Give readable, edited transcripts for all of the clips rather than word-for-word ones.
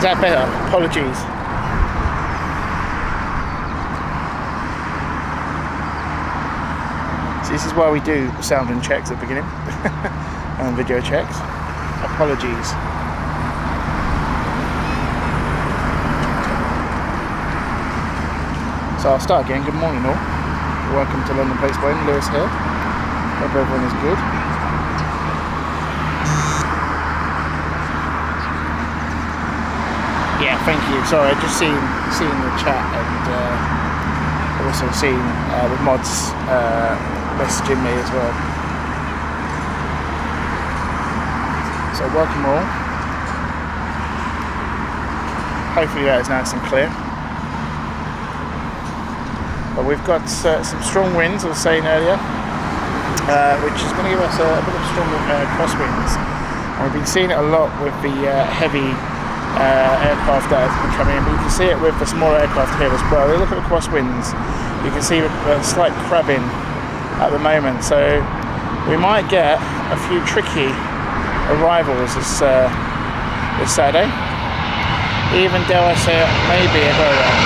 that better? Apologies. So this is why we do sound and checks at the beginning and video checks. Apologies. So I'll start again. Good morning all. Welcome to London Planespotting. Lewis here. Hope everyone is good. Yeah, thank you. Sorry, I just seen the chat and also seen the mods messaging me as well. So welcome all. Hopefully that is nice and clear. But we've got some strong winds, I was saying earlier, which is going to give us a bit of strong crosswinds. And we've been seeing it a lot with the heavy aircraft that have been coming in, but you can see it with the smaller aircraft here as well. Look at the crosswinds. You can see a slight crabbing at the moment, so we might get a few tricky arrivals this Saturday. Even dare I say it, maybe a go around.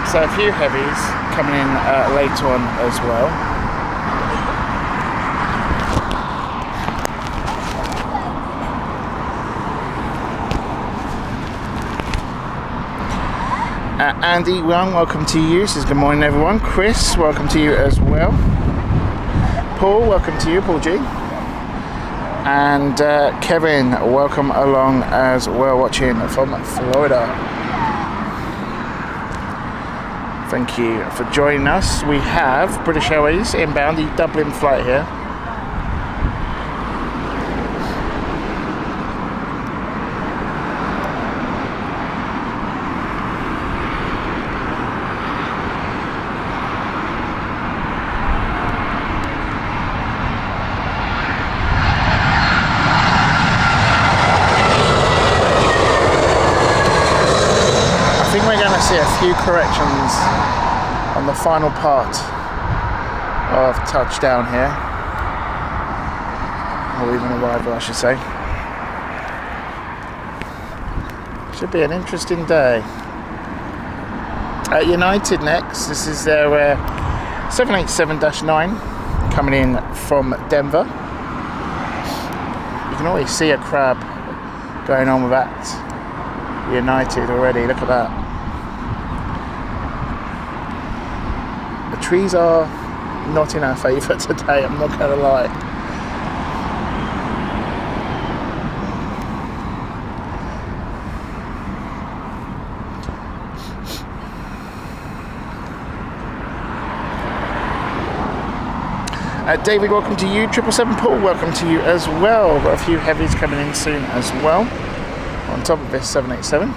So a few heavies coming in later on as well. Andy Young, welcome to you. Says good morning everyone. Chris, welcome to you as well. Paul, welcome to you, Paul G. And Kevin, welcome along as well, watching from Florida. Thank you for joining us. We have British Airways inbound, the Dublin flight here. I think we're going to see a few corrections on the final part of touchdown here, or even arrival I should say. Should be an interesting day. United next. This is their 787-9 coming in from Denver. You can always see a crab going on with that United already. Look at that. The trees are not in our favour today, I'm not going to lie. David, welcome to you. 777 Paul, welcome to you as well. Got a few heavies coming in soon as well, on top of this 787.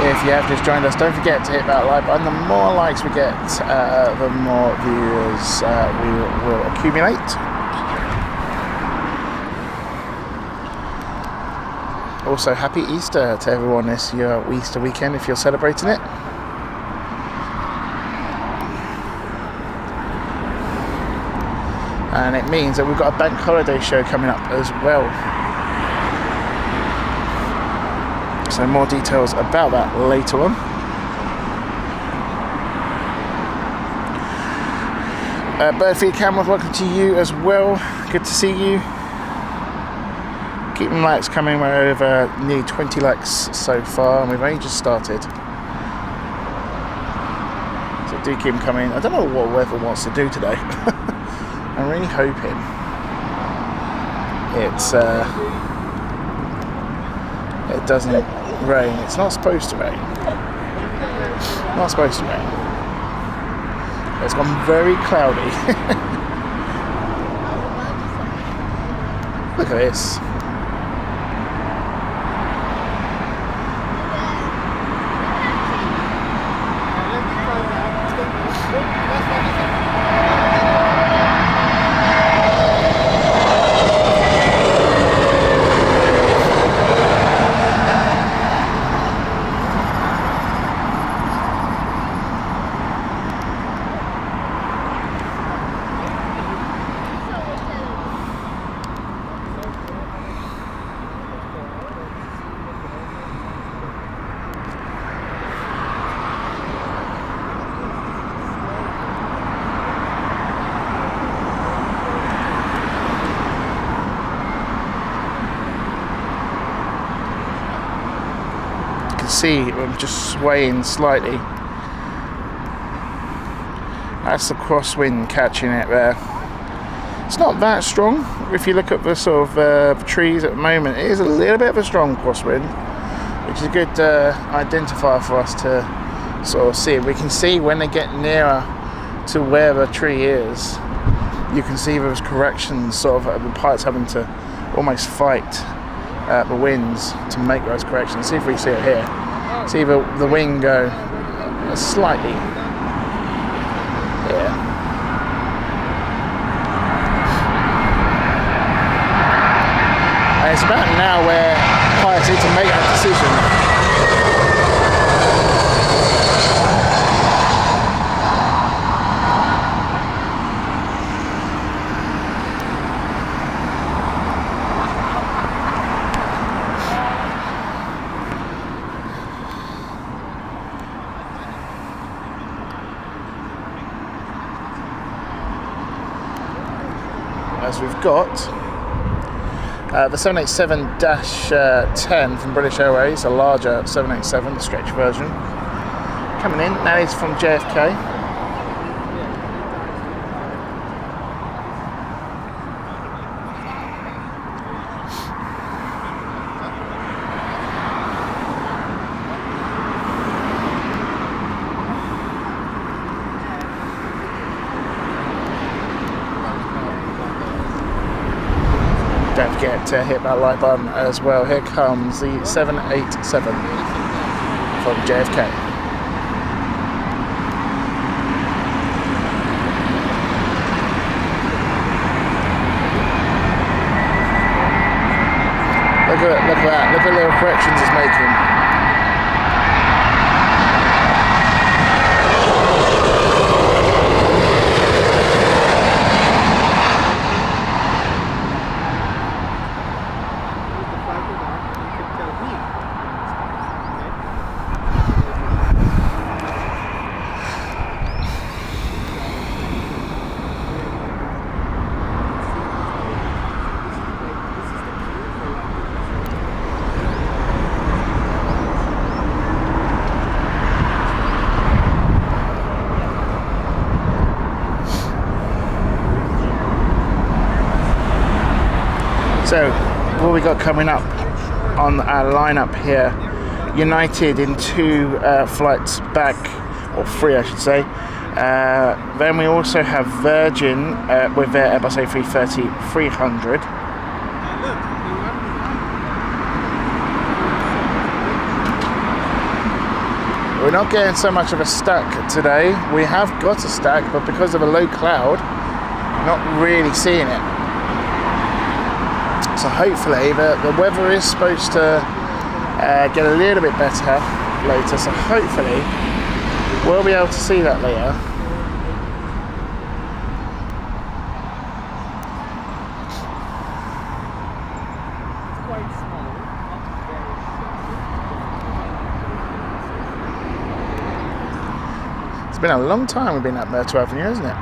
If you have just joined us, don't forget to hit that like button. The more likes we get, the more viewers we will accumulate. Also, happy Easter to everyone this year, Easter weekend, if you're celebrating it. And it means that we've got a bank holiday show coming up as well. So more details about that later on. Birdfeed Cameron, welcome to you as well. Good to see you. Keep them likes coming. We're over nearly 20 likes so far, and we've only just started. So do keep them coming. I don't know what weather wants to do today. I'm really hoping it doesn't rain. It's not supposed to rain. Not supposed to rain. It's gone very cloudy. Look at this. See, I'm just swaying slightly. That's the crosswind catching it there. It's not that strong. If you look at the sort of trees at the moment, it is a little bit of a strong crosswind, which is a good identifier for us to sort of see. We can see when they get nearer to where the tree is, you can see those corrections, sort of the pilots having to almost fight the winds to make those corrections. See if we see it here. See the wing go slightly here. And it's about now where pilots need to make that decision. As we've got the 787-10 from British Airways, a larger 787, the stretch version, coming in. That is from JFK. Don't forget to hit that like button as well. Here comes the 787 from JFK. Look at that. Look at the little corrections it's making. So, what we got coming up on our lineup here? United in 2 flights back, or 3 I should say. Then we also have Virgin with their Airbus A330-300. We're not getting so much of a stack today. We have got a stack, but because of a low cloud, not really seeing it. So hopefully the weather is supposed to get a little bit better later, so hopefully we'll be able to see that later. It's been a long time we've been up there, 12 years, isn't it?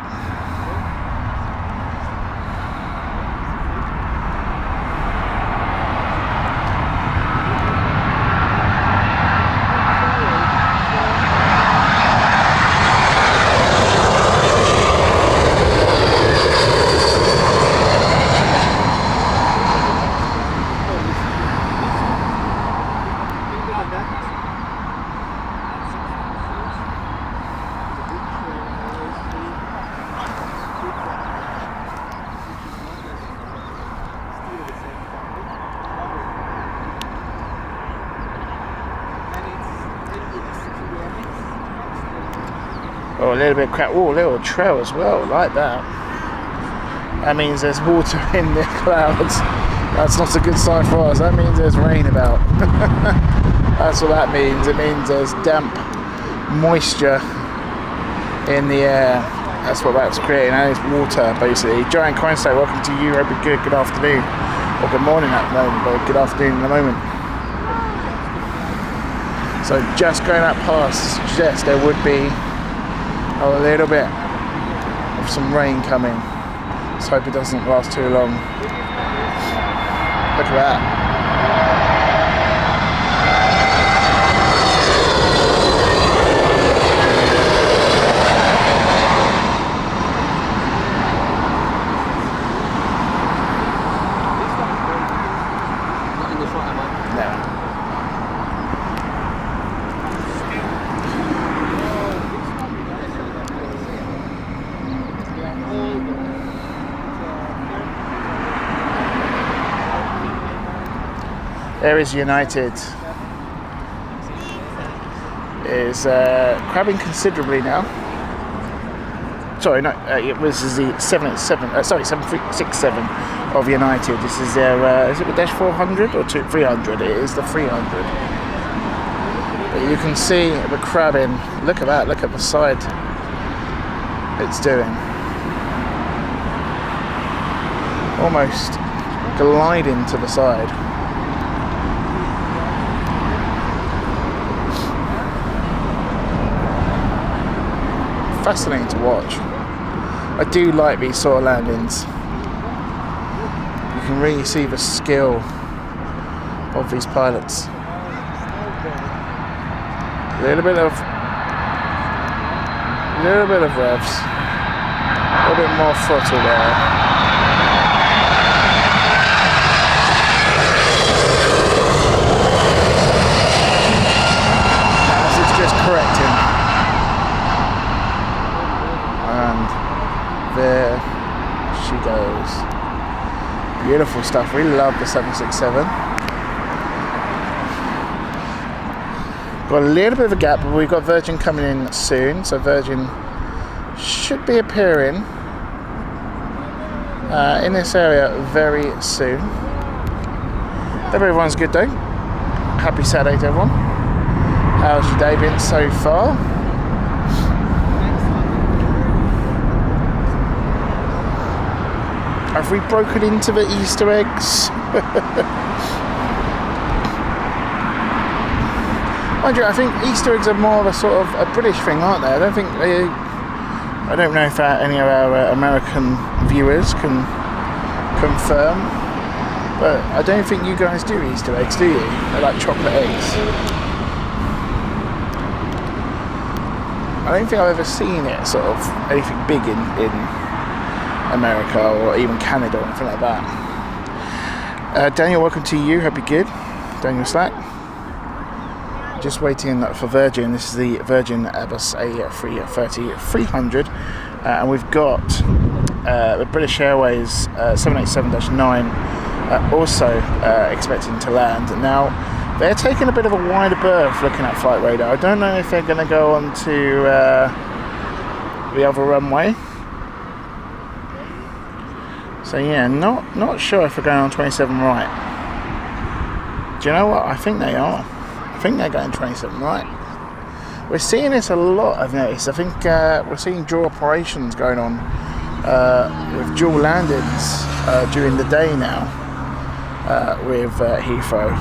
Or a little bit of crap. Oh, a little trail as well, like that. That means there's water in the clouds. That's not a good sign for us. That means there's rain about. That's what that means. It means there's damp moisture in the air. That's what that's creating. And it's water, basically. Giant Coin State, welcome to you. Hope you're good. Good afternoon. Or good morning at the moment, but good afternoon in the moment. So just going up past suggests there would be a little bit of some rain coming. Let's hope it doesn't last too long. Look at that. There is United. Is crabbing considerably now. Sorry, no, it was the 787. Sorry, 767 of United. This is their. Is it the Dash 400 or 300? It is the 300. But you can see the crabbing. Look at that. Look at the side. It's doing. Almost gliding to the side. Fascinating to watch. I do like these sort of landings. You can really see the skill of these pilots. A little bit of revs, a little bit more throttle there. As it's just correcting. There she goes. Beautiful stuff. We love the 767. Got a little bit of a gap, but we've got Virgin coming in soon. So Virgin should be appearing in this area very soon. Hope everyone's good though. Happy Saturday to everyone. How's your day been so far? Have we broken into the Easter eggs? Mind you, I think Easter eggs are more of a sort of a British thing, aren't they? I don't know if any of our American viewers can confirm, but I don't think you guys do Easter eggs, do you? They're like chocolate eggs. I don't think I've ever seen it sort of anything big in America or even Canada or anything like that. Daniel, welcome to you. Hope you're good. Daniel Slack. Just waiting for Virgin. This is the Virgin Airbus A330-300, and we've got the British Airways 787-9 also expecting to land. Now they're taking a bit of a wider berth looking at flight radar. I don't know if they're going to go on to the other runway. So yeah, not sure if we're going on 27 right. Do you know what? I think they are. I think they're going 27 right. We're seeing this a lot, I've noticed. I think we're seeing dual operations going on with dual landings during the day now with Heathrow.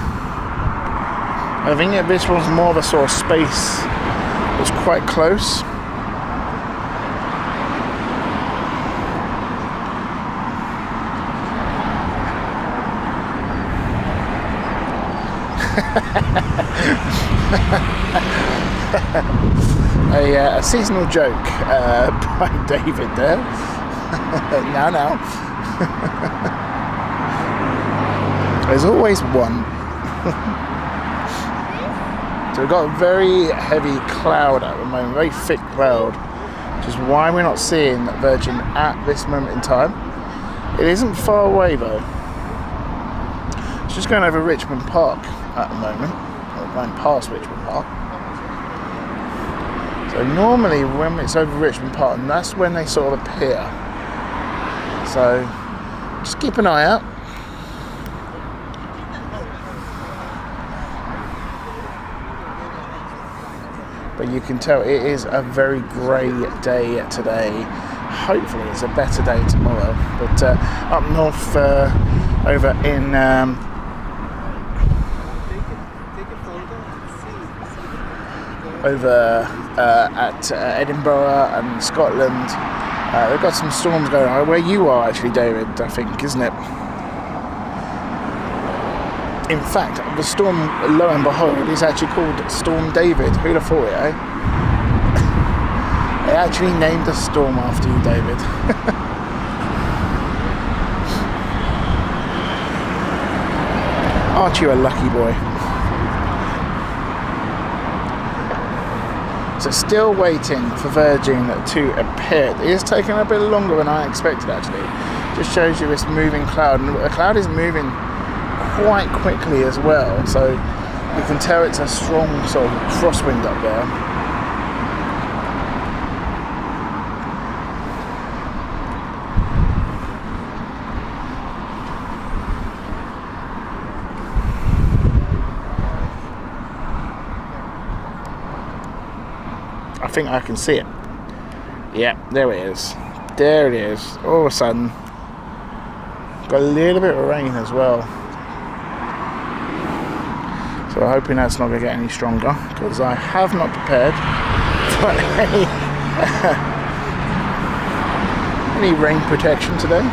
I think that this one's more of a sort of space that's quite close. a seasonal joke by David there. now. There's always one. So we've got a very heavy cloud at the moment, very thick cloud, which is why we're not seeing Virgin at this moment in time. It isn't far away though. It's just going over Richmond Park at the moment, or going past Richmond Park. So So normally when it's over Richmond Park, and that's when they sort of appear. So just keep an eye out. But you can tell it is a very grey day today. Hopefully it's a better day tomorrow. But up north over in at Edinburgh and Scotland, they've got some storms going on. Where you are actually, David, I think, isn't it? In fact, the storm, lo and behold, is actually called Storm David. Who'd have thought it, eh? They actually named the storm after you, David. Aren't you a lucky boy? So still waiting for Virgin to appear. It is taking a bit longer than I expected, actually. Just shows you this moving cloud. And the cloud is moving quite quickly as well, so you can tell it's a strong sort of crosswind up there. I think I can see it. Yeah, there it is. There it is. All of a sudden, got a little bit of rain as well. So I'm hoping that's not going to get any stronger, because I have not prepared for any rain protection today.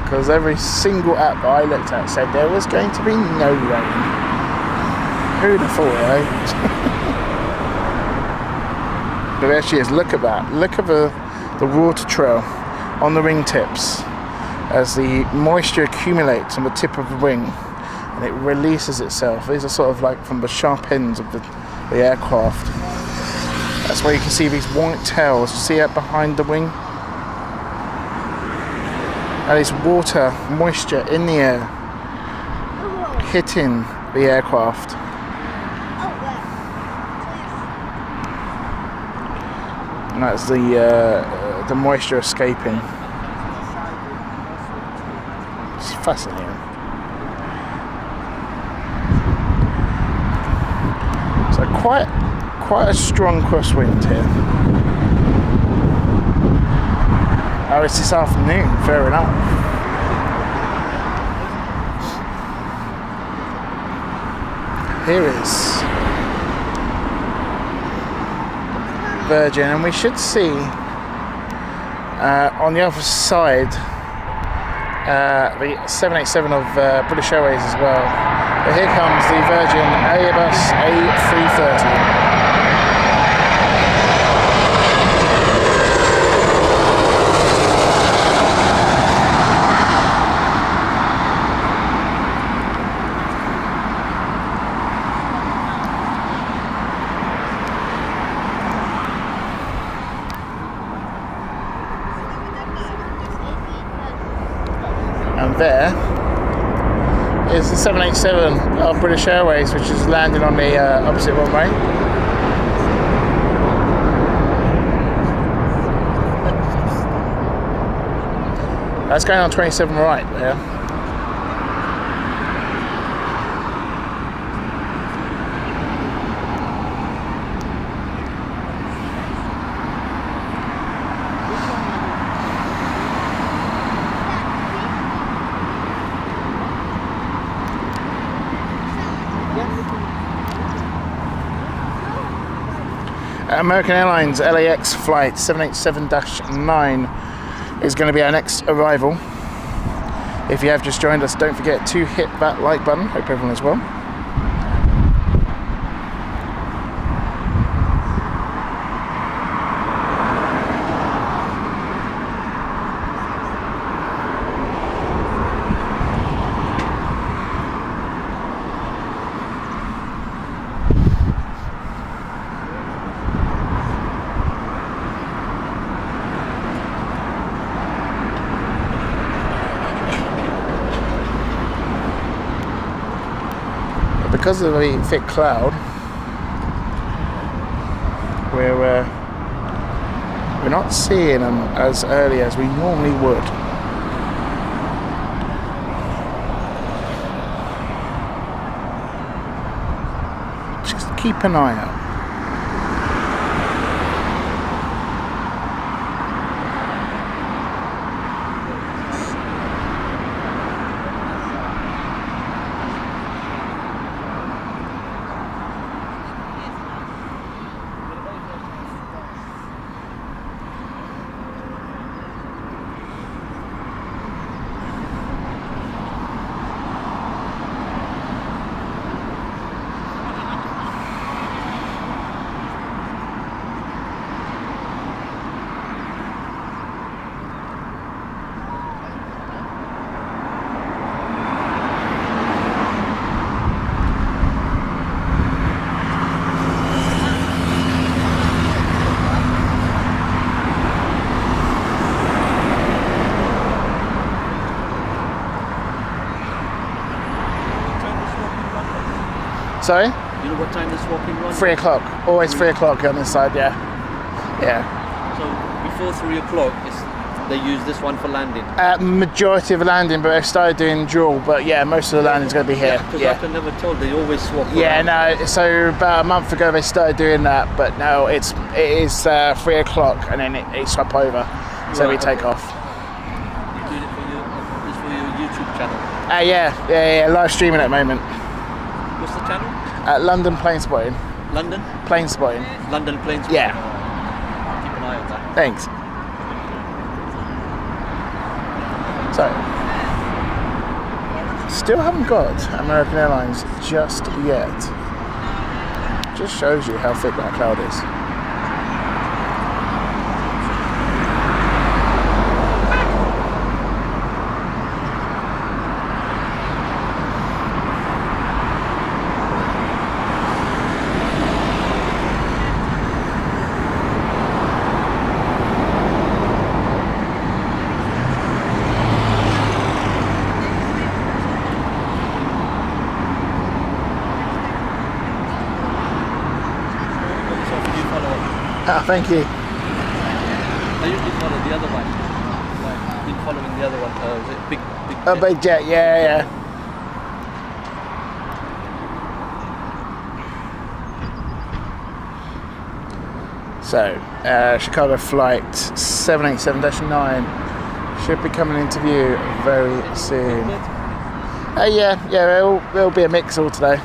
Because every single app that I looked at said there was going to be no rain. Who'd have thought, eh? But there she is. Look at that. Look at the water trail on the wingtips as the moisture accumulates on the tip of the wing. And it releases itself. These are sort of like from the sharp ends of the aircraft. That's where you can see these white tails. See that behind the wing? And it's water, moisture in the air, hitting the aircraft. And that's the moisture escaping. It's fascinating. Quite a strong crosswind here. Oh, it's this afternoon, fair enough. Here is Virgin, and we should see on the other side the 787 of British Airways as well. But here comes the Virgin Airbus A330. And there is the 787 of British Airways, which is landing on the opposite runway. That's going on 27 right there. American Airlines LAX flight 787-9 is going to be our next arrival. If you have just joined us, don't forget to hit that like button. Hope everyone is well. Because of the thick cloud, we're not seeing them as early as we normally would. Just keep an eye out. Sorry? You know what time the swapping runs? 3 o'clock. Always 3 o'clock on this side, yeah. Yeah. So before 3 o'clock, they use this one for landing? Majority of the landing, but they've started doing dual. But yeah, most of the landing's going to be here. Because I can never tell, they always swap Yeah, around. no, so about a month ago they started doing that, but now it is 3 o'clock and then it swap over. So we take off. You doing it for your YouTube channel? Yeah, live streaming at the moment. What's the channel? London Planespotting. London? Planespotting. London Planespotting. Yeah. Keep an eye on that. Thanks. So, still haven't got American Airlines just yet. Just shows you how thick that cloud is. Thank you. I usually follow the other one. Like, I've been following the other one. Is it big Big jet, yeah. So, Chicago flight 787-9 should be coming into view very soon. There'll be a mix all today.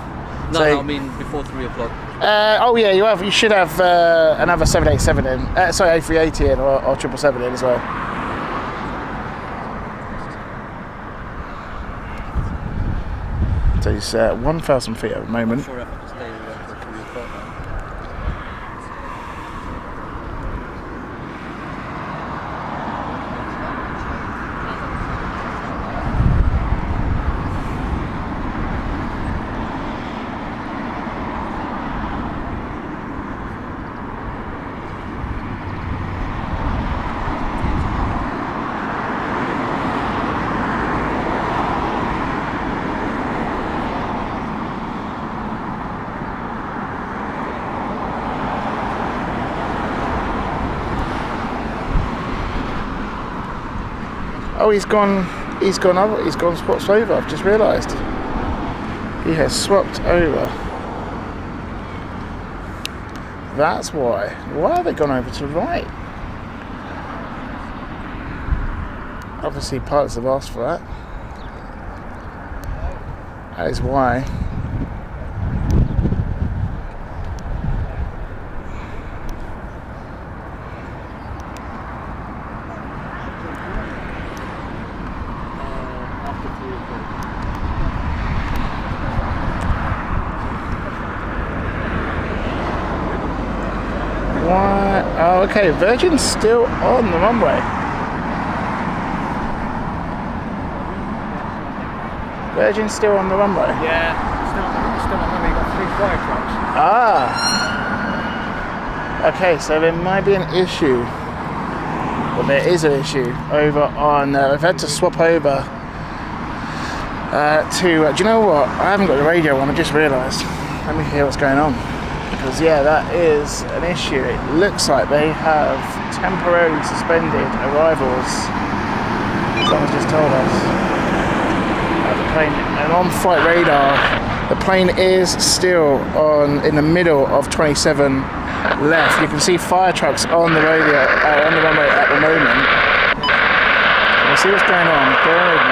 No, I mean before 3 o'clock. You should have another 787 in. A380 in or 777 in as well. So it's 1,000 feet at the moment. I'm sure I have to stay until 3 o'clock now. Oh, he's gone swapped over, I've just realised. He has swapped over. That's why. Why have they gone over to the right? Obviously pilots have asked for that. That is why. Why? Oh, okay. Virgin's still on the runway. Virgin's still on the runway. Yeah, still on the runway. Got 3 fire trucks. Ah. Okay, so there might be an issue. Well, there is an issue over on. We've had to swap over to. Do you know what? I haven't got the radio on. I just realised. Let me hear what's going on. Because yeah, that is an issue. It looks like they have temporarily suspended arrivals. Someone's just told us. The plane, and on flight radar, the plane is still in the middle of 27 left. You can see fire trucks on the radio, on the runway at the moment. We'll see what's going on. Bear with me.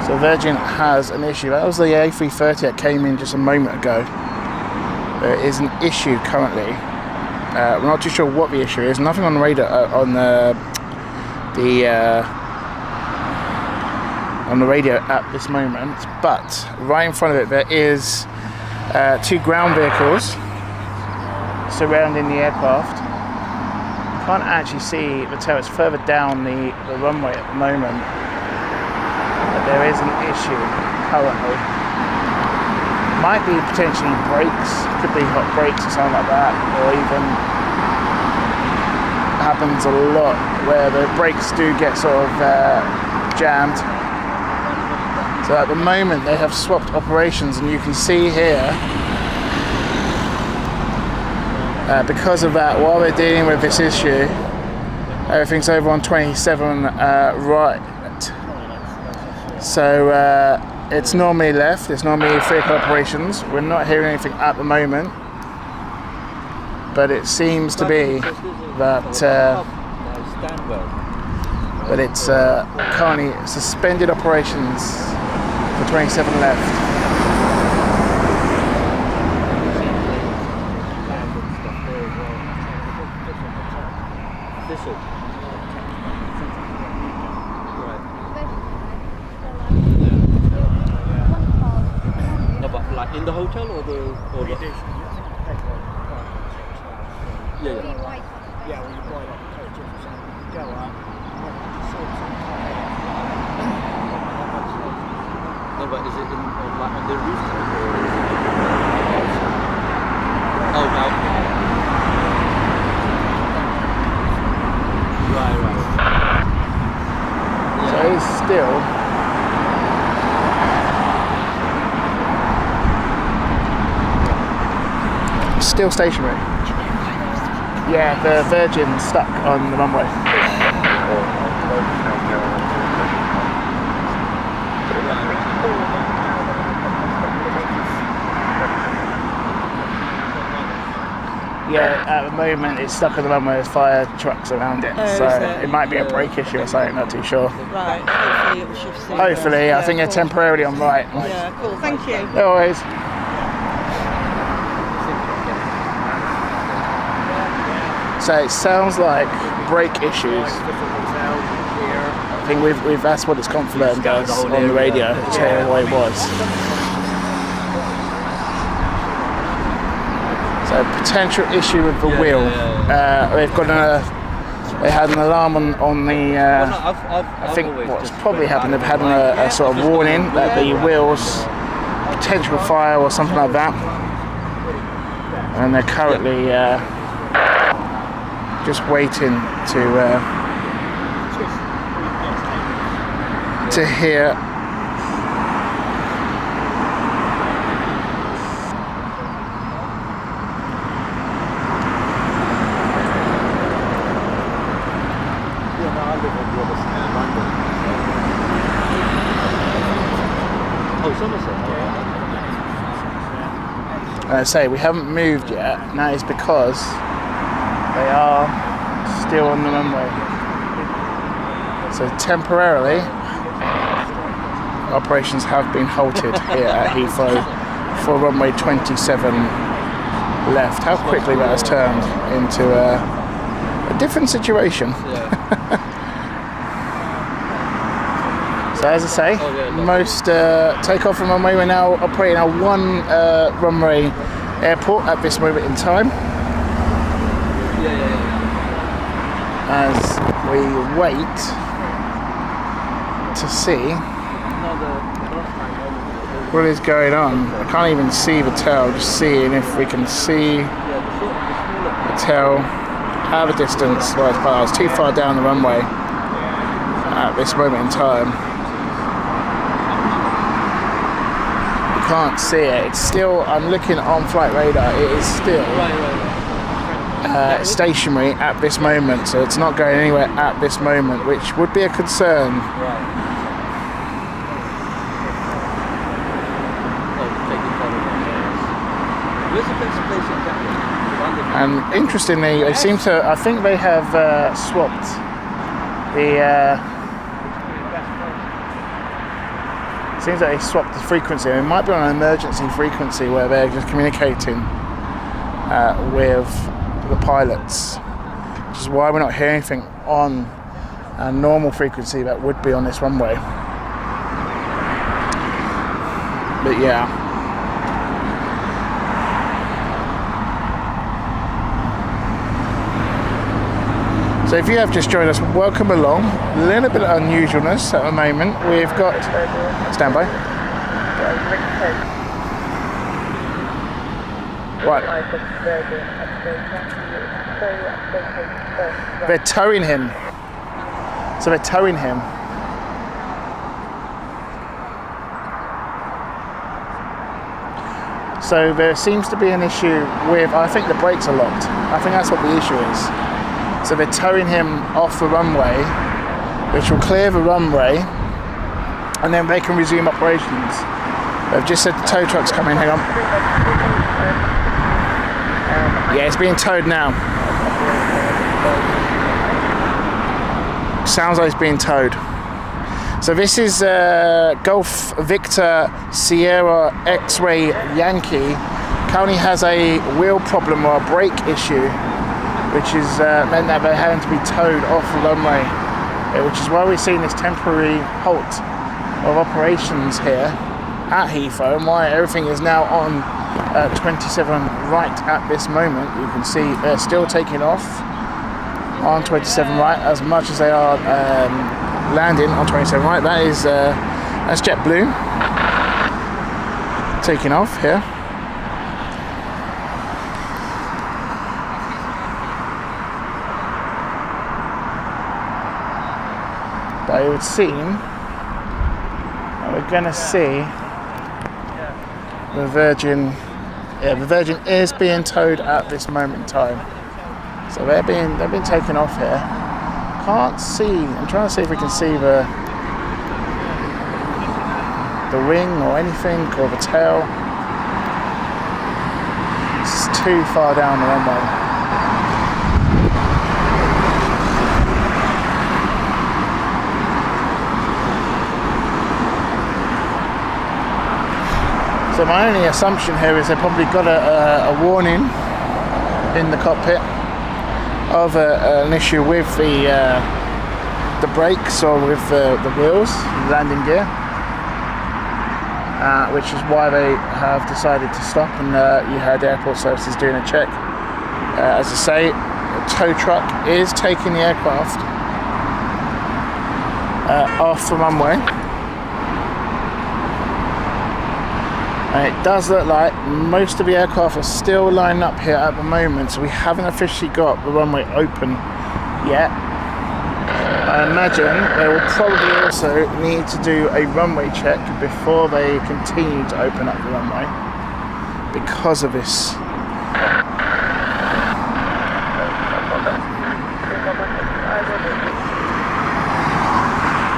So Virgin has an issue. That was the A330 that came in just a moment ago. There is an issue currently. We're not too sure what the issue is. Nothing on the radar on the radio at this moment. But right in front of it, there is 2 ground vehicles surrounding the aircraft. Can't actually see the tail. It's further down the runway at the moment. There is an issue currently. Might be potentially brakes, could be hot brakes or something like that, or even happens a lot where the brakes do get sort of jammed. So at the moment they have swapped operations, and you can see here because of that, while they're dealing with this issue, everything's over on 27 right. So it's normally left, it's normally vehicle operations. We're not hearing anything at the moment, but it seems to be that it's currently suspended operations for 27 left. In the hotel or the yeah. Yeah, when you buy like a coach or something, go up. No, but is it on the rooftop or? Oh, balcony. Right. Yeah. So it's still. Still stationary. Yeah, the Virgin stuck on the runway. Yeah, at the moment it's stuck on the runway. There's fire trucks around it, so it might be a brake issue or something. Not too sure. Right. Hopefully it will shift soon. Hopefully, I think they're temporarily on right. Yeah, cool. Thank you. No worries. So it sounds like brake issues. I think we've that's what it's confirmed as on the radio. It's what it was. So potential issue with the wheel. They had an alarm on the. I think what's probably happened. They've had a sort of warning that the wheels potential fire or something like that, and they're currently. Just waiting to hear I say we haven't moved yet, and that is because they are still on the runway. So temporarily, operations have been halted here at Heathrow for runway 27 left. How quickly that has turned into a different situation. So as I say, most takeoff from runway, we're now operating our one runway airport at this moment in time. As we wait to see No, the cross what is going on. I can't even see the tail, just seeing if we can see the tail at a distance. Well, it's too far down the runway at this moment in time. You can't see it. It's still, I'm looking on flight radar, it is still stationary at this moment, so it's not going anywhere at this moment, which would be a concern. And interestingly, they seem to, I think they have swapped the, seems like they swapped the frequency. It might be on an emergency frequency where they're just communicating with the pilots, which is why we're not hearing anything on a normal frequency that would be on this runway. But yeah. So if you have just joined us, welcome along. A little bit of unusualness at the moment. We've got, stand by. Right. They're towing him. So they're towing him. So there seems to be an issue with, I think the brakes are locked. I think that's what the issue is. So they're towing him off the runway, which will clear the runway, and then they can resume operations. They've just said the tow truck's coming, hang on. Yeah, it's being towed now. Sounds like it's being towed. So this is Golf Victor Sierra X-Ray Yankee. Currently has a wheel problem or a brake issue, which is meant that they're having to be towed off the runway, which is why we're seeing this temporary halt of operations here at Heathrow, and why everything is now on 27 right at this moment. You can see they're still taking off on 27 right as much as they are landing on 27 right. That is that's JetBlue taking off here. But it would seem that we're going to see the Virgin. Yeah, the Virgin is being towed at this moment in time. So they've been taken off here. Can't see. I'm trying to see if we can see the wing or anything, or the tail. It's too far down the runway. So my only assumption here is they probably got a warning in the cockpit of an issue with the brakes or with the wheels, the landing gear, which is why they have decided to stop, and you had airport services doing a check. As I say, a tow truck is taking the aircraft off the runway. And it does look like most of the aircraft are still lined up here at the moment, so we haven't officially got the runway open yet. I imagine they will probably also need to do a runway check before they continue to open up the runway because of this.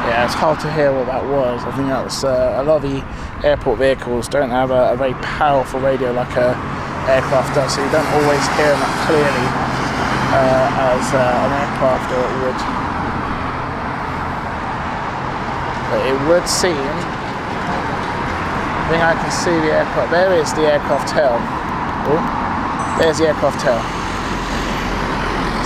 Yeah, it's hard to hear what that was. I think that was a lot of the airport vehicles don't have a very powerful radio like a aircraft does, so you don't always hear them that clearly as an aircraft would. But it would seem, I think I can see the aircraft. There is the aircraft tail. Oh, there's the aircraft tail.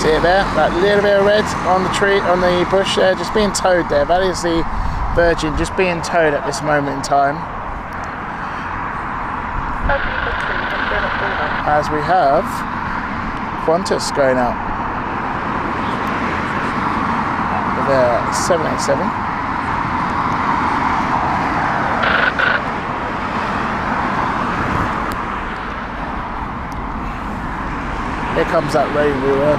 See it there? That little bit of red on the tree, on the bush there, just being towed there. That is the Virgin just being towed at this moment in time. As we have Qantas going out with their 787. comes that rain we were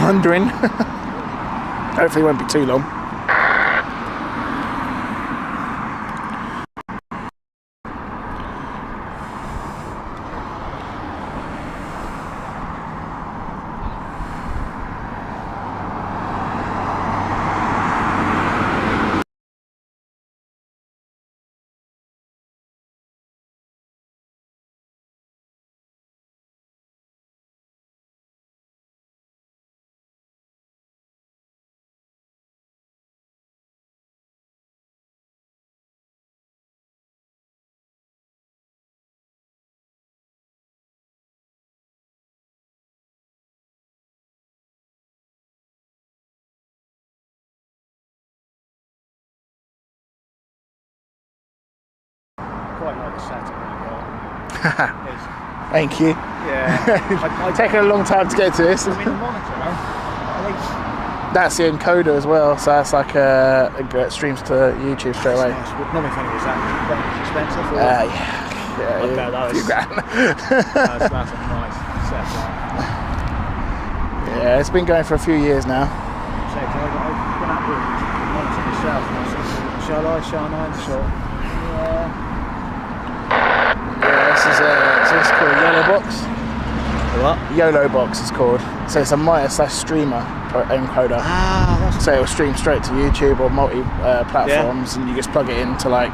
wondering. Hopefully it won't be too long. Quite like the setup you got. Thank you. Yeah. It's taken a long time to get to this. I mean, the monitor, That's the encoder as well, so that's like it streams to YouTube straight away. nice. But not funny, is that expensive? Or? Yeah. I bet that was, that's a nice setup. Yeah, it's been going for a few years now. So, I've been out with the monitor myself, and I was thinking, shall I? Sure. Yeah, this is called a YOLO box. What? YOLO box is called. So it's a miter/streamer encoder. Ah, that's So it'll stream straight to YouTube or multi platforms, and you just plug it into like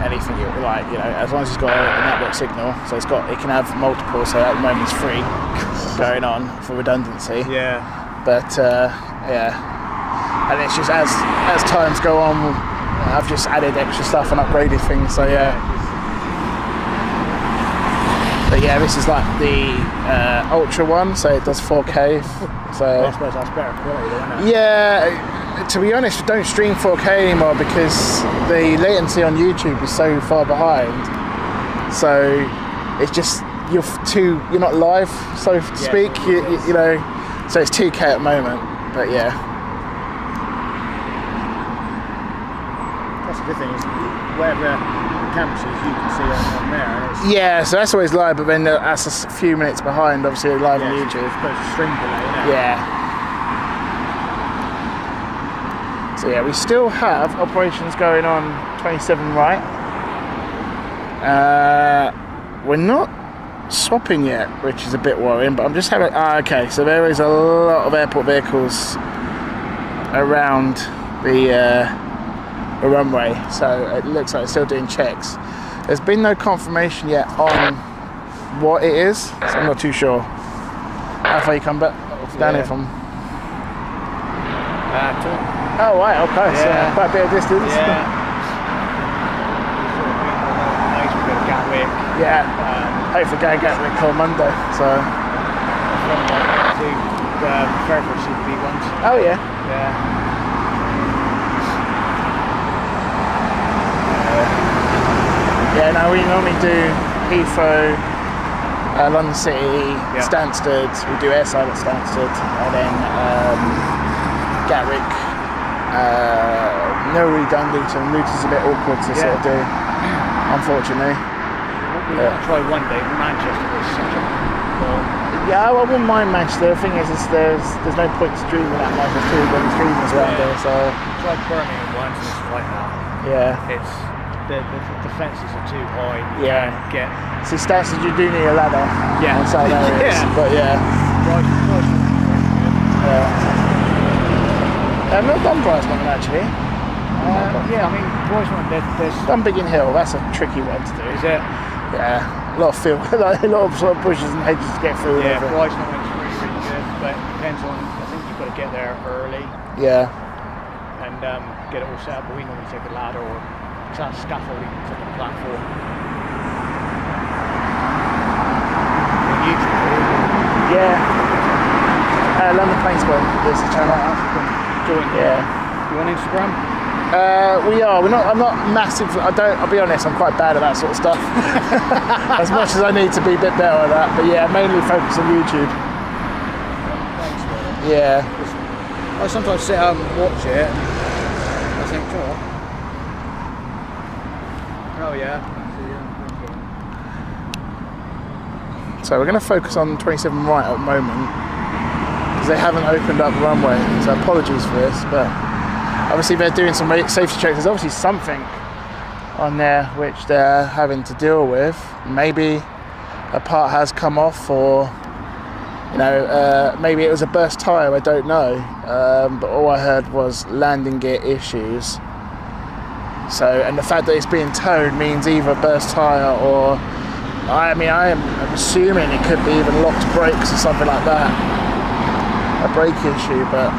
anything you like. You know, as long as it's got a network signal. So it can have multiple. So at the moment it's free going on for redundancy. yeah. But yeah, and it's just as times go on, I've just added extra stuff and upgraded things. So yeah. But yeah, this is like the Ultra one, so it does 4K. So I suppose that's better quality, isn't it? yeah, to be honest, we don't stream 4K anymore because the latency on YouTube is so far behind. So it's just you're not live, so to speak. You know, so it's 2K at the moment. But yeah. That's a good thing, is whatever campuses you can see on there. And it's, Yeah, so that's always live, but then that's a few minutes behind, obviously, live on YouTube. It's supposed to stream delay, isn't it? Yeah. So yeah, we still have operations going on 27 right. We're not swapping yet, which is a bit worrying, but I'm just having... okay, so there is a lot of airport vehicles around the runway, so it looks like it's still doing checks. There's been no confirmation yet on what it is, so I'm not too sure. How far you come back down here from? Oh right, okay, so quite a bit of distance. Yeah. Nice bit of Gatwick. Yeah. Hopefully going to Gatwick on Monday. So. To Fairford CP ones. Oh yeah. Yeah. Yeah, no, we normally do Heathrow, London City, Stansted. We do airside at Stansted, and then Gatwick. No really done Luton. Luton's a bit awkward to sort of do, unfortunately. We want to try one day. Manchester is such a yeah, I wouldn't mind Manchester. The thing is there's no point streaming that much. There's too many streamers around there, so. Try Birmingham once, and it's like that. Yeah. It's the fences are too high. You Yeah. can't get. See, Stansted, you do need a ladder. Yeah. On some areas, but yeah. I've not done Brighton actually. Yeah, I mean, Crosswinds, there's Done Biggin Hill. That's a tricky one to do. is it? Yeah, a lot of like a lot of sort of bushes and hedges to get through. Yeah, and everything. Crosswinds is really good, but it depends on. I think you've got to get there early Yeah. and get it all set up. But we normally take a ladder or scaffolding to the platform. On YouTube, Yeah. London Planespotting is the channel. join. Yeah. You on Instagram? We are. We're not. I'm not massive. I'll be honest. I'm quite bad at that sort of stuff. As much as I need to be a bit better at that. But yeah, mainly focus on YouTube. Yeah. I sometimes sit and watch it. And I think, oh yeah. So we're going to focus on 27 right at the moment because they haven't opened up the runway. So apologies for this, but obviously they're doing some safety checks. There's obviously something on there which they're having to deal with. Maybe a part has come off, or you know, maybe it was a burst tyre, I don't know, but all I heard was landing gear issues. So, and the fact that it's being towed means either burst tyre or, I mean, I am assuming it could be even locked brakes or something like that, a brake issue, but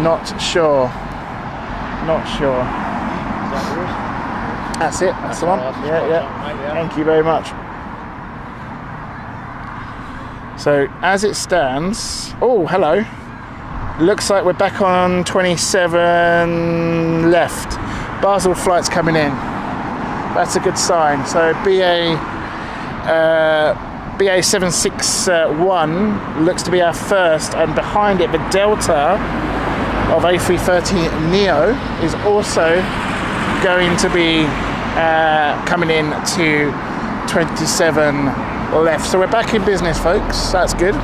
not sure. That's it, that's the one. Yeah. Thank you very much. So as it stands, oh hello, looks like we're back on 27 left. Basel flight's coming in. That's a good sign. So BA 761 looks to be our first, and behind it the Delta of A330 Neo is also going to be coming in to 27 left. So we're back in business, folks. That's good.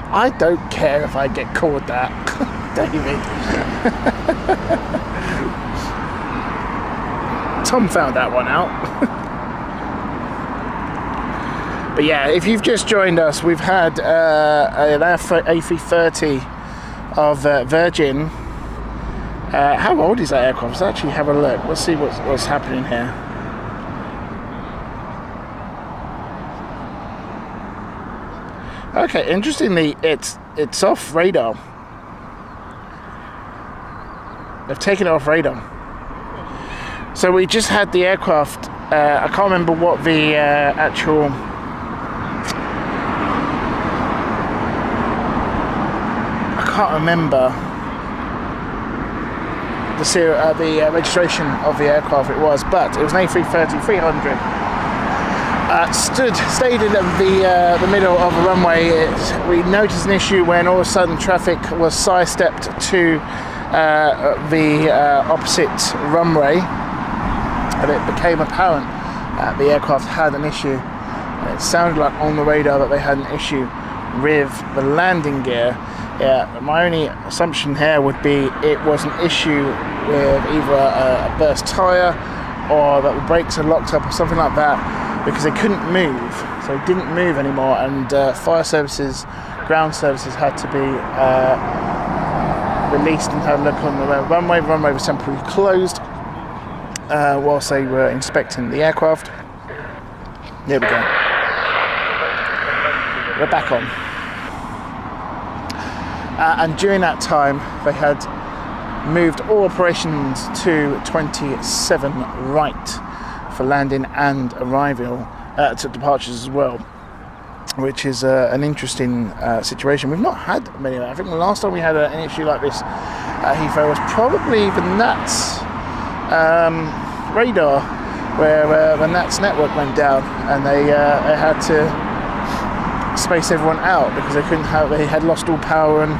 I don't care if I get called that, David. Tom found that one out. But yeah, if you've just joined us, we've had an A330 of Virgin. How old is that aircraft? Let's actually have a look. Let's see what's happening here. Okay, interestingly, it's off radar. They've taken it off radar. So we just had the aircraft. I can't remember what the actual. I can't remember the registration of the aircraft it was, but it was an A330-300. Stayed in the middle of the runway. We noticed an issue when all of a sudden traffic was sidestepped to the opposite runway, and it became apparent that the aircraft had an issue. It sounded like on the radar that they had an issue with the landing gear. Yeah, my only assumption here would be it was an issue with either a burst tyre or that the brakes had locked up or something like that, because they couldn't move. So they didn't move anymore, and fire services, ground services had to be released and have a look on the runway. The runway was temporarily closed whilst they were inspecting the aircraft. There we go. We're back on. And during that time, they had moved all operations to 27 right for landing and arrival, to departures as well, which is an interesting situation. We've not had many of that. I think the last time we had an issue like this at Heathrow was probably the NATS radar, where the NATS network went down, and they had to space everyone out because they had lost all power and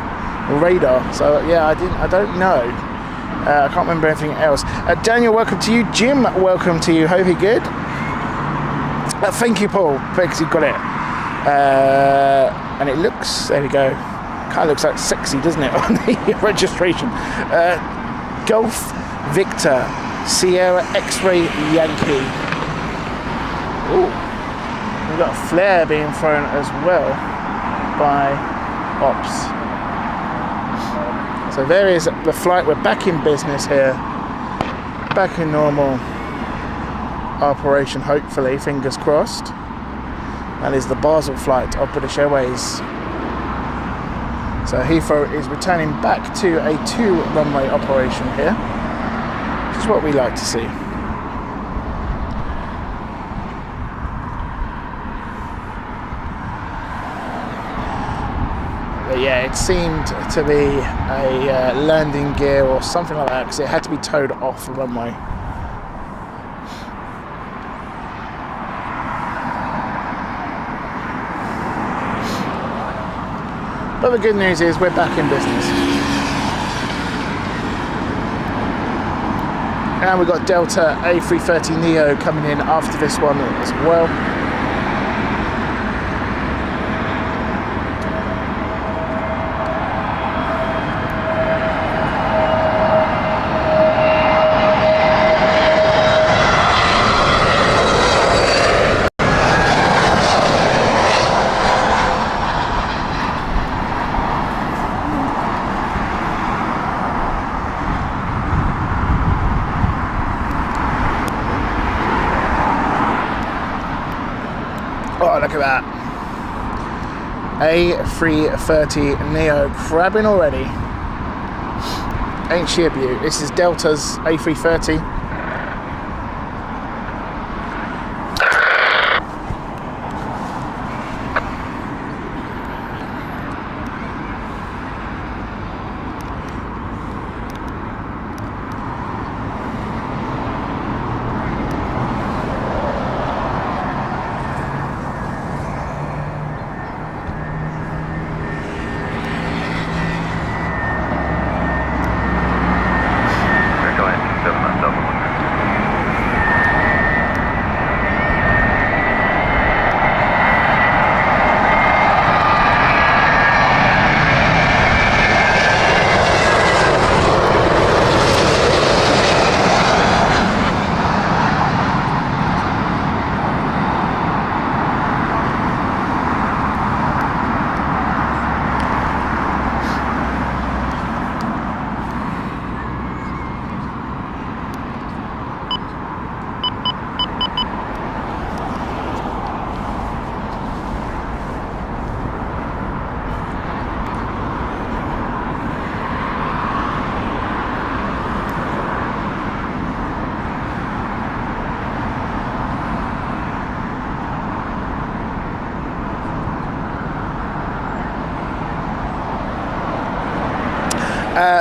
radar. So yeah, I don't know. I can't remember anything else. Daniel, welcome to you. Jim, welcome to you. Hope you're good. Thank you, Paul, because you got it. And it looks, there we go. Kind of looks like sexy, doesn't it, on the registration? Golf Victor Sierra X-Ray Yankee. Ooh, we've got a flare being thrown as well by Ops. So there is the flight. We're back in business here, back in normal operation, hopefully, fingers crossed. That is the Basel flight of British Airways. So Heathrow is returning back to a 2-runway operation here, which is what we like to see. But yeah, it seemed to be a landing gear or something like that, because it had to be towed off the runway. But the good news is we're back in business. And we've got Delta A330neo coming in after this one as well. Oh, look at that. A330neo crabbing already. Ain't she a beaut? This is Delta's A330.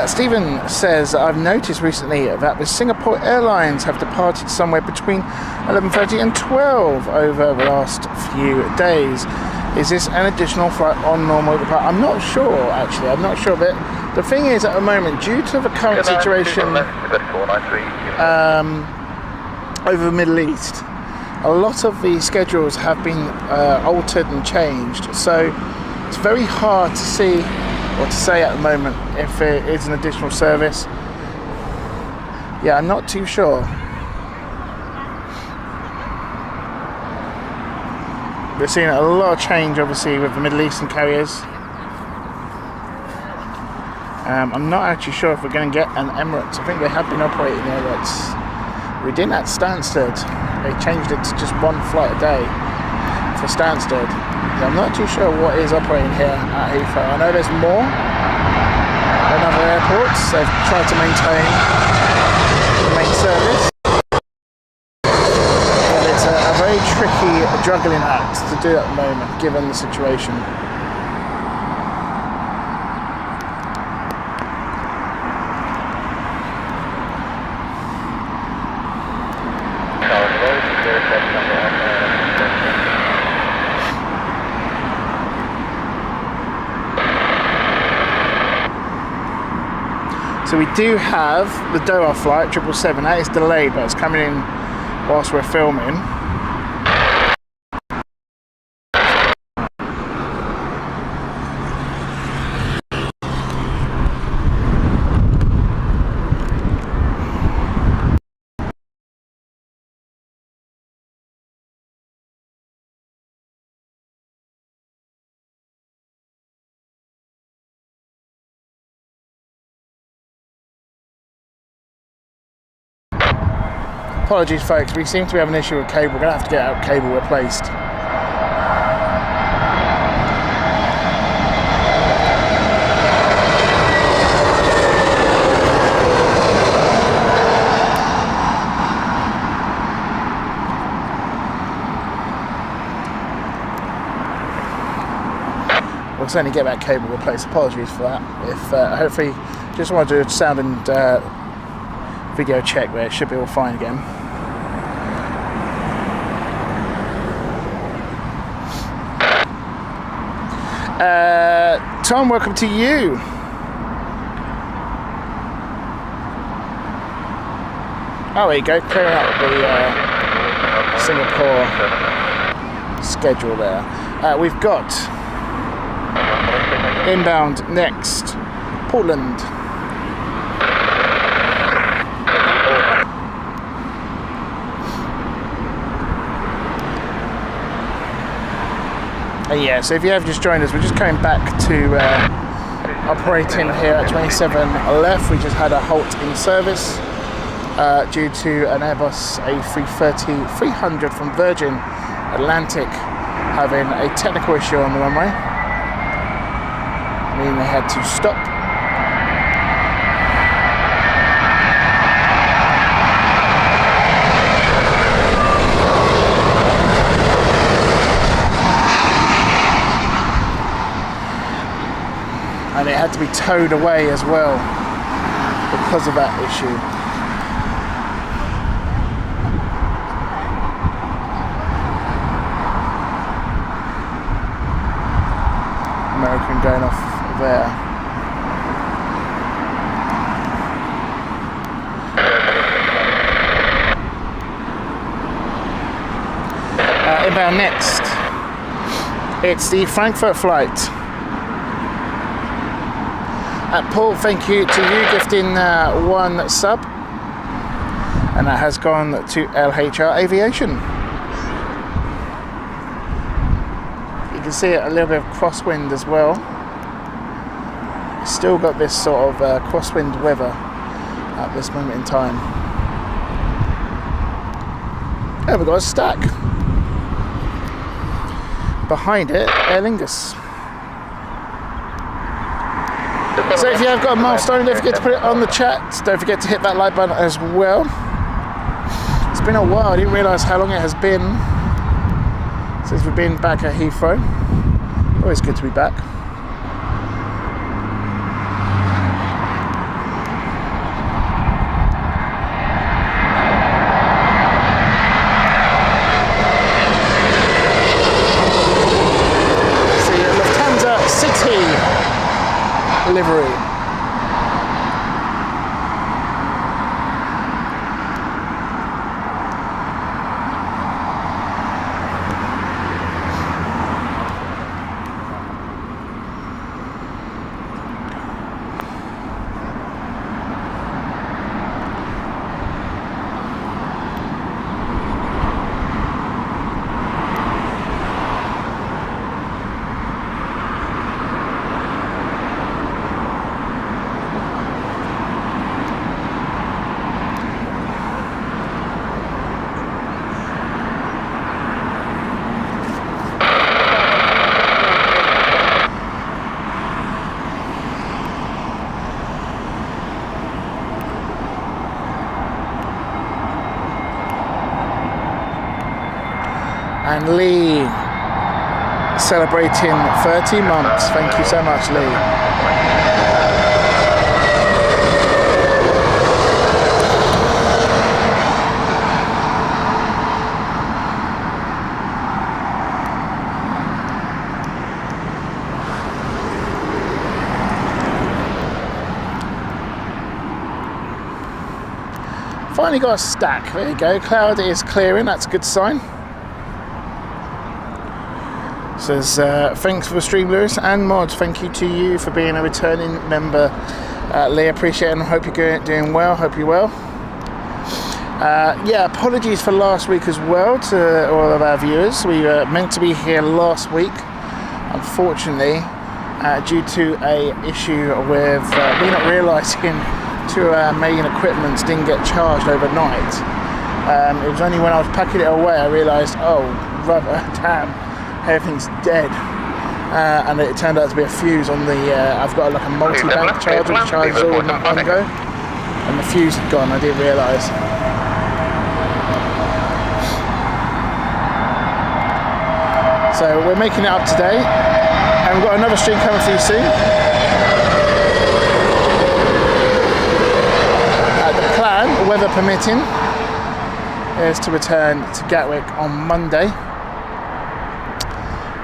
Stephen says, I've noticed recently that the Singapore Airlines have departed somewhere between 11:30 and 12 over the last few days. Is this an additional flight on normal depart? I'm not sure, actually. I'm not sure. But the thing is, at the moment, due to the current situation over the Middle East, a lot of the schedules have been altered and changed. So it's very hard to see or to say at the moment if it is an additional service. Yeah, I'm not too sure. We're seeing a lot of change obviously with the Middle Eastern carriers. I'm not actually sure if we're going to get an Emirates. I think they have been operating Emirates. We didn't at Stansted. They changed it to just one flight a day for Stansted. I'm not too sure what is operating here at Heathrow. I know there's more than other airports. They've tried to maintain the main service. But it's a very tricky juggling act to do at the moment, given the situation. So we do have the Doha flight, 777, that is delayed, but it's coming in whilst we're filming. Apologies folks, we seem to be having an issue with cable. We're going to have to get our cable replaced. We'll certainly get that cable replaced. Apologies for that. If hopefully, just want to do a sound and video check there. It should be all fine again. Tom, welcome to you. Oh, there you go, clearing out the Singapore schedule there. We've got inbound next, Portland. Yeah, so if you have just joined us, we're just coming back to operating here at 27 left. We just had a halt in service due to an Airbus A330-300 from Virgin Atlantic having a technical issue on the runway, meaning they had to stop. And it had to be towed away as well because of that issue. American going off there. Inbound next. It's the Frankfurt flight. Paul, thank you to you gifting one sub, and that has gone to LHR Aviation. You can see a little bit of crosswind as well. Still got this sort of crosswind weather at this moment in time. Oh, we've got a stack. Behind it, Aer Lingus. So if you have got a milestone, don't forget to put it on the chat. Don't forget to hit that like button as well. It's been a while, I didn't realise how long it has been since we've been back at Heathrow. Always good to be back. See, Lufthansa City livery. And Lee celebrating 30 months. Thank you so much, Lee. Finally got a stack. There you go. Cloud is clearing. That's a good sign. Says thanks for the stream, Lewis, and mods. Thank you to you for being a returning member, Lee. Appreciate it, and hope you're doing well. Hope you're well. Yeah, apologies for last week as well to all of our viewers. We were meant to be here last week, unfortunately, due to a issue with me not realising two of our main equipments didn't get charged overnight. It was only when I was packing it away I realised, oh, rubber, damn. Everything's dead, and it turned out to be a fuse on the I've got like a multi-bank charger which charges all in one go, and the fuse had gone. I didn't realise. So we're making it up today, and we've got another stream coming for you soon. The plan, weather permitting, is to return to Gatwick on Monday.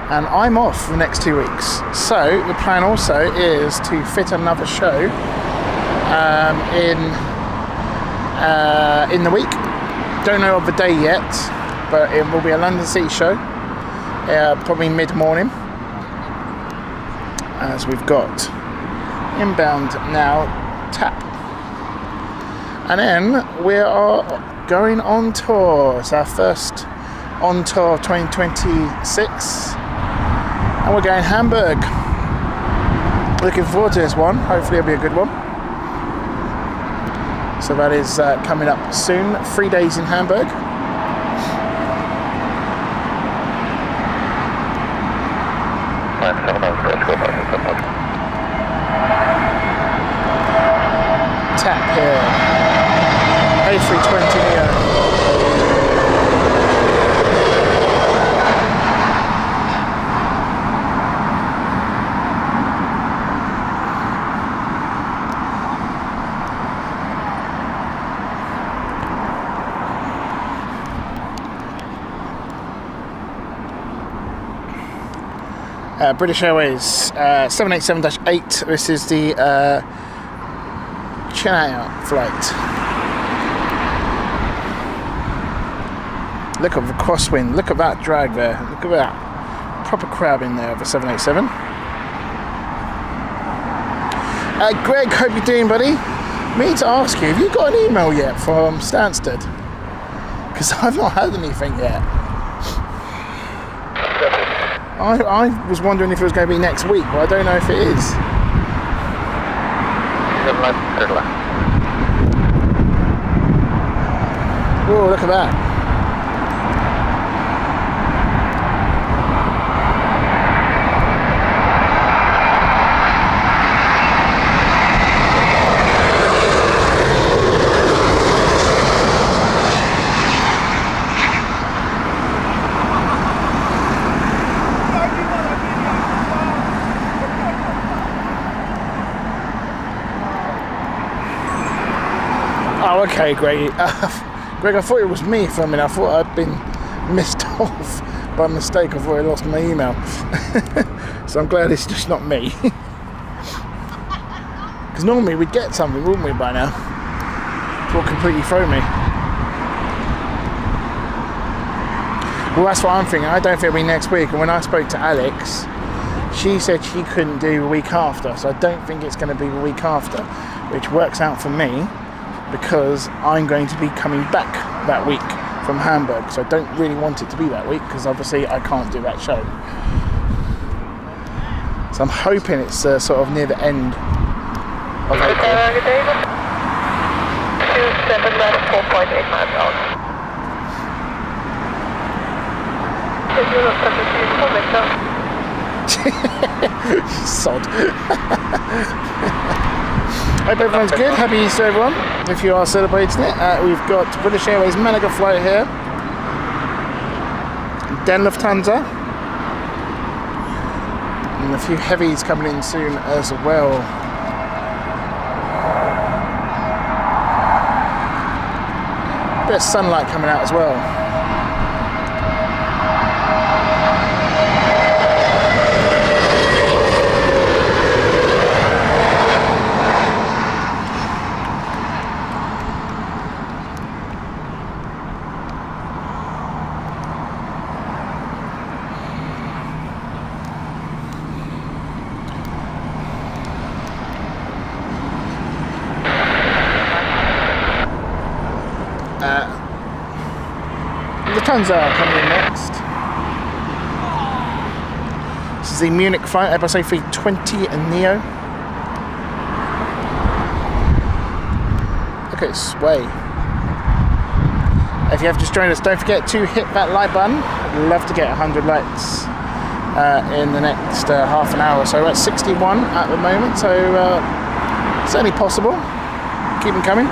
and I'm off for the next 2 weeks. So the plan also is to fit another show in the week. Don't know of the day yet, but it will be a London City show, probably mid-morning, as we've got inbound now tap, and then we are going on tour. It's our first on tour of 2026, and we're going Hamburg. Looking forward to this one. Hopefully it'll be a good one. So that is coming up soon. 3 days in Hamburg. Tap here. A320 Neo. British Airways 787-8. This is the Chennai flight. Look at the crosswind. Look at that drag there. Look at that. Proper crab in there of a 787. Greg, hope you're doing, buddy. Me to ask you, have you got an email yet from Stansted? Because I've not had anything yet. I was wondering if it was going to be next week, but I don't know if it is. Oh, look at that. Oh, okay, Greg. Greg, I thought it was me for a minute. I thought I'd been missed off by mistake. I thought I lost my email. So I'm glad it's just not me. Because normally we'd get something, wouldn't we, by now? It will completely throw me. Well, that's what I'm thinking. I don't think it'll be next week. And when I spoke to Alex, she said she couldn't do the week after. So I don't think it's going to be the week after, which works out for me, because I'm going to be coming back that week from Hamburg, so I don't really want it to be that week, because obviously I can't do that show. So I'm hoping it's sort of near the end of April. 27 left, 4.8 miles out. Sod. Hope everyone's good. Happy Easter, everyone, if you are celebrating it. We've got British Airways Malaga flight here. Den Lufthansa. And a few heavies coming in soon as well. Bit of sunlight coming out as well. Lufthansa coming in next. This is the Munich flight, Airbus A320 and Neo. Look at it sway. If you have just joined us, don't forget to hit that like button. I'd love to get 100 likes in the next half an hour or so. We're at 61 at the moment, so certainly possible. Keep them coming.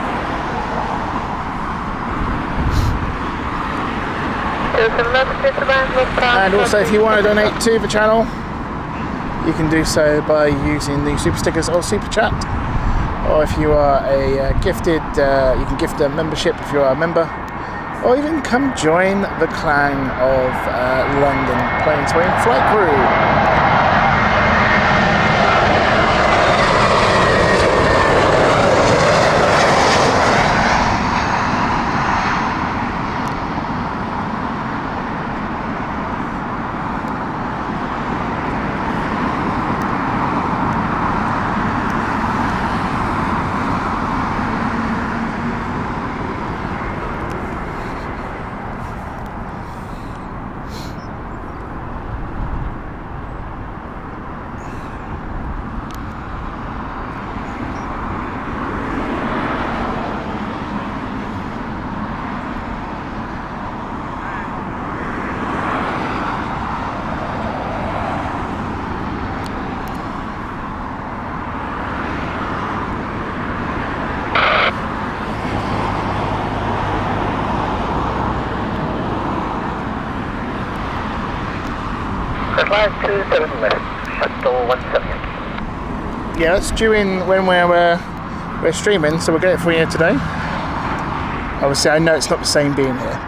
And also, if you want to donate to the channel, you can do so by using the super stickers or super chat, or if you are a gifted, you can gift a membership if you are a member or even come join the clan of London Planespotting flight crew. Flight 27 left, shuttle 17. Yeah, that's due in when we're streaming, so we'll get it for you today. Obviously, I know it's not the same being here.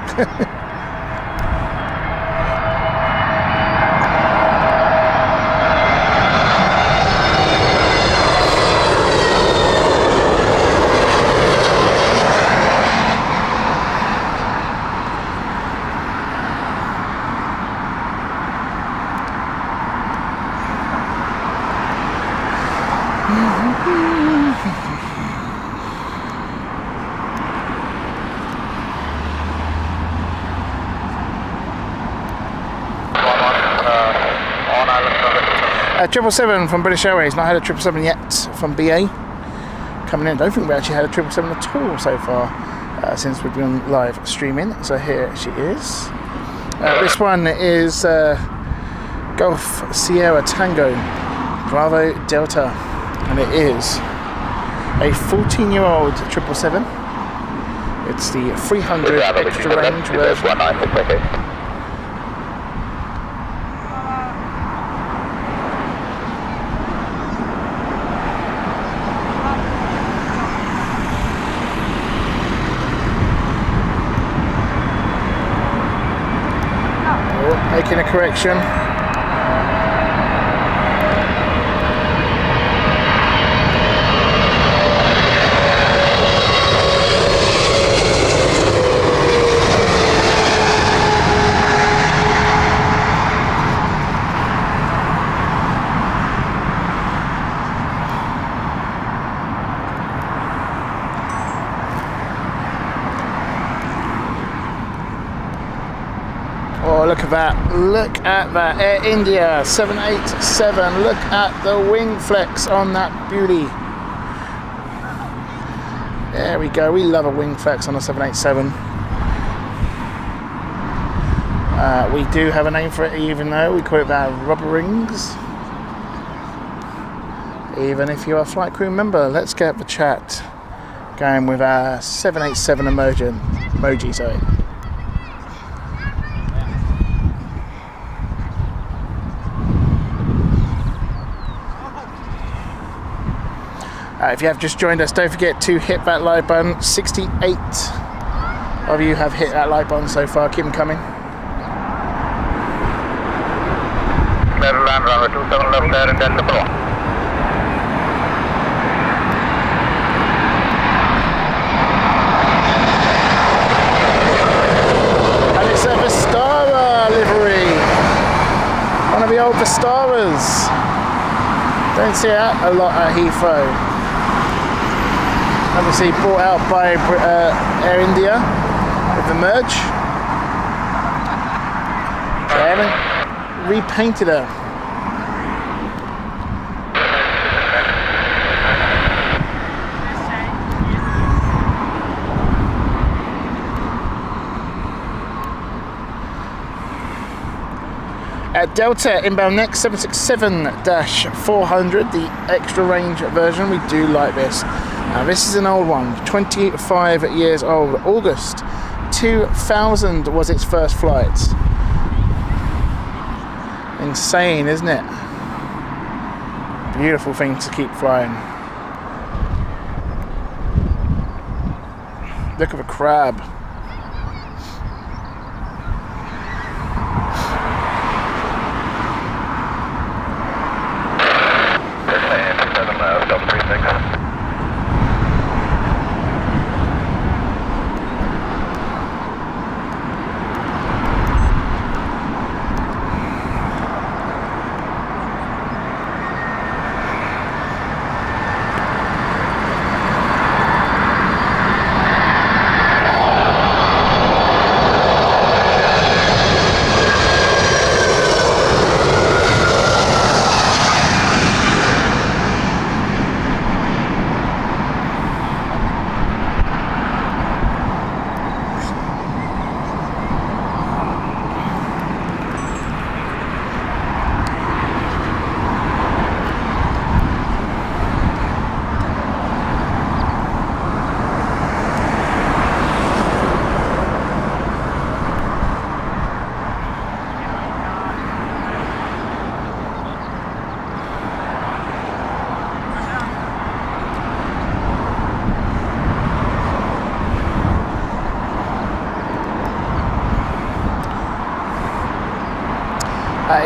On island 777 from British Airways. Not had a 777 yet from BA. Coming in. Don't think we actually had a 777 at all so far since we've been live streaming. So here she is. This one is Golf Sierra Tango Bravo Delta, and it is a 14-year-old 777. It's the 300 extra range version. Making a correction. Oh, look at that. Look at that. Air India 787. Look at the wing flex on that beauty. There we go. We love a wing flex on a 787. We do have a name for it, even though we call it our rubber rings. Even if you're a flight crew member, let's get the chat going with our 787 emoji, sorry. If you have just joined us, don't forget to hit that like button. 68 of you have hit that like button so far. Keep them coming. Clear land runway 27 left there and then the pro. And it's a Vistara livery. One of the old Vistaras. Don't see that a lot at Heathrow. Obviously brought out by Air India with the merge. They haven't repainted her. At Delta, inbound next 767-400, the extra range version. We do like this. Now this is an old one, 25 years old. August 2000 was its first flight. Insane, isn't it? Beautiful thing to keep flying. Look at the crab.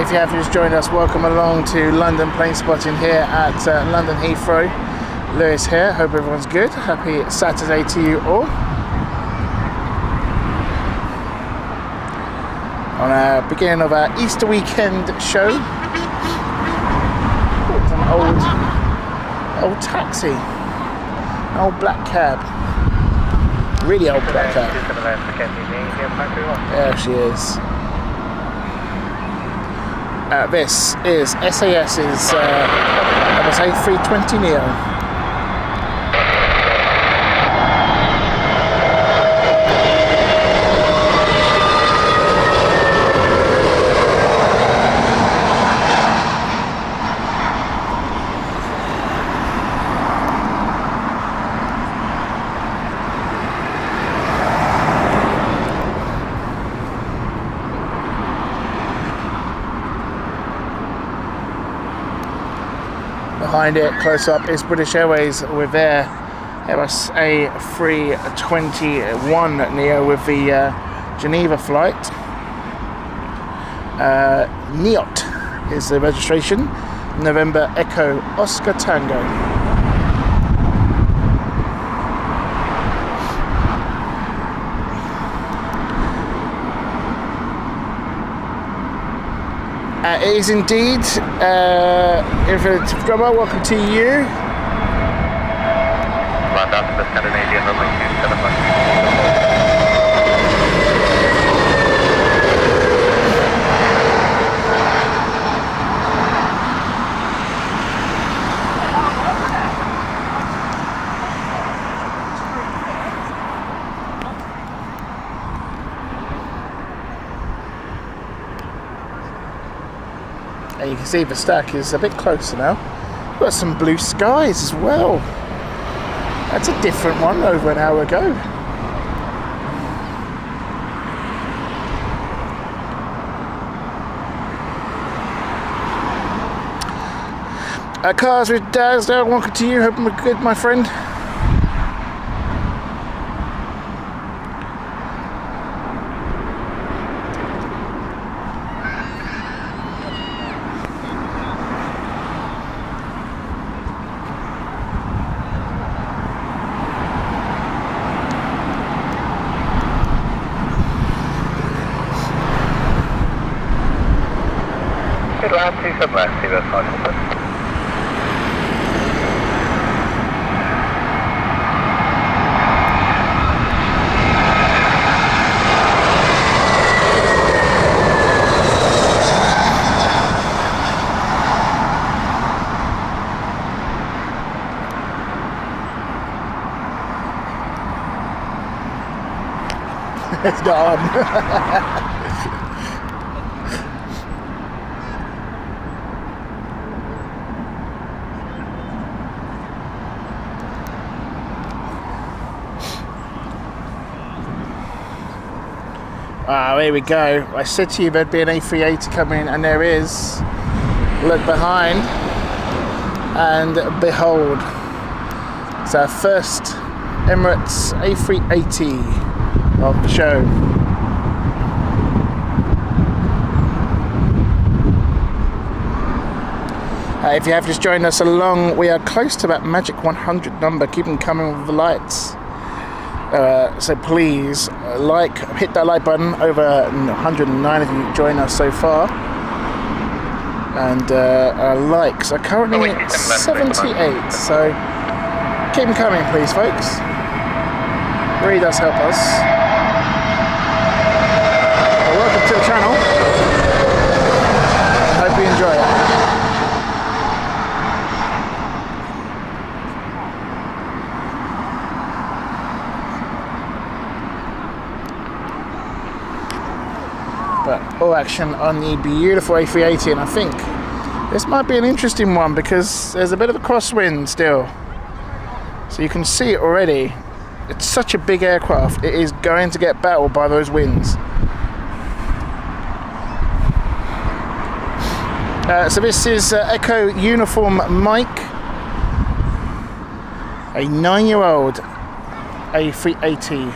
if you have just joined us, welcome along to London Planespotting here at London Heathrow. Lewis here, hope everyone's good. Happy Saturday to you all. On our beginning of our Easter weekend show. It's an old taxi, an old black cab, really old black cab. There she is. This is SAS's A320neo. Behind it, close up, is British Airways with their Airbus A321 neo with the Geneva flight. NEOT is the registration. November Echo Oscar Tango. It is indeed Infinitive Drummer, welcome to you. London to the Scandinavian runway 271. And you can see the stack is a bit closer now. We've got some blue skies as well. That's a different one over an hour ago. Cars with Dazdale, welcome to you. Hope we're good, my friend. Good lad, 27 left, 05. It's gone. Here we go. I said to you there'd be an A380 coming, and there is. Look behind, and behold, it's our first Emirates A380 of the show. If you have just joined us along, we are close to that magic 100 number. Keep them coming with the lights. So please hit that like button. Over 109 of you join us so far, and our likes are currently at 78. So keep them coming, please, folks. It really does help us. Well, welcome to the channel. I hope you enjoy it. But all action on the beautiful A380, and I think this might be an interesting one because there's a bit of a crosswind still. So you can see it already. It's such a big aircraft, it is going to get battled by those winds. So this is Echo Uniform Mike, a 9-year-old A380.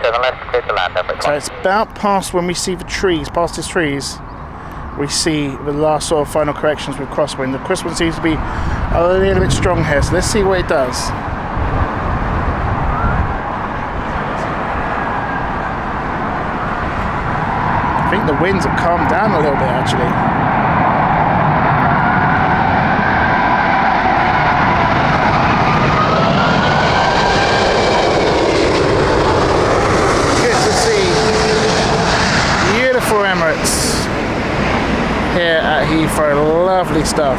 37 left, clear to land. So it's about past when we see the trees, past these trees, we see the last sort of final corrections with Crosswind. The Crosswind seems to be a little bit strong here, so let's see what it does. I think the winds have calmed down a little bit actually. Good to see beautiful Emirates here at Heathrow, lovely stuff.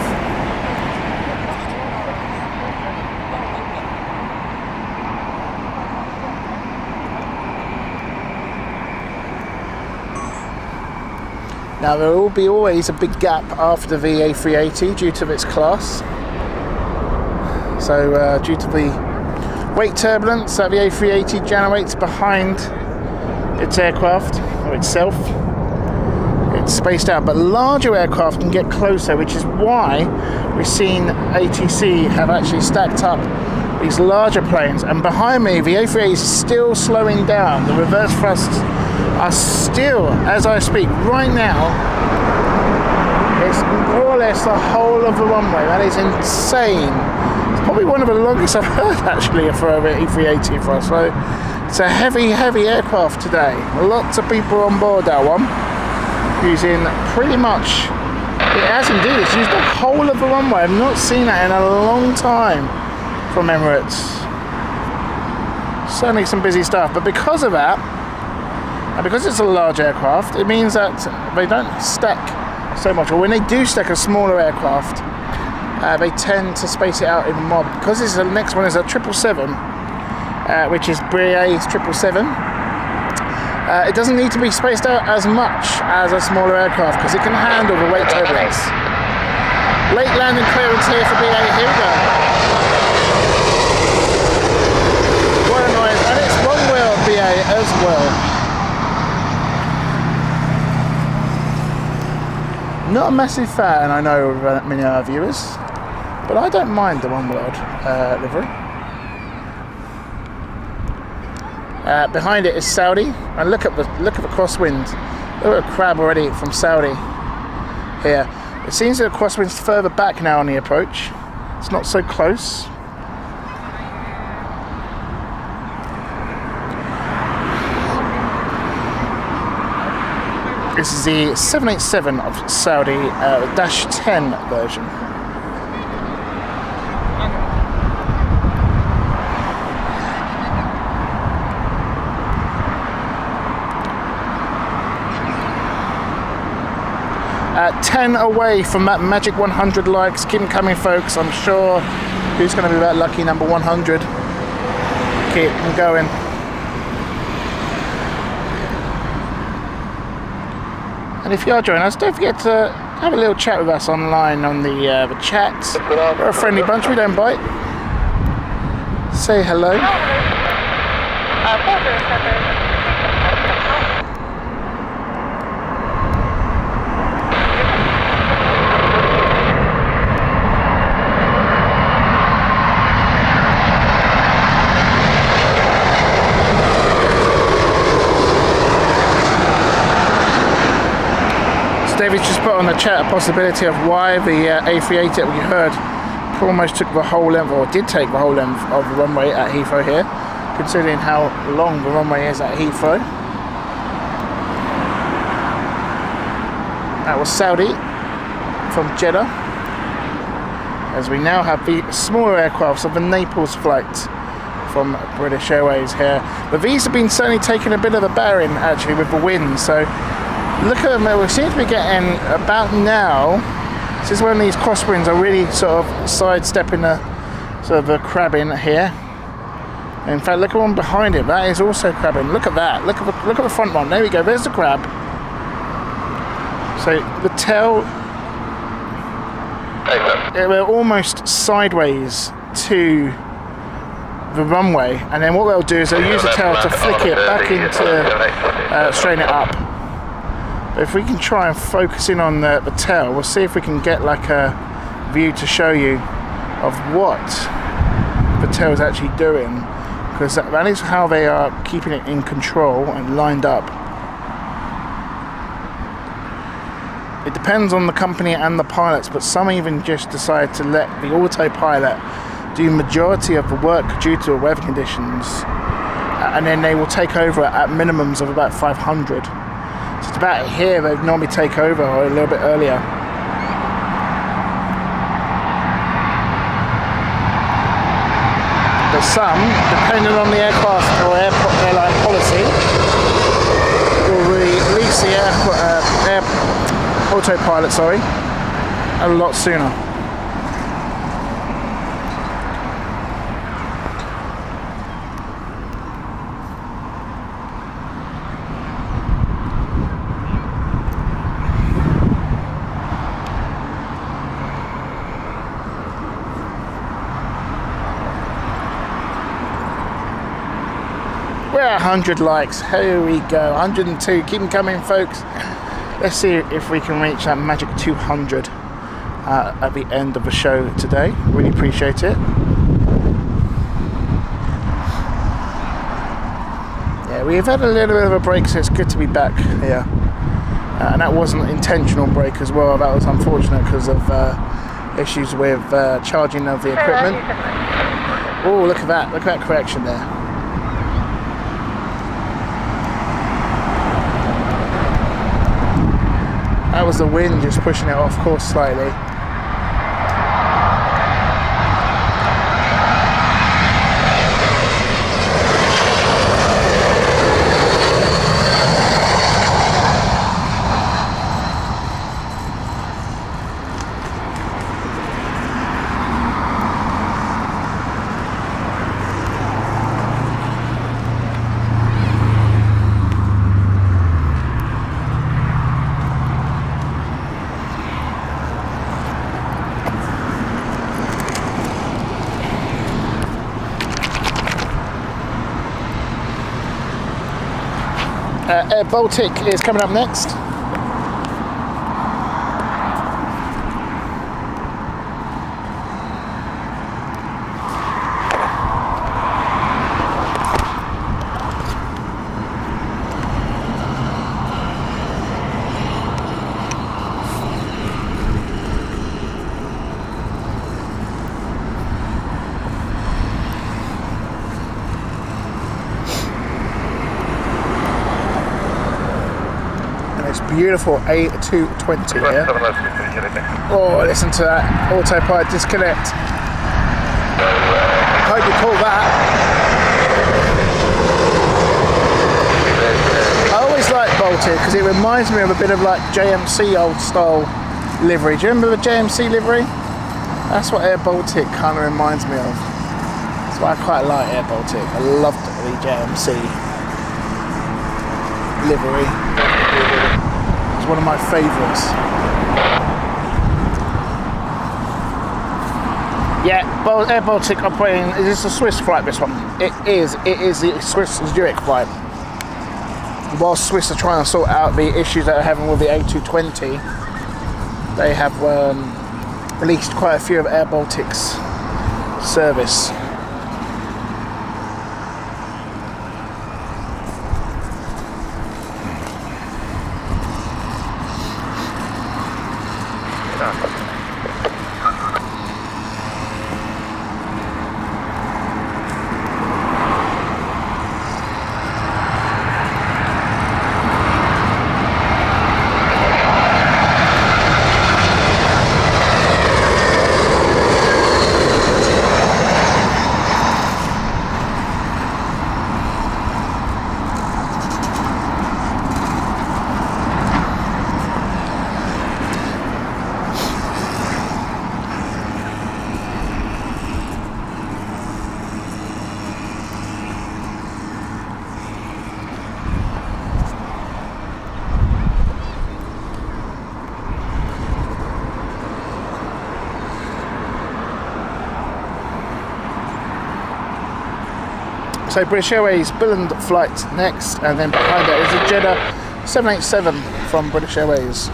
Now there will be always a big gap after the A380 due to its class. So due to the weight turbulence that the A380 generates behind its aircraft, or itself, it's spaced out. But larger aircraft can get closer, which is why we've seen ATC have actually stacked up these larger planes. And behind me, the A380 is still slowing down. The reverse thrusts are still, as I speak, right now, it's more or less the whole of the runway. That is insane. It's probably one of the longest I've heard actually for an A380 for us. So it's a heavy aircraft today. Lots of people on board that one, using pretty much, it has indeed, it's used the whole of the runway. I've not seen that in a long time from Emirates. Certainly some busy stuff, but because of that, and because it's a large aircraft, it means that they don't stack so much, or when they do stack a smaller aircraft, they tend to space it out in mob. Because the next one is a 777, which is BA's 777, it doesn't need to be spaced out as much as a smaller aircraft because it can handle the weight turbulence. Late landing clearance here for BA, here we go. What a noise, and it's one wheel BA as well. Not a massive fan, I know, of many of our viewers, but I don't mind the one-wheeled livery. Behind it is Saudi, and look at the crosswind. Look at a crab already from Saudi here. It seems that the crosswind's further back now on the approach. It's not so close. This is the 787 of Saudi, Dash 10 version. At 10 away from that magic 100 likes. Keep them coming, folks. I'm sure who's going to be that lucky number 100. Keep them going. And if you are joining us, don't forget to have a little chat with us online on the chat. We're a friendly bunch, we don't bite. Say hello. David's just put on the chat a possibility of why the A380 that we heard almost took the whole length, or did take the whole length of the runway at Heathrow here, considering how long the runway is at Heathrow. That was Saudi from Jeddah, as we now have the smaller aircrafts of the Naples flight from British Airways here. But these have been certainly taking a bit of a bearing actually with the wind, so look at them, we seem to be getting about now, this is when these crosswinds are really sort of sidestepping the sort of the crabbing here. In fact, look at one behind it, that is also crabbing. Look at that, look at the front one, there we go, there's the crab. So the tail, we're almost sideways to the runway, and then what they'll do is they'll use the tail to flick it back into, straighten it up. If we can try and focus in on the tail, we'll see if we can get like a view to show you of what the tail is actually doing. because that is how they are keeping it in control and lined up. It depends on the company and the pilots, but some even just decide to let the autopilot do majority of the work due to weather conditions, and then they will take over at minimums of about 500. So it's about here they normally take over, or a little bit earlier. But some, depending on the aircraft or airline policy, will release the autopilot, a lot sooner. We're at 100 likes. Here we go. 102. Keep them coming, folks. Let's see if we can reach that magic 200 at the end of the show today. Really appreciate it. Yeah, we've had a little bit of a break, so it's good to be back here. And that wasn't an intentional break as well. That was unfortunate because of issues with charging of the equipment. Oh, look at that. Look at that correction there. That was the wind just pushing it off course slightly. Air Baltic is coming up next. Beautiful A220 here. Oh, listen to that autopilot disconnect. I hope you call that. I always like Baltic because it reminds me of a bit of like JMC old style livery. Do you remember the JMC livery? That's what Air Baltic kind of reminds me of. That's why I quite like Air Baltic. I loved the JMC livery. One of my favourites. Yeah, Air Baltic operating. Is this a Swiss flight? This one. It is. It is the Swiss Zurich flight. While Swiss are trying to sort out the issues that they're having with the A220, they have released quite a few of Air Baltic's service. So British Airways Billund flight next, and then behind that is the Jeddah 787 from British Airways.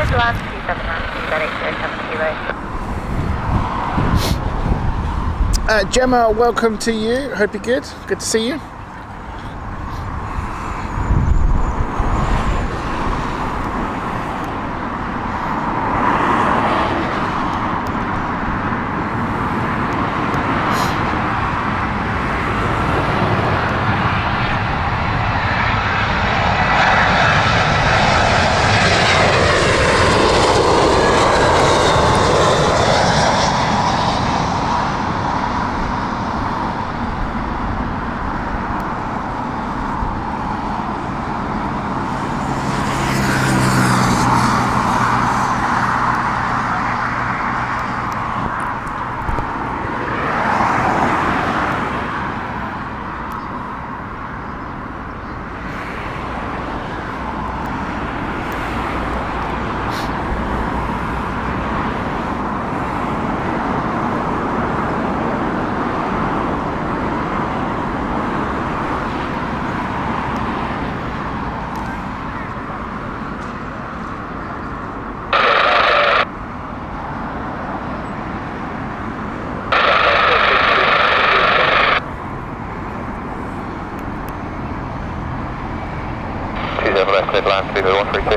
Midland 279, Gemma, welcome to you. Hope you're good. Good to see you. Midland 20132.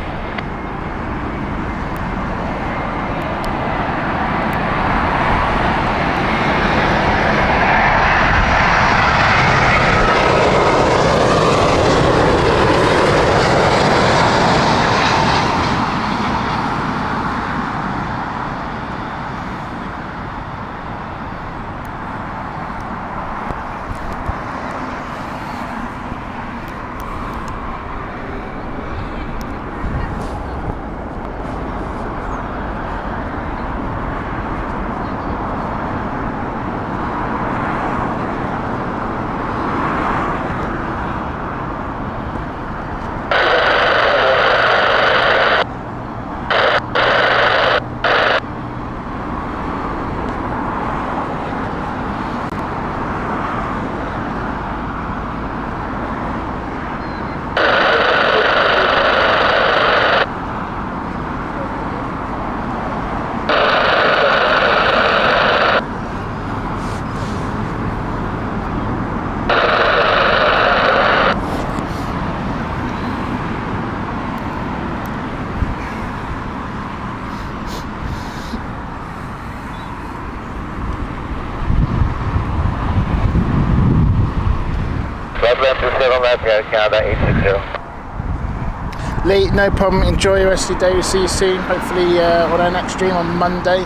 Canada 860. Lee, no problem. Enjoy the rest of your day. We'll see you soon. Hopefully on our next stream on Monday.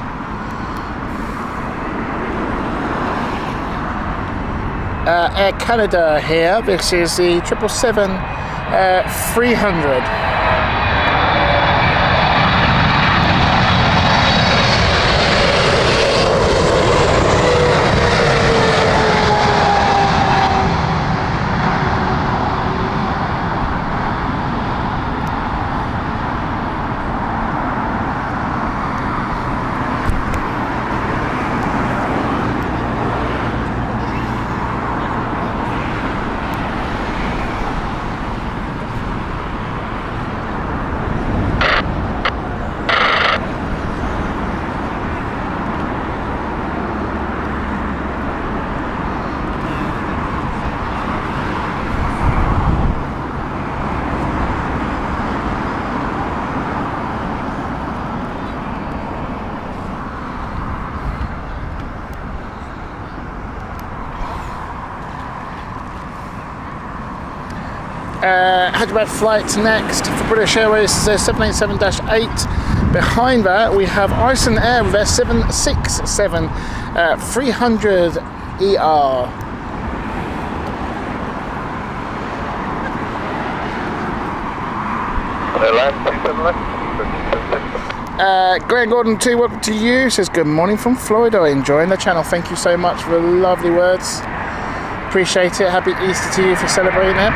Air Canada here. This is the 777 300. Hyderabad flights next for British Airways is their 787-8. Behind that we have Iceland Air with their 767 300 ER. Glenn Gordon 2, welcome to you. Says good morning from Florida. Enjoying the channel. Thank you so much for the lovely words. Appreciate it. Happy Easter to you if you're celebrating it.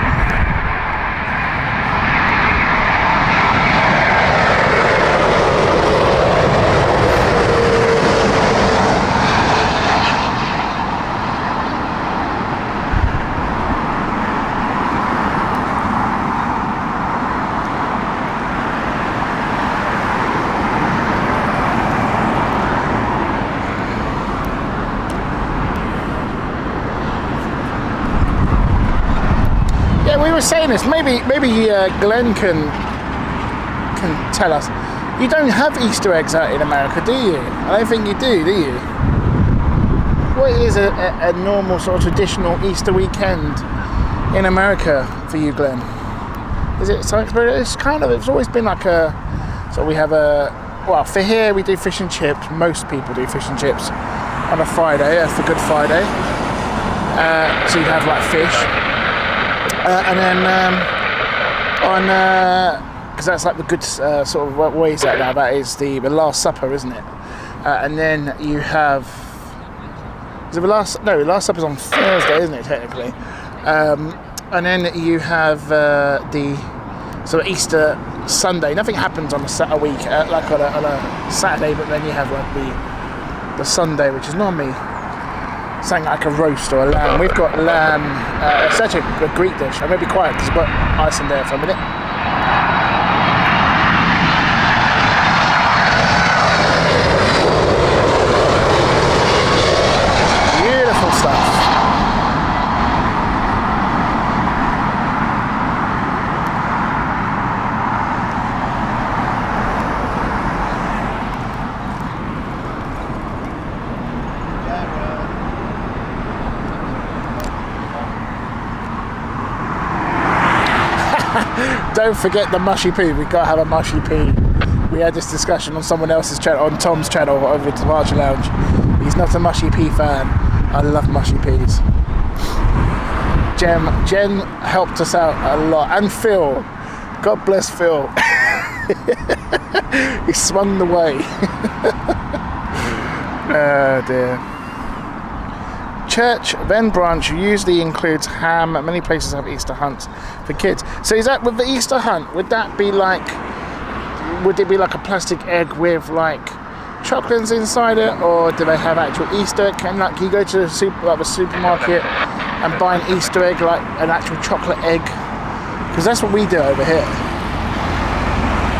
were saying this. Maybe Glenn can tell us. You don't have Easter eggs out in America, do you? I don't think you do you? What is a normal sort of traditional Easter weekend in America for you, Glenn? Is it something? It's always been like a. So we have well, for here we do fish and chips. Most people do fish and chips on a Friday. That's the Good Friday. So you have like fish, and then because that's like the good sort of ways out now. That is the Last Supper, isn't it? And then you have. Is it the Last Supper's on Thursday, isn't it? Technically. And then you have the sort of Easter Sunday. Nothing happens on a week, like on a Saturday, but then you have like the Sunday, which is normally something like a roast or a lamb. We've got lamb. It's actually a Greek dish. I'm going to be quiet because I've got ice in there for a minute. Beautiful stuff. Don't forget the mushy pea. We've got to have a mushy pea. We had this discussion on someone else's channel, on Tom's channel over at the Departure Lounge. He's not a mushy pea fan. I love mushy peas. Jen helped us out a lot. And Phil. God bless Phil. He swung the way. Oh dear. Church then branch usually includes ham. Many places have Easter hunts for kids. So is that with the Easter hunt? Would it be like a plastic egg with like chocolates inside it, or do they have actual Easter egg? Can you go to the supermarket and buy an Easter egg, like an actual chocolate egg? Because that's what we do over here.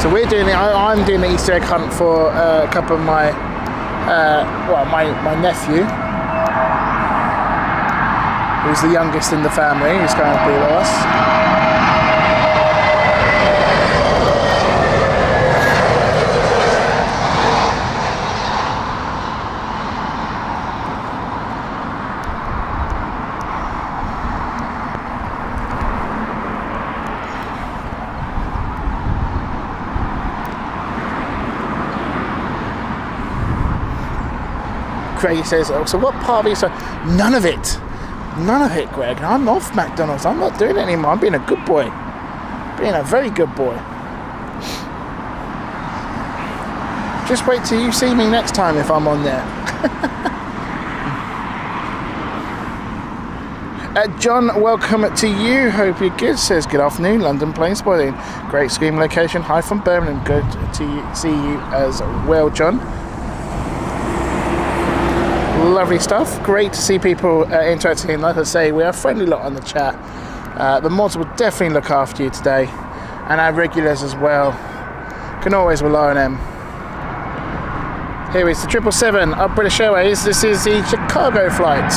So we're doing it. I'm doing the Easter egg hunt for a couple of my nephew, who's the youngest in the family, who's going to be with us. Craig says, oh, so what part of Easter? None of it. None of it, Greg. I'm off McDonald's. I'm not doing it anymore. I'm being a good boy. Being a very good boy. Just wait till you see me next time if I'm on there. John, welcome to you. Hope you're good. Says, good afternoon, London Planespotting. Great screen location. Hi from Birmingham. Good to see you as well, John. Lovely stuff. Great to see people interacting. Like I say, we are a friendly lot on the chat. The mods will definitely look after you today, and our regulars as well. Can always rely on them. Here is the 777 up British Airways. This is the Chicago flight.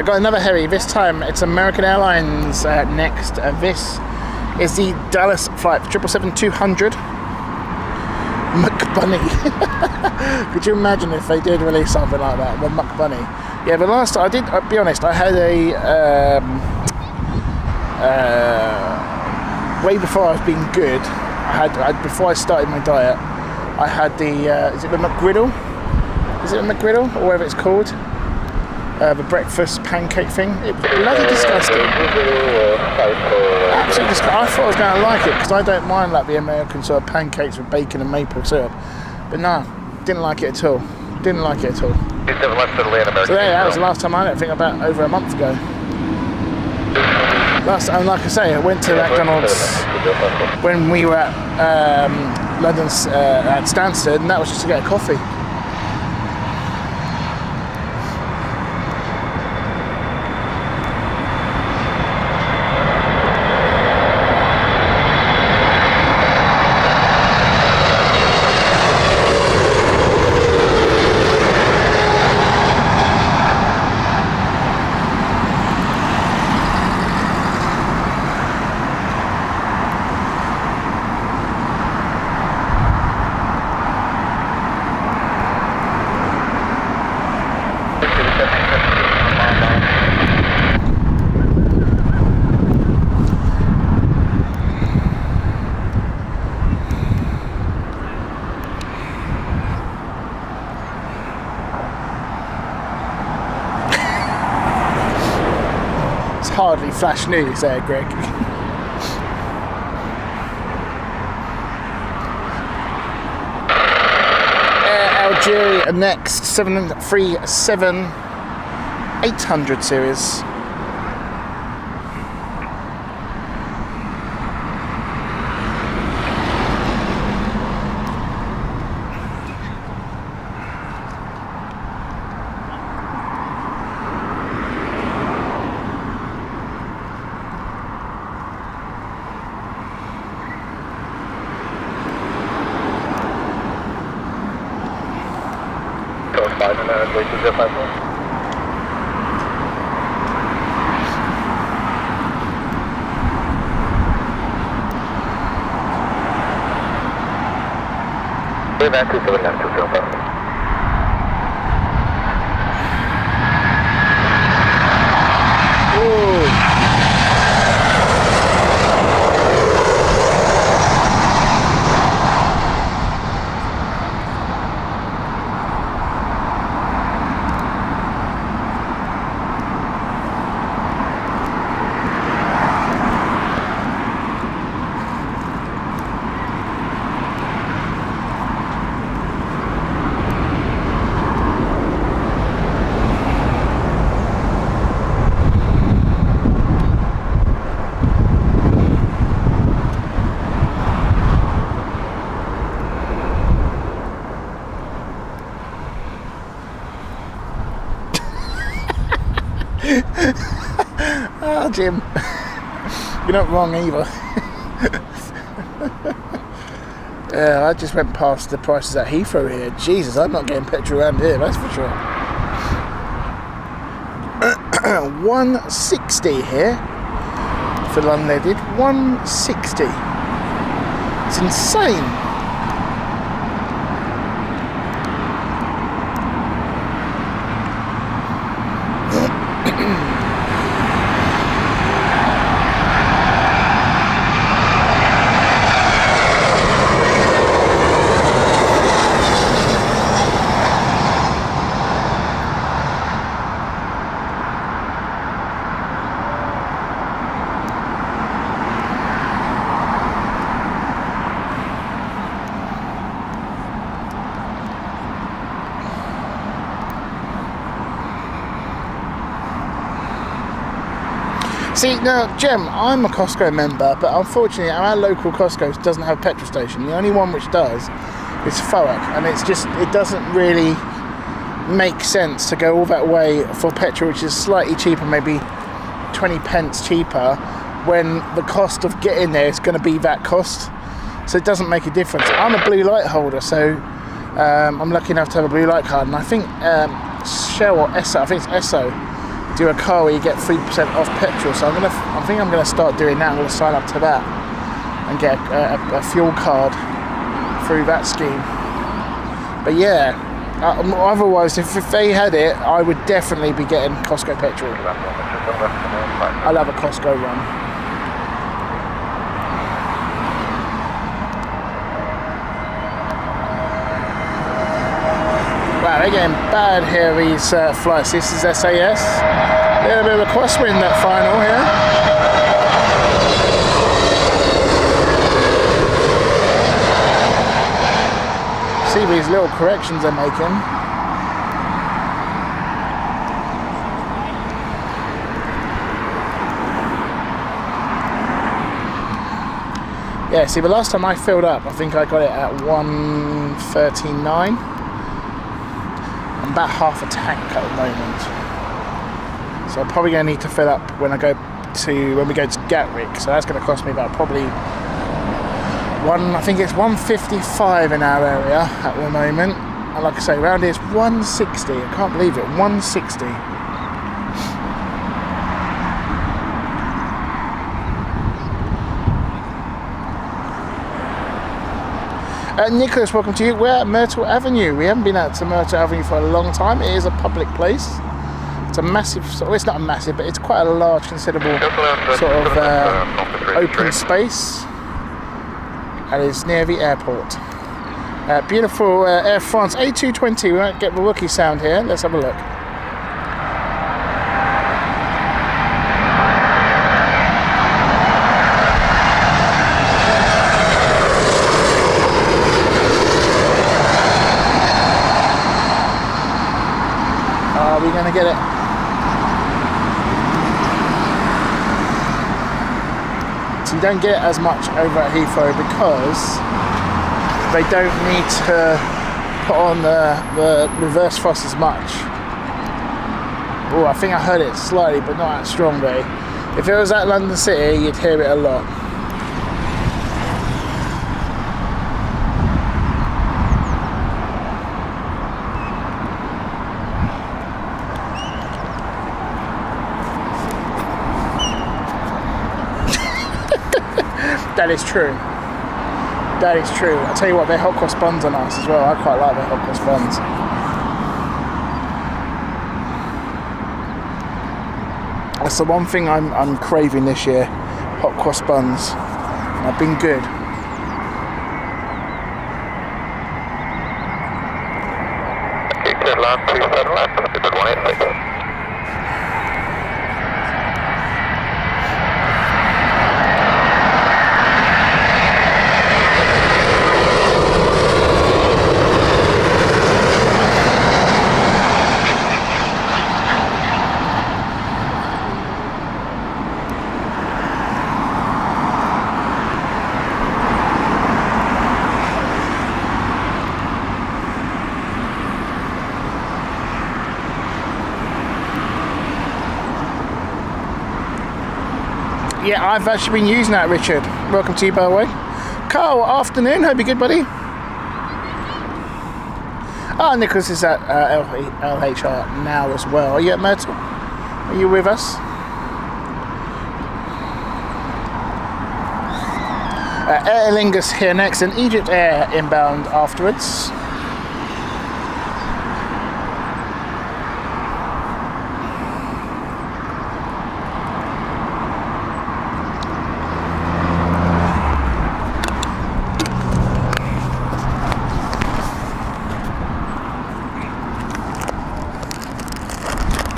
Got another heavy. This time it's American Airlines next. This is the Dallas flight 777-200 McBunny. Could you imagine if they did release something like that, the McBunny? Yeah, but last time I'll be honest, I had a way before I was being good. Before I started my diet, I had the is it the McGriddle? Is it the McGriddle or whatever it's called? The breakfast pancake thing. It was bloody disgusting. Absolutely disgusting. I thought I was going to like it because I don't mind like the American sort of pancakes with bacon and maple syrup. But no, didn't like it at all. Didn't like it at all. So there, that was the last time I had it. I think about over a month ago. And like I say, I went to McDonald's when we were at London's at Stansted, and that was just to get a coffee. Hardly flash news there, Greg. Air Algeria next, 737-800 series. Oh, Jim, you're not wrong either. Yeah, I just went past the prices at Heathrow here. Jesus, I'm not getting petrol around here, that's for sure. 160 here for London Headed. 160. It's insane. See, now, Jem, I'm a Costco member, but unfortunately our local Costco doesn't have a petrol station. The only one which does is Thurrock, and it doesn't really make sense to go all that way for petrol, which is slightly cheaper, maybe 20 pence cheaper, when the cost of getting there is going to be that cost. So it doesn't make a difference. I'm a blue light holder, so I'm lucky enough to have a blue light card, and I think Shell or Esso, I think it's Esso, do a car where you get 3% off petrol, so I think I'm gonna start doing that. I'm gonna sign up to that and get a fuel card through that scheme. But yeah, otherwise, if they had it, I would definitely be getting Costco petrol. I love a Costco run. Wow, they're getting bad here, these flights. This is SAS. A little bit of a crosswind, that final here. See these little corrections they're making. Yeah, see, the last time I filled up, I think I got it at 139. I'm about half a tank at the moment. So I'm probably going to need to fill up when we go to Gatwick. So that's going to cost me about probably I think it's 155 in our area at the moment. And like I say, around here it's 160. I can't believe it, 160. Nicholas, welcome to you. We're at Myrtle Avenue. We haven't been out to Myrtle Avenue for a long time. It is a public place. It's a massive, well, it's not a massive, but it's quite a large, considerable sort of open space. And it's near the airport. Beautiful Air France A220. We won't get the rookie sound here. Let's have a look. Are we going to get it? So you don't get as much over at Heathrow because they don't need to put on the reverse thrust as much. Oh, I think I heard it slightly, but not that strongly. If it was at London City, you'd hear it a lot. That is true. That is true. I tell you what, their hot cross buns are nice as well. I quite like their hot cross buns. That's the one thing I'm craving this year. Hot cross buns. They've been good. Yeah, I've actually been using that, Richard. Welcome to you, by the way. Carl, afternoon. Hope you're good, buddy. Nicholas is at LHR now as well. Are you at Myrtle? Are you with us? Aer Lingus here next, and Egypt Air inbound afterwards.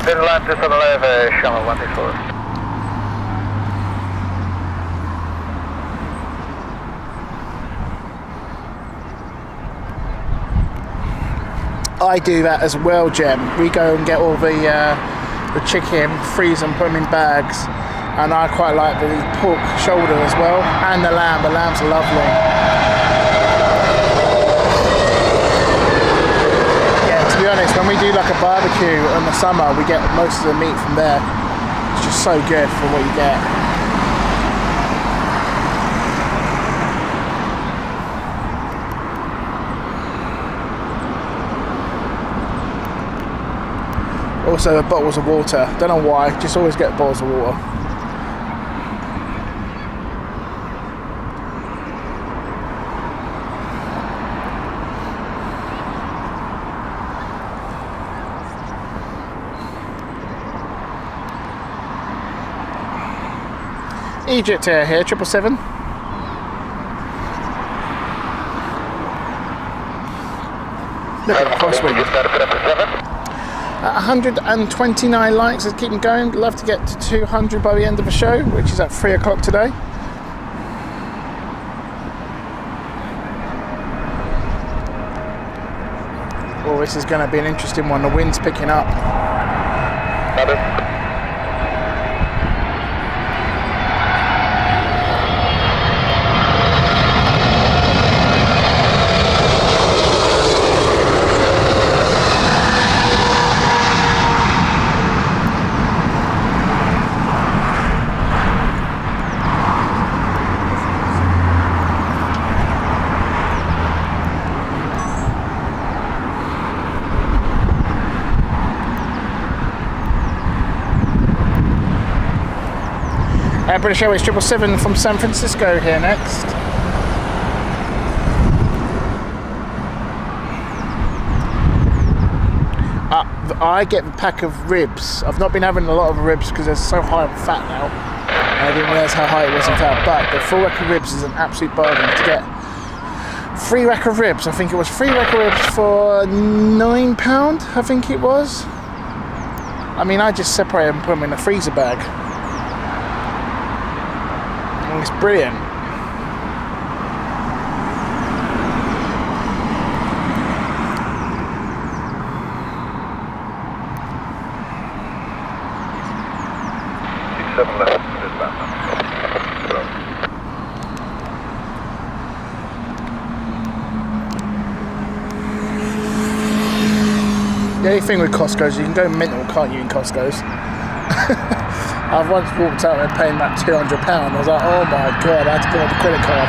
Finland 275, channel 124. I do that as well, Jem. We go and get all the chicken, freeze them, put them in bags, and I quite like the pork shoulder as well, and the lamb. The lambs are lovely. Yeah, to be honest, when we do like a barbecue in the summer, we get most of the meat from there. It's just so good for what you get. Also bottles of water, don't know why, just always get bottles of water. Egypt Air here, 777. Look at the Crosswinds. 129 likes, let's keep them going. Love to get to 200 by the end of the show, which is at 3 o'clock today. Oh, this is going to be an interesting one. The wind's picking up. British Airways 777 from San Francisco here next. I get a pack of ribs. I've not been having a lot of ribs because they're so high in fat now. I didn't realise how high it was in fat, but the full rack of ribs is an absolute bargain to get. 3 rack of ribs, I think it was 3 rack of ribs for £9, I think it was. I mean, I just separate them and put them in a freezer bag. And it's brilliant. The only thing with Costco's, you can go mental, can't you, in Costco's? I've once walked out and paying about £200. I was like, oh my god, I had to put on the credit card.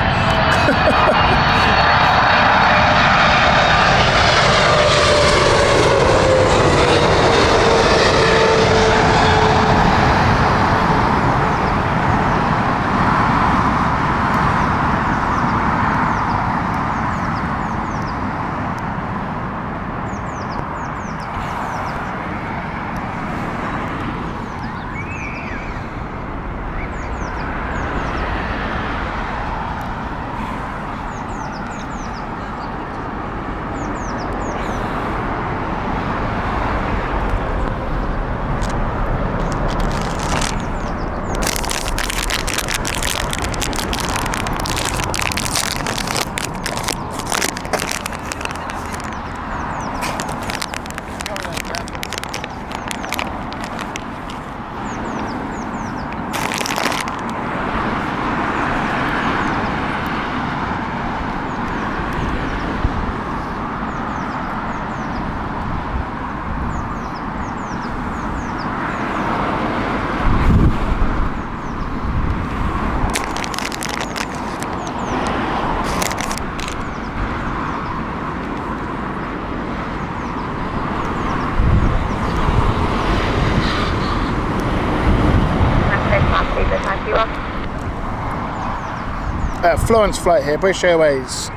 Florence flight here, British Airways,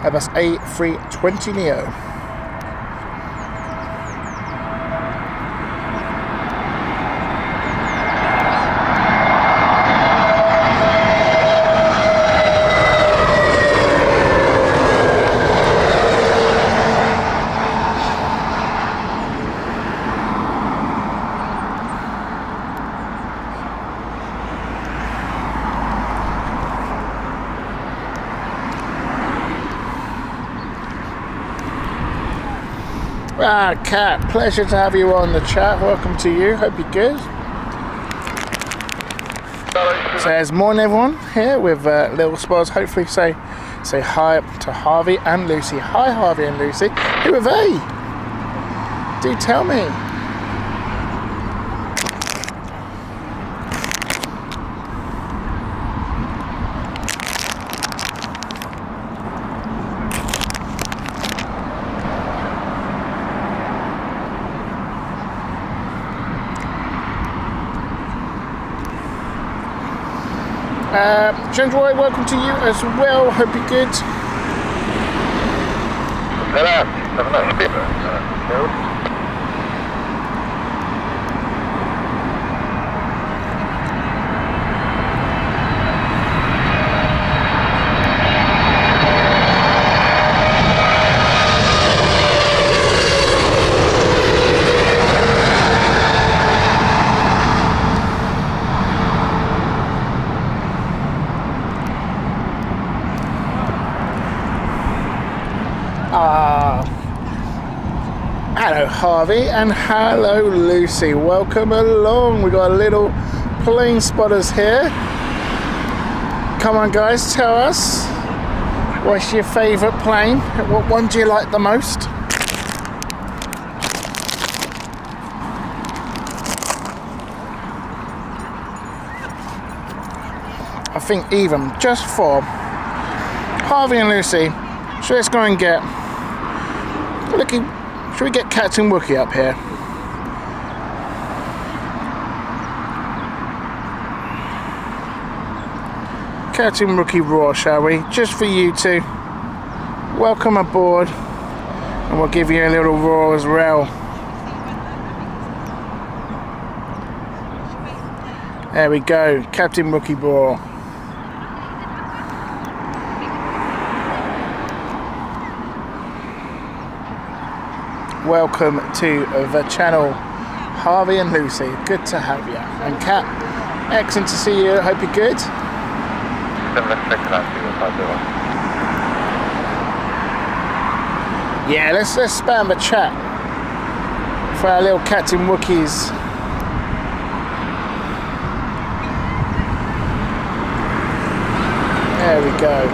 Airbus A320neo. Kat, pleasure to have you on the chat. Welcome to you. Hope you're good. So there's morning everyone here with little spots. Hopefully say hi to Harvey and Lucy. Hi Harvey and Lucy. Who are they? Do tell me. James Roy, welcome to you as well. Hope you're good. Hello Harvey and hello Lucy, welcome along. We got a little plane spotters here. Come on guys, tell us, what's your favourite plane? What one do you like the most? I think even just for Harvey and Lucy, so let's go and get should we get Captain Wookie up here? Captain Rookie roar, shall we? Just for you two. Welcome aboard, and we'll give you a little roar as well. There we go, Captain Rookie roar. Welcome to the channel, Harvey and Lucy. Good to have you. And Kat, excellent to see you. Hope you're good. Yeah, let's spam the chat for our little Captain Wookiees. There we go.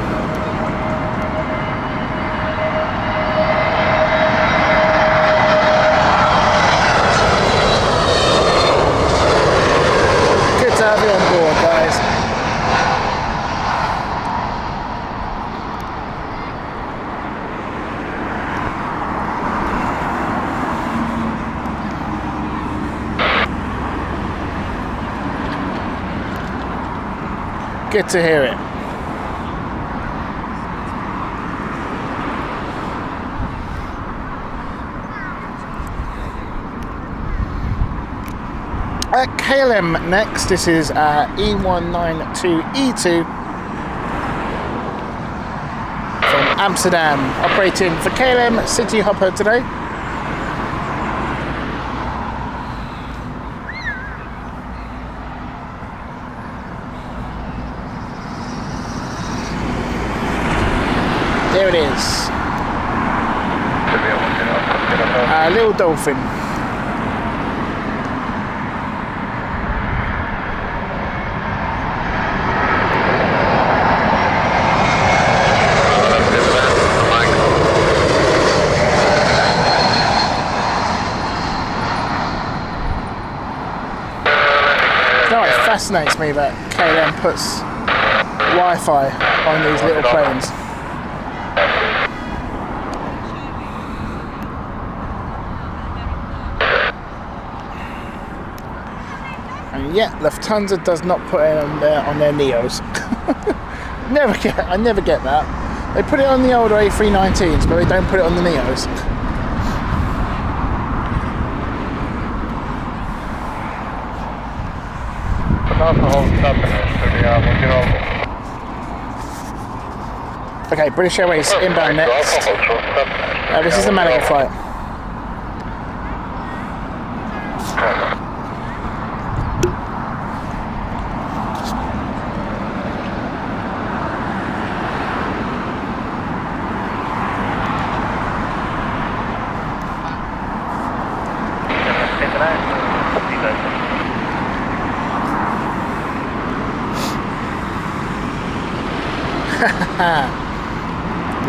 Good to have you on board, guys. Good to hear it. KLM next. This is E192E2 from Amsterdam, operating for KLM City Hopper today. There it is. Little dolphin. Fascinates me that KLM puts Wi-Fi on these little planes. And yet Lufthansa does not put it on their Neos. I never get that. They put it on the older A319s, but they don't put it on the Neos. Okay, British Airways inbound next. This is the Malaga flight.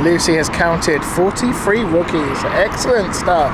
Lucy has counted 43 rookies. Excellent stuff.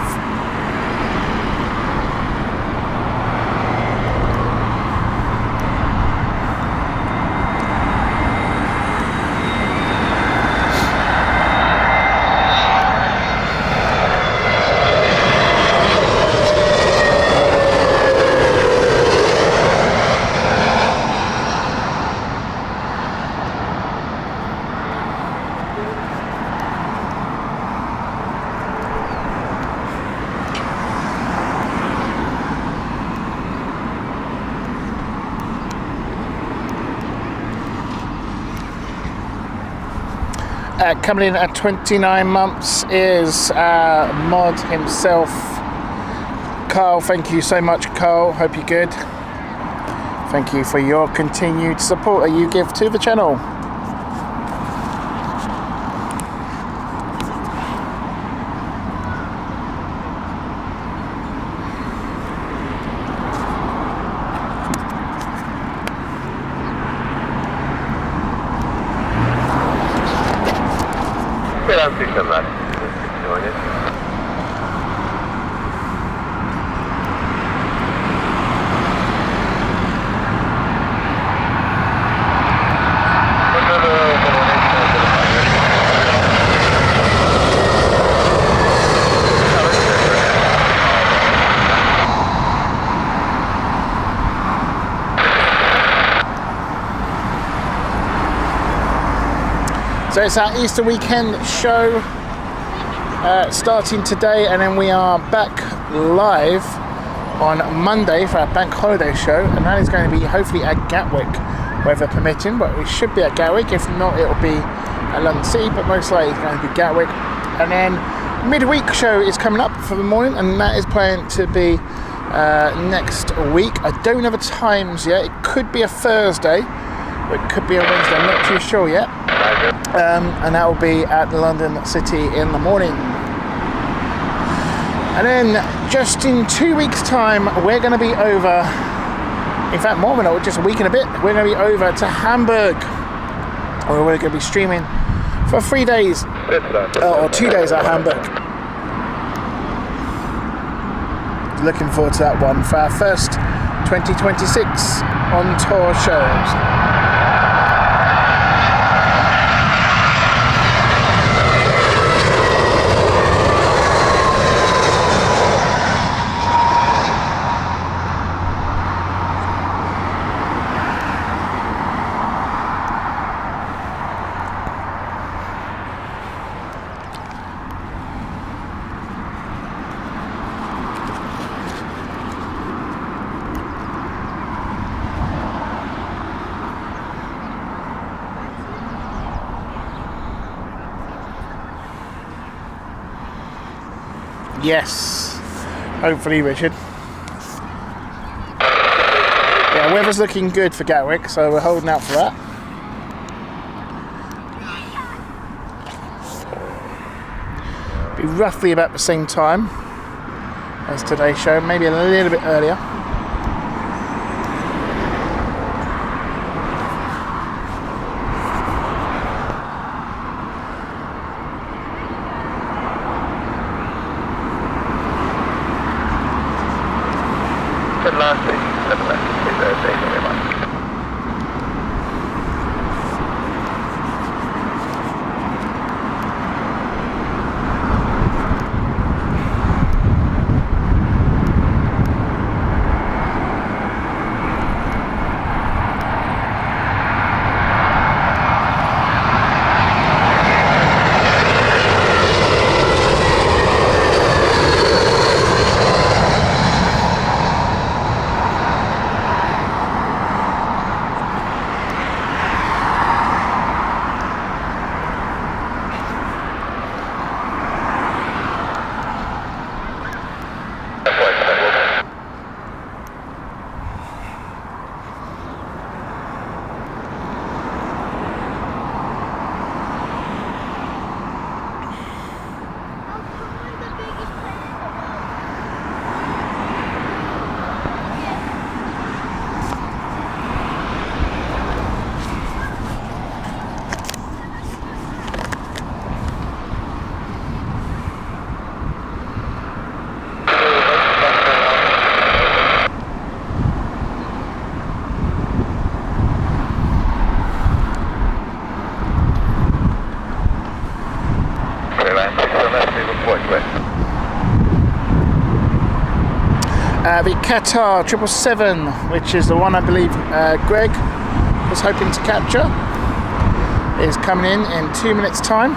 Coming in at 29 months is Mod himself, Carl. Thank you so much, Carl. Hope you're good. Thank you for your continued support that you give to the channel. So it's our Easter weekend show starting today, and then we are back live on Monday for our bank holiday show, and that is going to be hopefully at Gatwick, weather permitting, but we should be at Gatwick. If not, it'll be at London City, but most likely it's going to be Gatwick. And then midweek show is coming up for the morning, and that is planned to be next week. I don't have a times yet. It could be a Thursday, or it could be a Wednesday. I'm not too sure yet. And that will be at London City in the morning. And then just in 2 weeks' time, we're going to be over, in fact more than just a week and a bit, we're going to be over to Hamburg, where we're going to be streaming for 3 days, or 2 days at Hamburg. Looking forward to that one for our first 2026 on tour shows. Yes, hopefully, Richard. Yeah, weather's looking good for Gatwick, so we're holding out for that. Be roughly about the same time as today's show, maybe a little bit earlier. The Qatar 777, which is the one I believe Greg was hoping to capture, is coming in 2 minutes' time.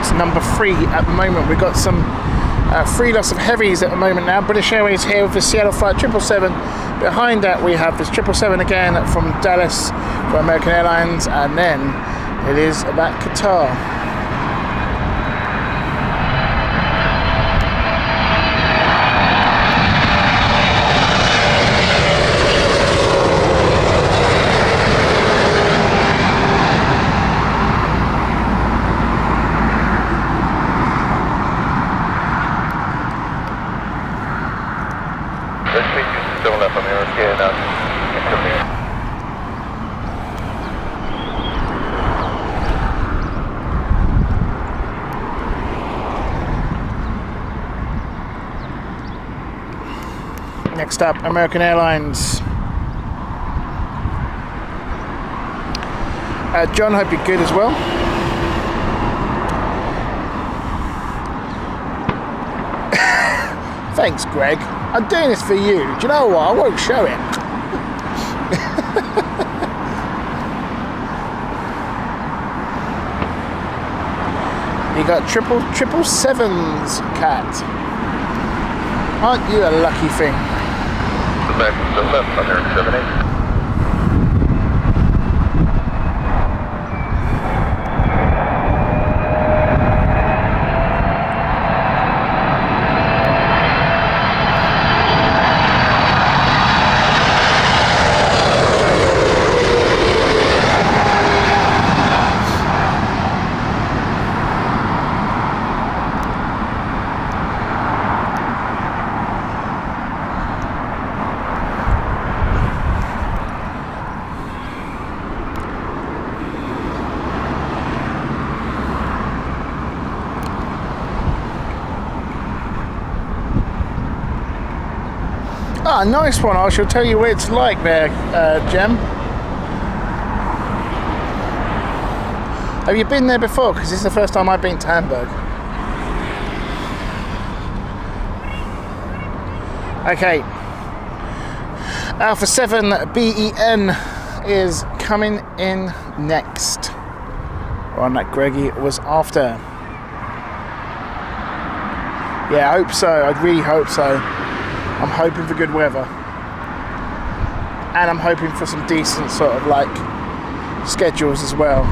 It's number 3 at the moment. We've got some free lots of heavies at the moment now. British Airways here with the Seattle flight 777. Behind that we have this 777 again from Dallas for American Airlines, and then it is about Qatar. Next up, American Airlines. John, hope you're good as well. Thanks, Greg. I'm doing this for you. Do you know what? I won't show it. you got 777s, cat. Aren't you a lucky thing? Back to the left, 178. Ah, nice one. I shall tell you what it's like there, Jem. Have you been there before? Because this is the first time I've been to Hamburg. Okay. Alpha 7 BEN is coming in next. One that Greggy was after. Yeah, I hope so. I really hope so. I'm hoping for good weather, and I'm hoping for some decent sort of like schedules as well,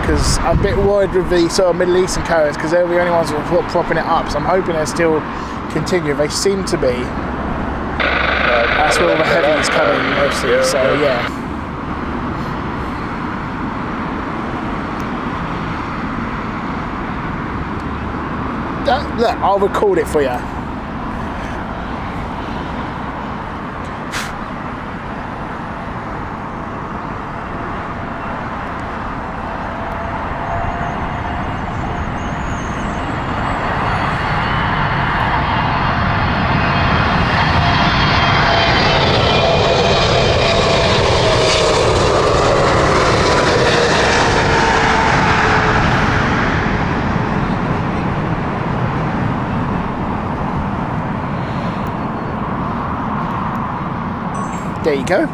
because I'm a bit worried with the sort of Middle Eastern carriers, because they're the only ones who are propping it up, so I'm hoping they'll still continue. They seem to be. That's where all the heavies coming mostly, so yeah. Look, I'll record it for you. There you go.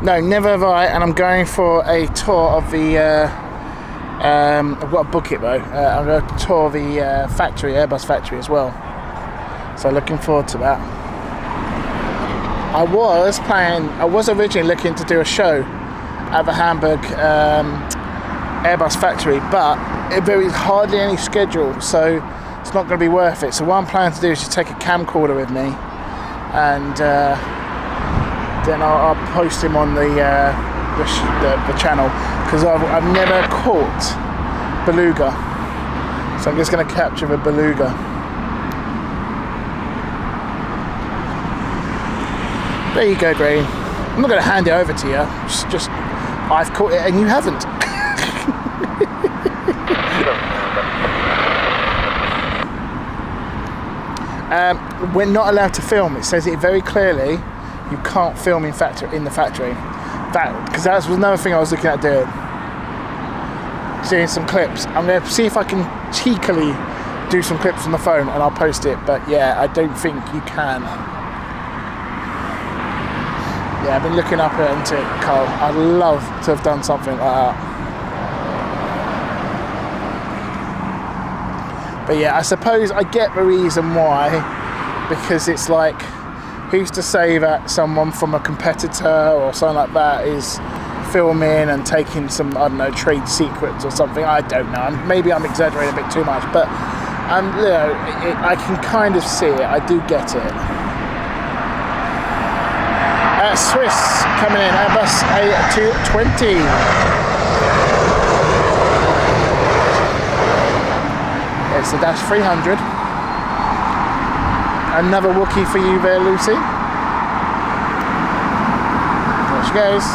No, never have I, and I'm going for a tour of the I've got to book it though. I'm going to tour the factory, Airbus factory as well, so looking forward to that. I was originally looking to do a show at the Hamburg Airbus factory, but there is hardly any schedule, so it's not going to be worth it. So what I'm planning to do is just take a camcorder with me, and then I'll post him on the channel, because I've never caught beluga, so I'm just going to capture the beluga. There you go, Graham. I'm not going to hand it over to you. Just I've caught it and you haven't. We're not allowed to film. It says it very clearly. You can't film in the factory. Because that was another thing I was looking at doing some clips. I'm going to see if I can cheekily do some clips on the phone, and I'll post it. But yeah, I don't think you can. Yeah, I've been looking up into it, Carl. I'd love to have done something like that. But yeah, I suppose I get the reason why, because it's like, who's to say that someone from a competitor or something like that is filming and taking some, I don't know, trade secrets or something. I don't know. Maybe I'm exaggerating a bit too much, but you know, I can kind of see it. I do get it. Swiss coming in, Airbus A220. It's the Dash 300. Another Wookiee for you there, Lucy. There she goes.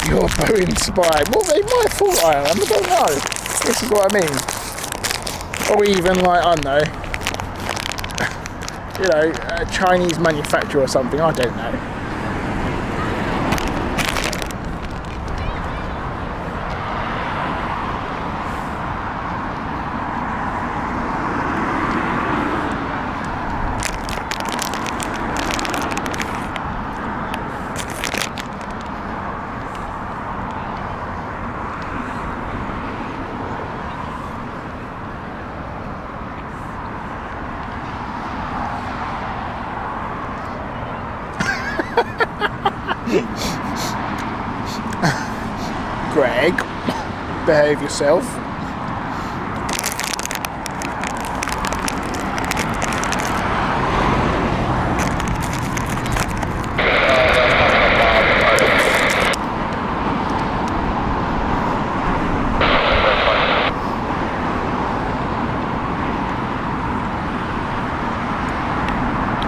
You're Boeing spy. Well, they might have thought I am. I don't know. This is what I mean. Or even like, I don't know. you know, a Chinese manufacturer or something. I don't know. Greg, behave yourself.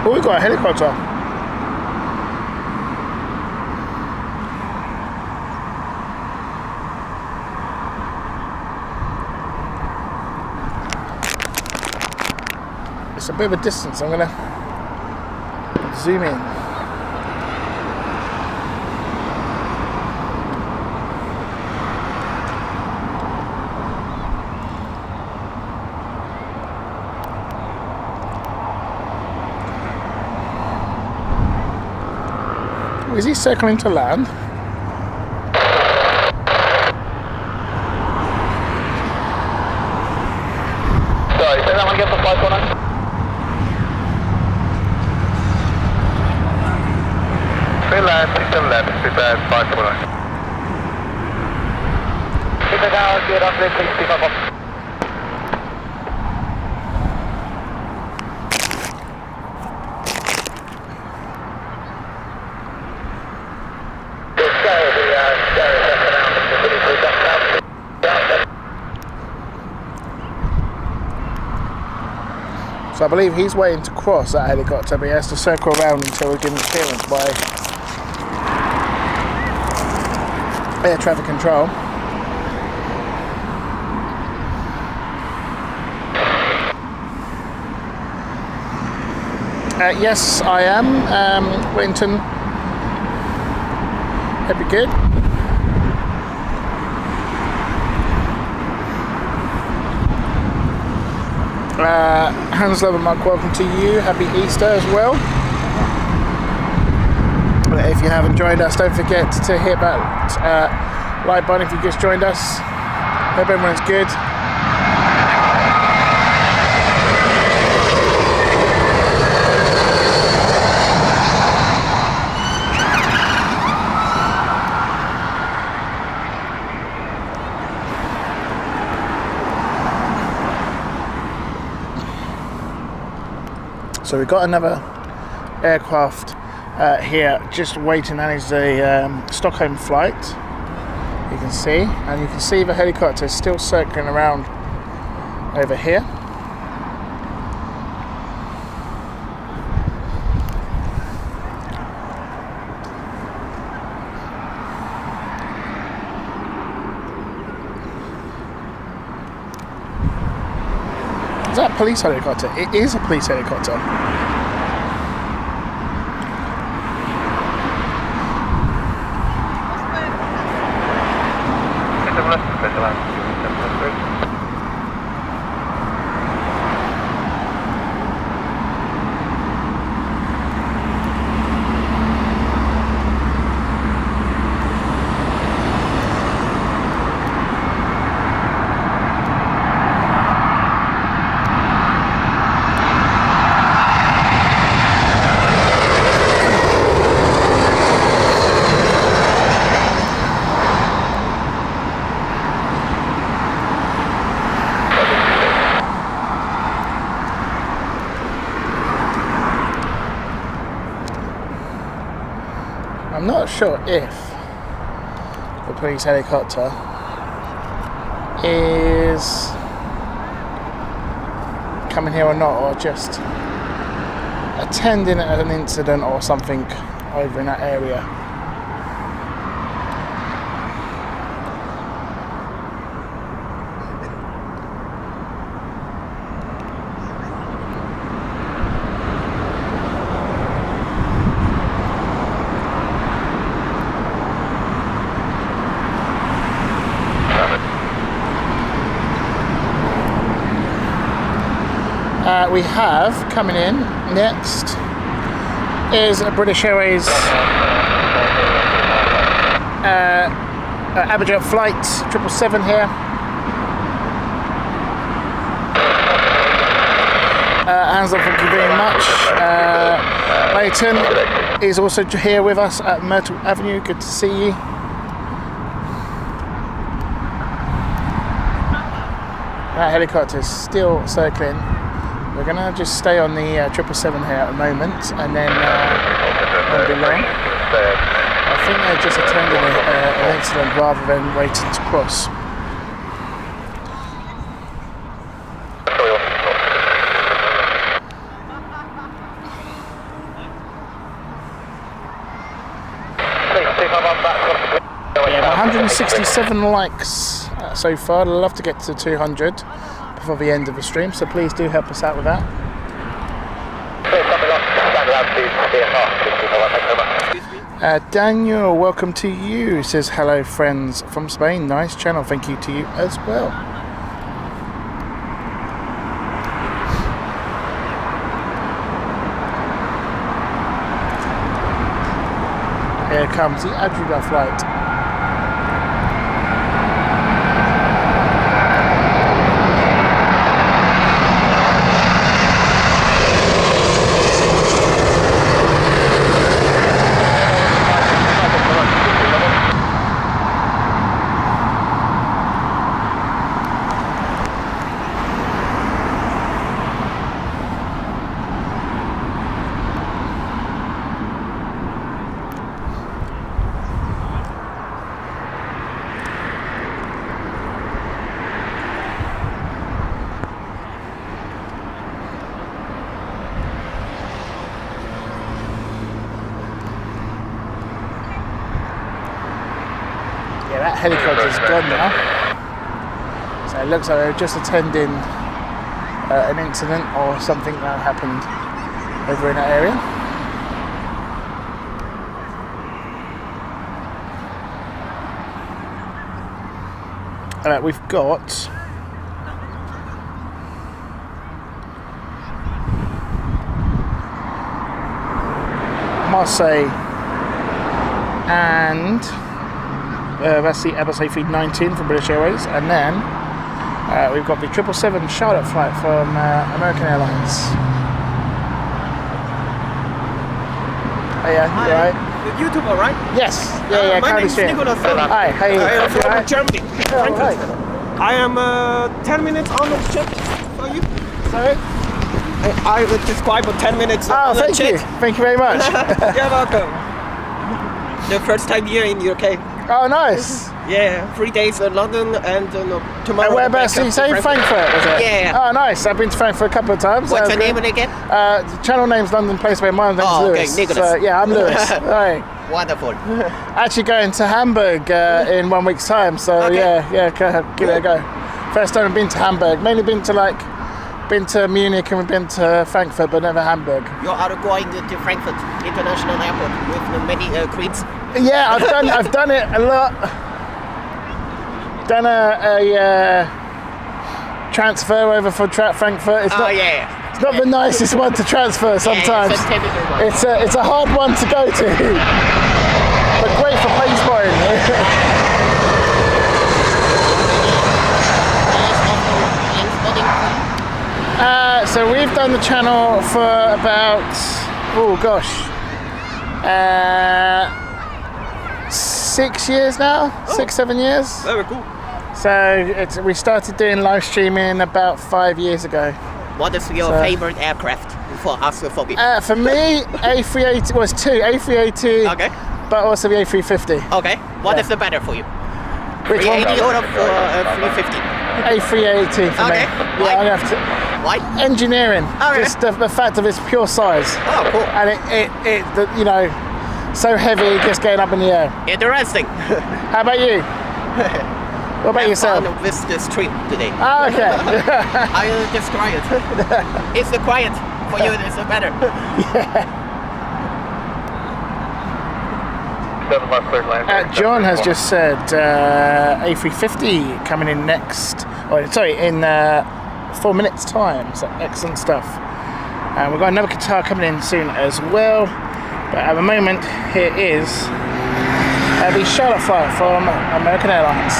Oh, we got a helicopter. It's a bit of a distance. I'm gonna zoom in. Is he circling to land? Sorry, say that one again for 549. Still land, prepare 549. Keep it down, get up there, please keep up. So I believe he's waiting to cross that helicopter, but he has to circle around until we give him clearance by air traffic control. Yes, I am. Winton. That'd be good. Hans Love and Mike, welcome to you. Happy Easter as well. If you haven't joined us, don't forget to hit that like button if you just joined us. Hope everyone's good. So we've got another aircraft here just waiting. That is a Stockholm flight, you can see, and you can see the helicopter is still circling around over here. Is that a police helicopter? It is a police helicopter. I'm not sure if the police helicopter is coming here or not, or just attending an incident or something over in that area. we have coming in next is a British Airways Aberdeen flight 777 here. Ansel, thank you very much. Leighton is also here with us at Myrtle Avenue. Good to see you. That helicopter is still circling. We're going to just stay on the 777 here at the moment, and then won't be long. I think they're just attending an incident rather than waiting to cross. Yeah, 167 likes so far. I'd love to get to 200 before the end of the stream, so please do help us out with that. Daniel, welcome to you. Says hello friends from Spain. Nice channel. Thank you to you as well. Here comes the Adriga flight. That helicopter's gone now, so it looks like they're just attending an incident or something that happened over in that area. We've got Marseille and that's the Airbus A319 from British Airways, and then we've got the 777 Charlotte flight from American Airlines. Oh yeah, you alright? YouTuber, right? Yes, yeah, my name is Nicholas. Hi, how are you? I am from Right? Germany. Oh, right. I am 10 minutes on the chat for you. Sorry? I will describe 10 minutes Oh, on the thank chat. you. Thank you very much. You're welcome. The first time here in the UK. Oh, nice. Yeah, 3 days in London and tomorrow. And whereabouts did you say? Frankfurt, was it? Yeah. Oh, nice. I've been to Frankfurt a couple of times. What's your name again? The channel name's London Placeway. My name's Lewis. Nicholas. So, yeah, I'm Lewis. Right. Wonderful. Actually going to Hamburg in 1 week's time. So Okay. yeah, give it a go. First time I've been to Hamburg. Mainly been to Munich and we've been to Frankfurt, but never Hamburg. You are going to Frankfurt International Airport with many queens. Yeah, I've done it a lot. Done a transfer over from Frankfurt. It's it's not the nicest one to transfer sometimes. It's a hard one to go to, but great for Planespotting. So we've done the channel for about 6 years now, 6-7 years. Very cool. So we started doing live streaming about 5 years ago. What is your favorite aircraft for us for people? For me, A380 was two, A380, Okay. but also the A350. Okay. What is the better for you? Which one? 380 or 350? A380 for me. Okay. Yeah, Why? I have to. Why? Engineering, Okay. just the fact of its pure size, Oh, cool. and so heavy, just getting up in the air. Interesting. How about you? What about yourself? Fun with the stream today. Oh, okay. I will describe it. It's the quiet for you. It's better. John has just said A350 coming in next. In 4 minutes time. So excellent stuff. And we've got another Qatar coming in soon as well. But at the moment, here is the Charlotte flight from American Airlines.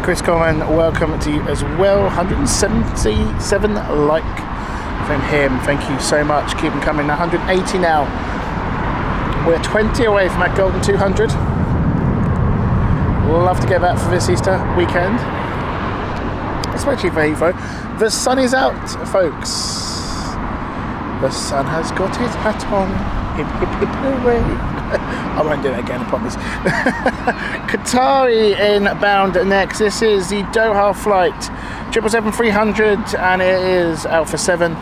Chris Coleman, welcome to you as well. 177 like from him. Thank you so much. Keep them coming. 180 now. We're 20 away from that golden 200. Love to get that for this Easter weekend, especially for Heathrow. The sun is out, folks. The sun has got his hat on. Hip, hip, hip, hooray. I won't do it again, I promise. Qatari inbound next. This is the Doha flight 777-300, and it is Alpha 7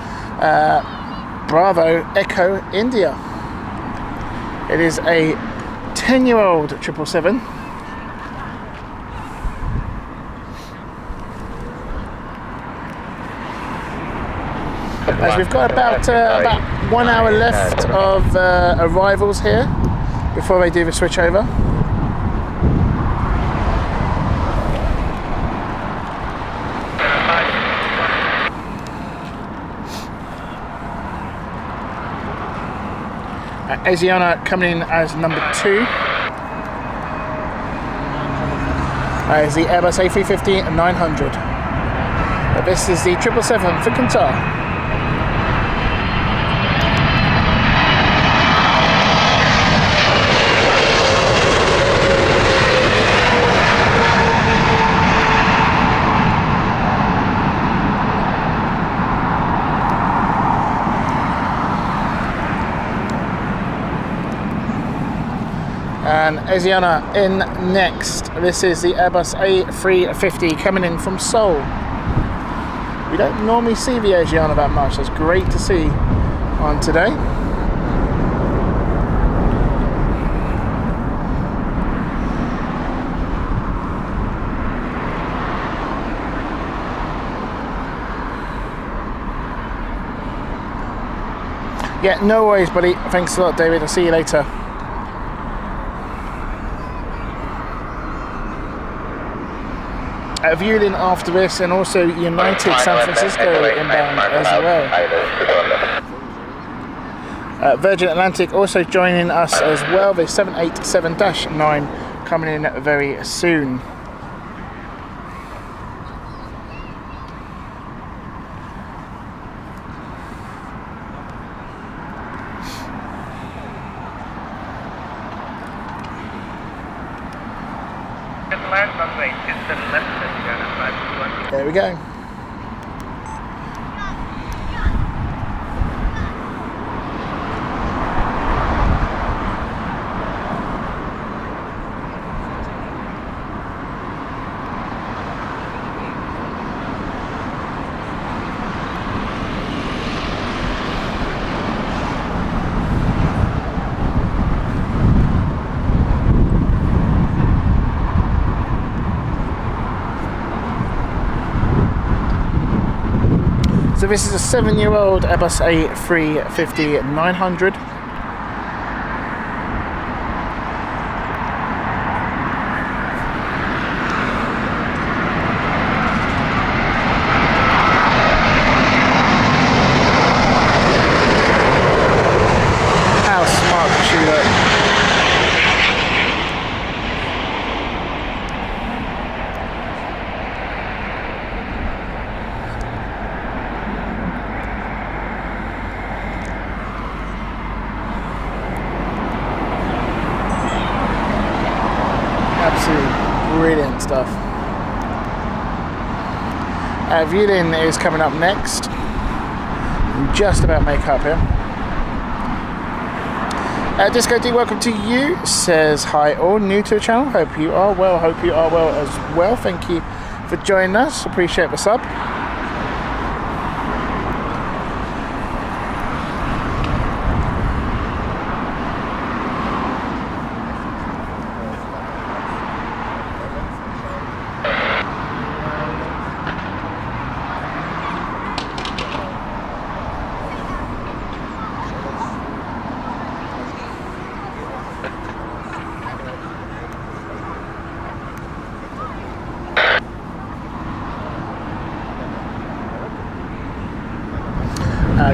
Bravo Echo India. It is a 10-year-old 777. As we've got about 1 hour left of arrivals here before they do the switch over. Asiana coming in as number 2. Is the Airbus A350-900. This is the 777 for Qatar. And Asiana in next. This is the Airbus A350 coming in from Seoul. We don't normally see the Asiana that much. That's great to see on today. Yeah, no worries, buddy. Thanks a lot, David. I'll see you later. Viewing after this, and also United San Francisco inbound as well. Virgin Atlantic also joining us as well. The 787-9 coming in very soon. There we go. So this is a 7-year-old Airbus A350-900. How smart does she look? Brilliant stuff. Viewing is coming up next. Just about make up here. Disco D, welcome to you. Says hi all, new to the channel. Hope you are well. Hope you are well as well. Thank you for joining us. Appreciate the sub.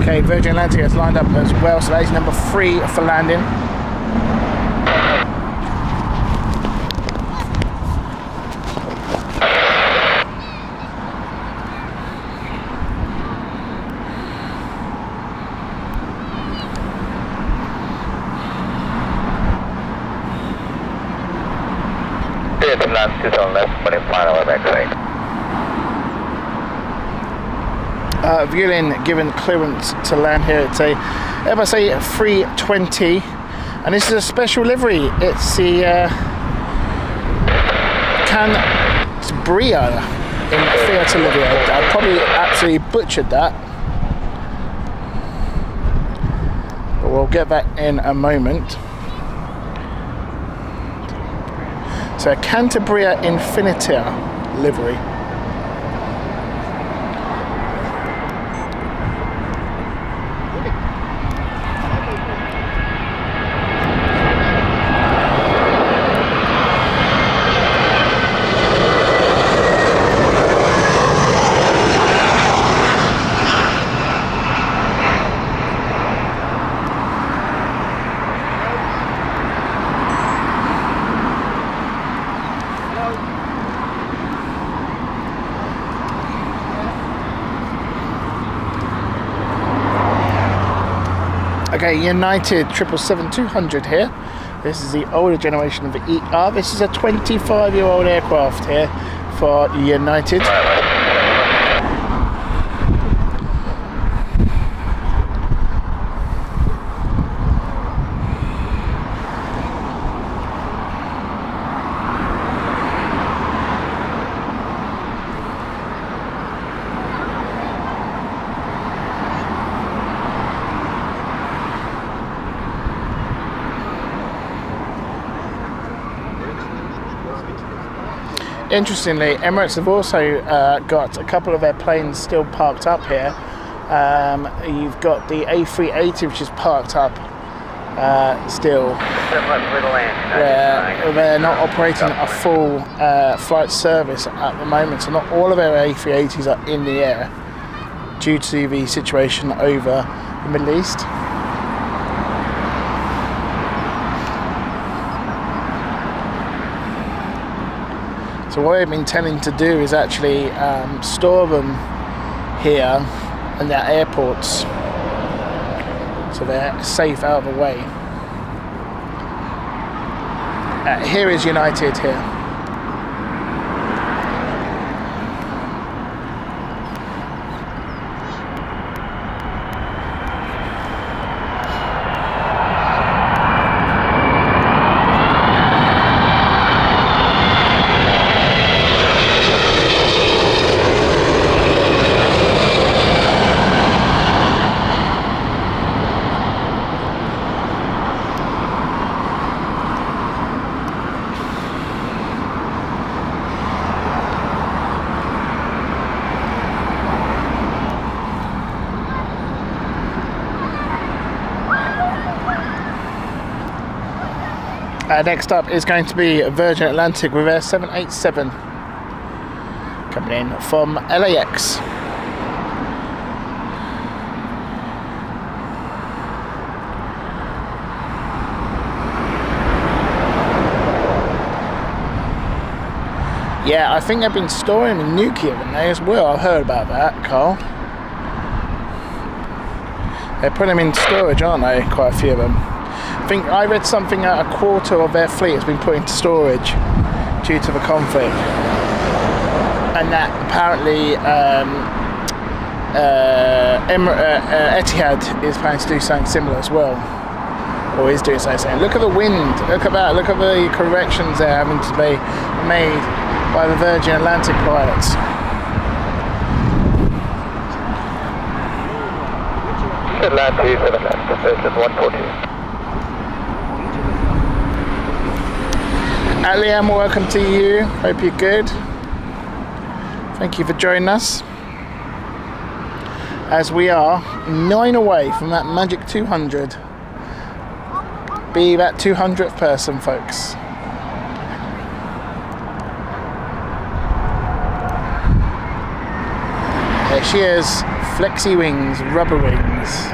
Okay, Virgin Atlantic has lined up as well, so that is number 3 for landing. Land 2000 left, 25 hour backside. Viewing given clearance to land here. It's a Airbus A320, and this is a special livery. It's the Cantabria in Fiat Olivia. I probably absolutely butchered that, but we'll get that in a moment. So Cantabria Infinitia livery. Okay, United 777-200 here. This is the older generation of the ER. This is a 25-year-old aircraft here for United. Interestingly, Emirates have also got a couple of their planes still parked up here. You've got the A380, which is parked up still, where they're not operating a full flight service at the moment. So not all of their A380s are in the air due to the situation over the Middle East. So what I've been intending to do is actually store them here in their airports, so they're safe out of the way. Here is United here. Next up is going to be Virgin Atlantic with their 787 coming in from LAX. Yeah, I think they've been storing in nuclear in there as well. I've heard about that, Carl. They're putting them in storage, aren't they? Quite a few of them. I think I read something that a quarter of their fleet has been put into storage due to the conflict, and that apparently Etihad is planning to do something similar as well, or is doing something. Look at the wind, look at that, look at the corrections they're having to be made by the Virgin Atlantic pilots. Land 37 left, 140. Liam, welcome to you. Hope you're good. Thank you for joining us. As we are 9 away from that magic 200. Be that 200th person, folks. There she is, flexi wings, rubber wings.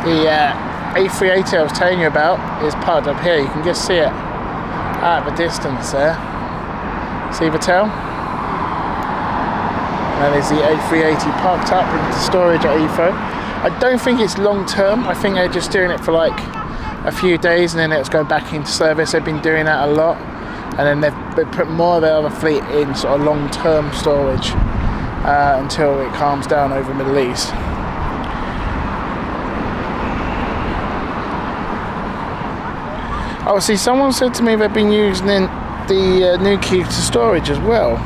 The A380 I was telling you about is parked up here. You can just see it at the distance there. See the tail? And there's the A380 parked up into storage at Heathrow. I don't think it's long term. I think they're just doing it for like a few days and then it's going back into service. They've been doing that a lot, and then they've put more of their other fleet in sort of long term storage until it calms down over the Middle East. Oh, see, someone said to me they've been using the new key to storage as well.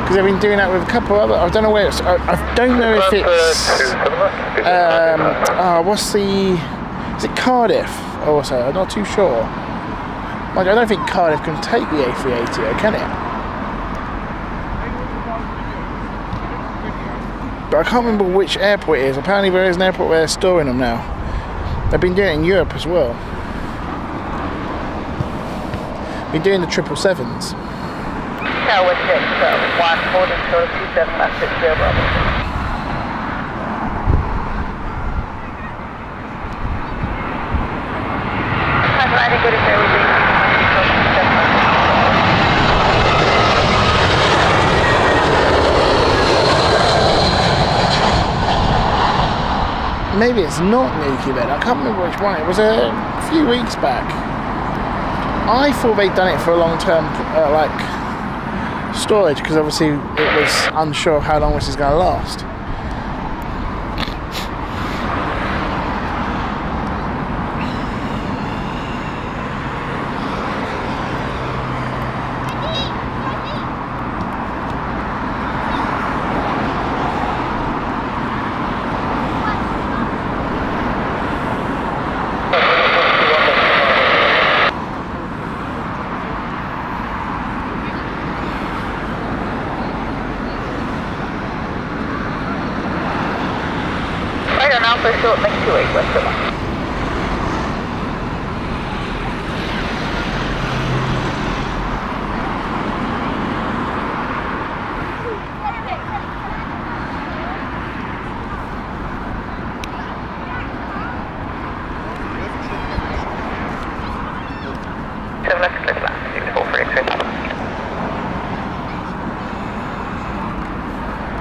Because they've been doing that with a couple other. I don't know where it's. I don't know if it's. What's the? Is it Cardiff? Also, I'm not too sure. Like, I don't think Cardiff can take the A380, can it? But I can't remember which airport it is. Apparently, there is an airport where they're storing them now. They've been doing it in Europe as well. Been doing the 777s. Tower 6, 1, holding total 27560 Bravo. I'm riding good if everything. Maybe it's not Nuki then. I can't remember which one. It was a few weeks back. I thought they'd done it for a long-term like storage, because obviously it was unsure how long this is going to last. For short link 28 West of London.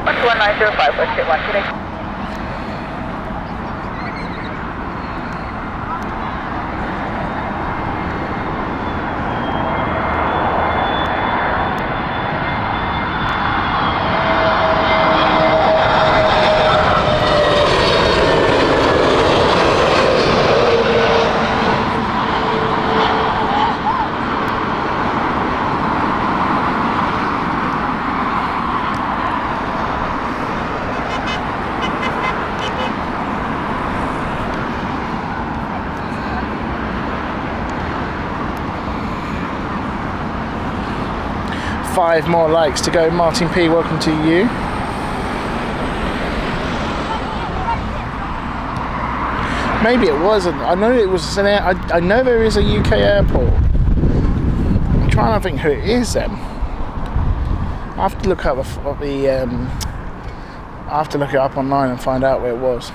What's 1905 West of London? Five more likes to go. Martin P, welcome to you. Maybe it wasn't. I know it was an air. I know there is a UK airport. I'm trying to think who it is then. I have to look up I have to look it up online and find out where it was.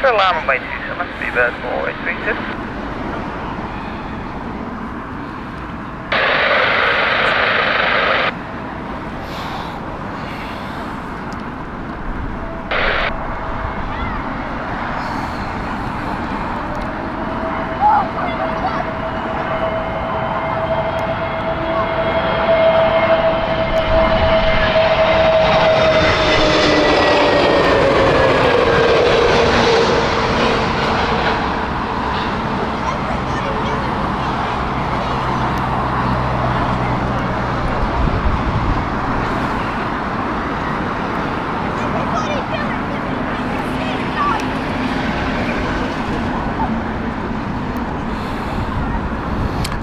Alarm by 27, be bad for 832.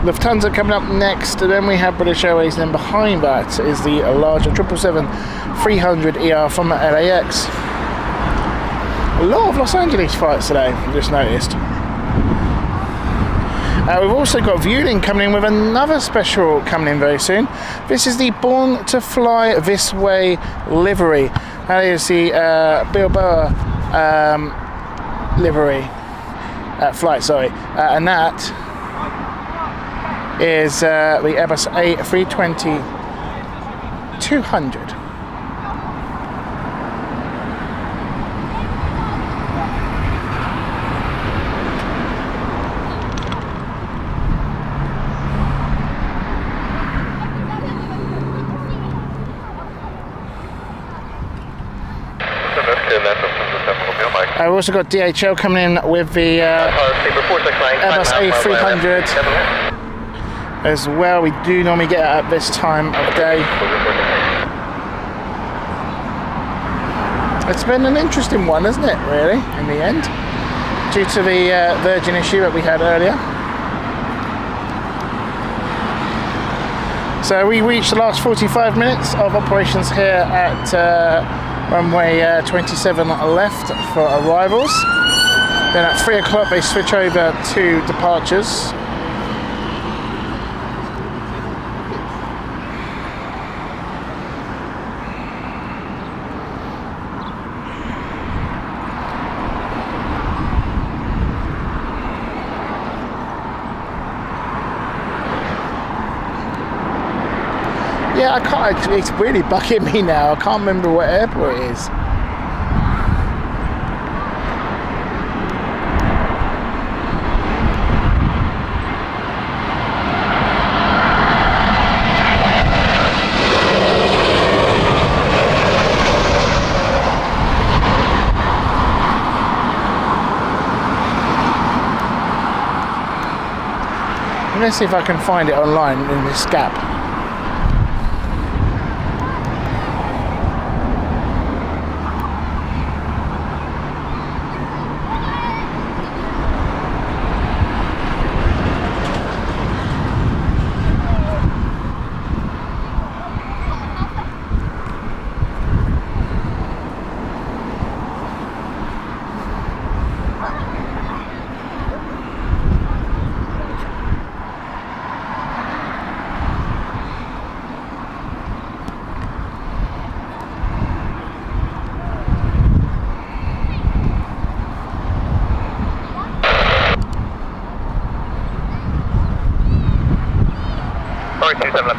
Lufthansa coming up next, and then we have British Airways, and then behind that is the larger 777-300ER from LAX. A lot of Los Angeles flights today, I just noticed. We've also got Vueling coming in with another special coming in very soon. This is the Born to Fly This Way livery. That is the Bilbao livery flight, sorry. And that is the Airbus A320-200. I've also got DHL coming in with the Airbus A300 as well. We do normally get it at this time of day. It's been an interesting one, hasn't it, really, in the end, due to the Virgin issue that we had earlier. So we reached the last 45 minutes of operations here at runway 27 left for arrivals. Then at 3 o'clock they switch over to departures. Yeah, I can't, it's really bugging me now. I can't remember what airport it is. Let's see if I can find it online in this gap.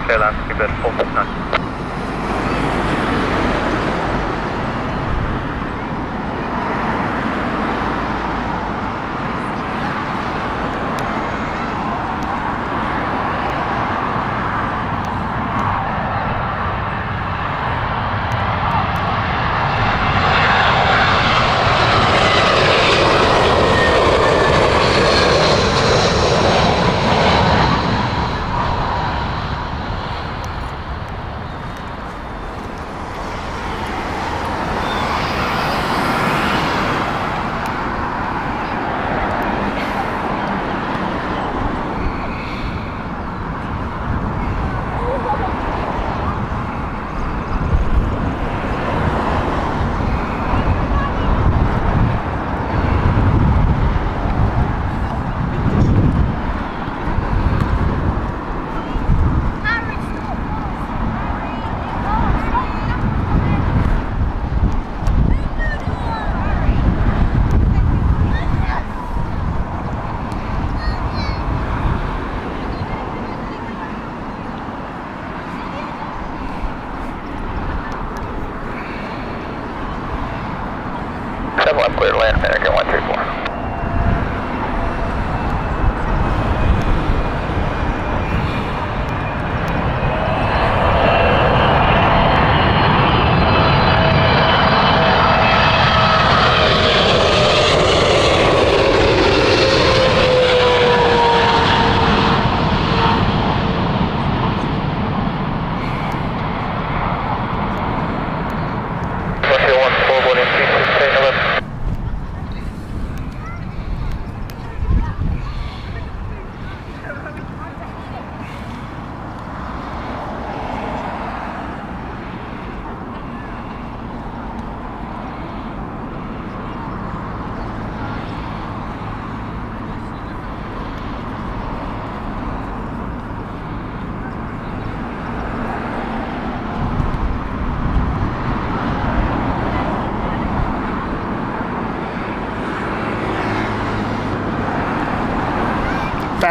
clear land, keep it 459.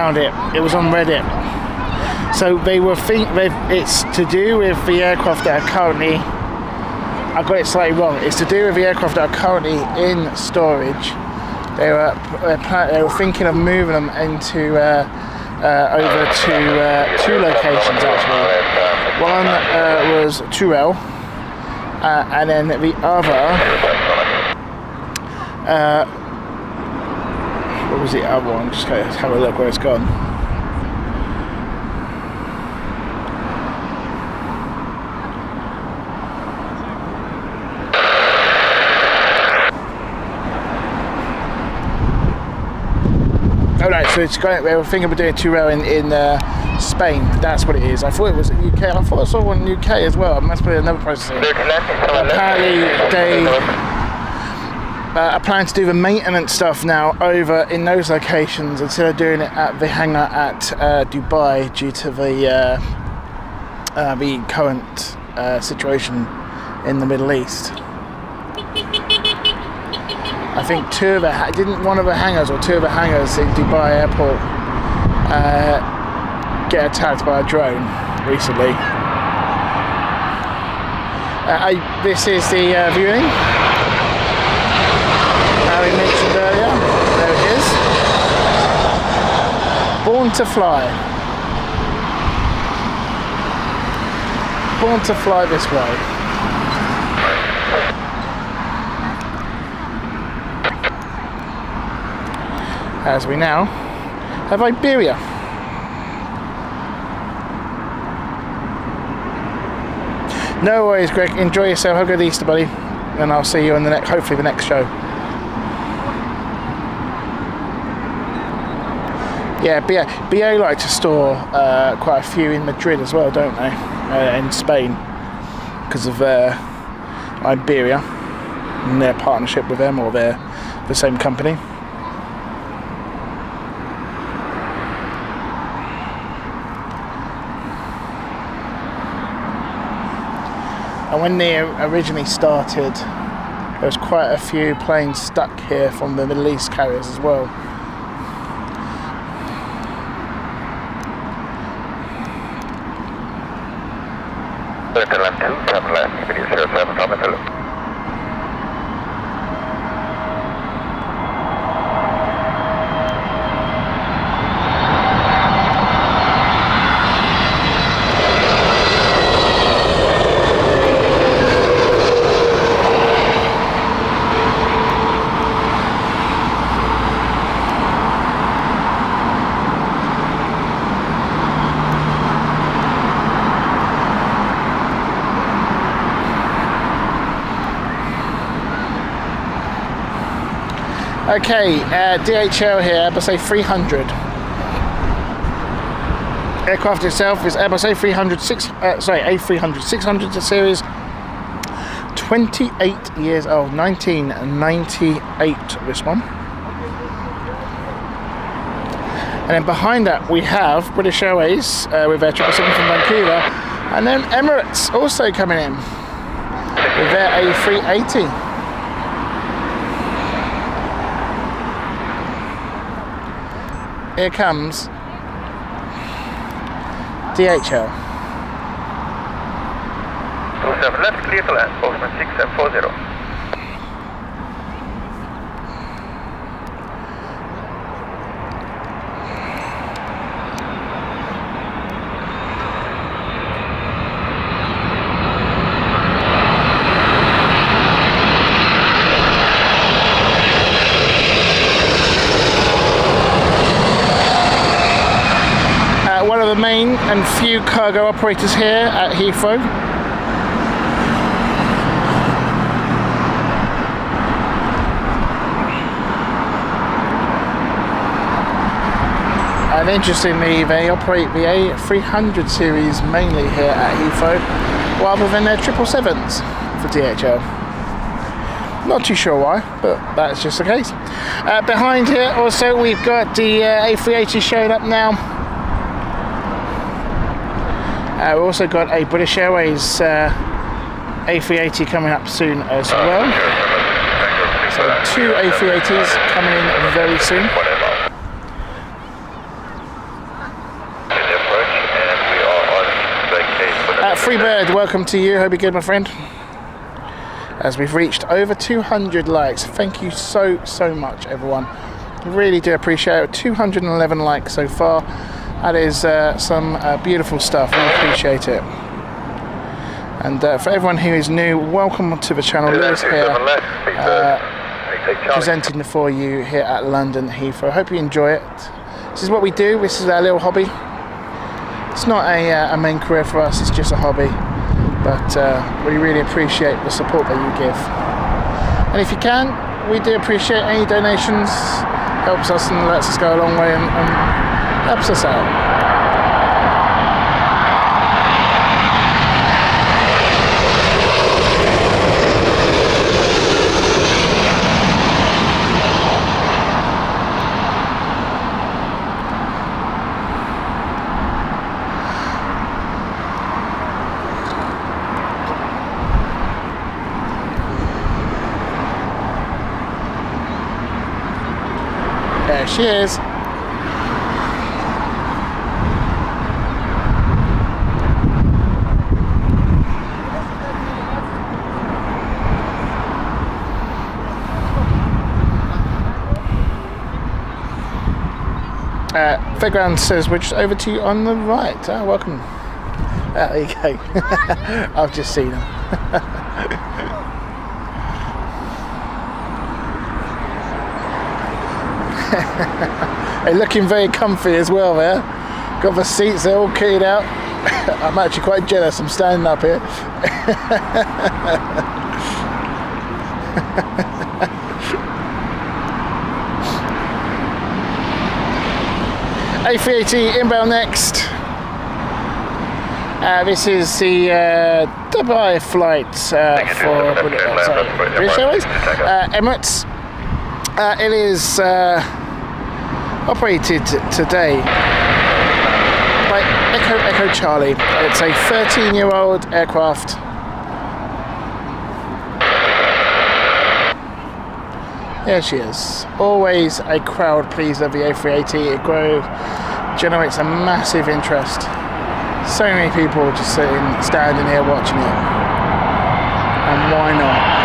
found it. It was on Reddit. So they were it's to do with the aircraft that are currently. I got it slightly wrong. It's to do with the aircraft that are currently in storage. They were thinking of moving them into over to 2 locations actually. One was Turel, and then the other. What was the other one? Just go have a look where it's gone. Oh no, so it's going. They were thinking of doing 2 rail in Spain. That's what it is. I thought it was UK. I thought I saw one in UK as well. It must be another processing. Apparently they are planning to do the maintenance stuff now over in those locations instead of doing it at the hangar at Dubai due to the current situation in the Middle East. I think one of the hangars or 2 of the hangars in Dubai airport get attacked by a drone recently. This is the viewing. We mentioned earlier. There it is. Born to fly. Born to fly this way. As we now have Iberia. No worries, Greg. Enjoy yourself. Have a good Easter, buddy. And I'll see you on hopefully the next show. Yeah, BA like to store quite a few in Madrid as well, don't they? In Spain, because of Iberia and their partnership with them, or they're the same company. And when they originally started, there was quite a few planes stuck here from the Middle East carriers as well. Okay, DHL here, Airbus A300. Aircraft itself is Airbus A300 600 series, 28 years old, 1998 this one. And then behind that we have British Airways with their 777 from Vancouver, and then Emirates also coming in with their A380. Here comes DHL. 27 left, clear to land, Postman 6740. One of the main and few cargo operators here at Heathrow. And interestingly, they operate the A300 series mainly here at Heathrow, rather than their 777s for DHL. Not too sure why, but that's just the case. Behind here also we've got the A380 showing up now. We've also got a British Airways A380 coming up soon as well. So 2 A380s coming in very soon. Freebird, welcome to you. Hope you're good, my friend. As we've reached over 200 likes. Thank you so much, everyone. Really do appreciate it. 211 likes so far. That is some beautiful stuff. We appreciate it. And for everyone who is new, welcome to the channel. Lewis here, presenting for you here at London Heathrow. I hope you enjoy it. This is what we do. This is our little hobby. It's not a main career for us. It's just a hobby. But we really appreciate the support that you give. And if you can, we do appreciate any donations. Helps us and lets us go a long way and helps us out. There she is. Fairground says we're just over to you on the right. Welcome. There you go. I've just seen them. They're looking very comfy as well there. Got the seats, they're all kitted out. I'm actually quite jealous, I'm standing up here. A380 inbound next. This is the Dubai flight for British Airways, Emirates. It is operated today by Echo Charlie. It's a 13-year-old aircraft. There she is. Always a crowd pleaser, the A380. It generates a massive interest. So many people just standing here watching it. And why not?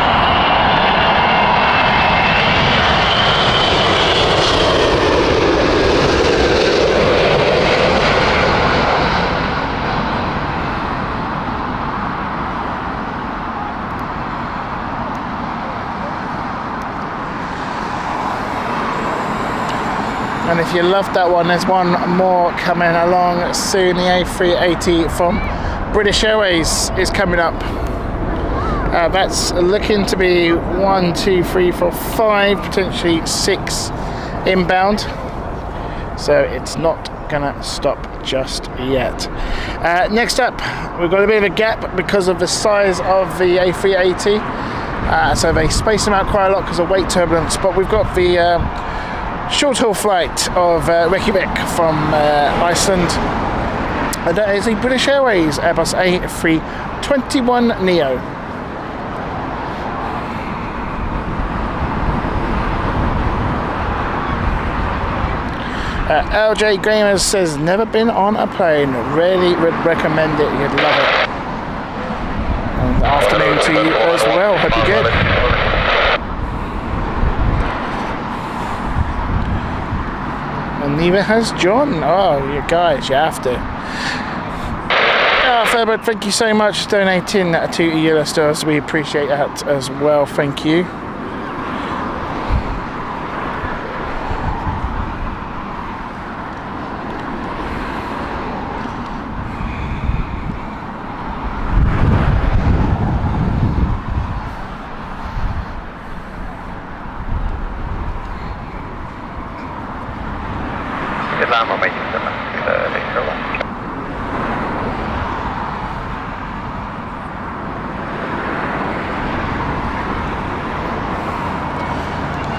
And if you loved that one, there's one more coming along soon. The A380 from British Airways is coming up. That's looking to be 1, 2, 3, 4, 5, potentially 6 inbound. So it's not gonna stop just yet. Next up, we've got a bit of a gap because of the size of the A380. So they space them out quite a lot because of weight turbulence. But we've got the short-haul flight of Reykjavik from Iceland. And that is a British Airways Airbus A321neo. LJ Gamers says, never been on a plane. Really would recommend it. You'd love it. And afternoon to you as well. Hope you're good. And neither has John. Oh, you guys, you have to. Fairberg, thank you so much for donating to Eurostars. We appreciate that as well. Thank you.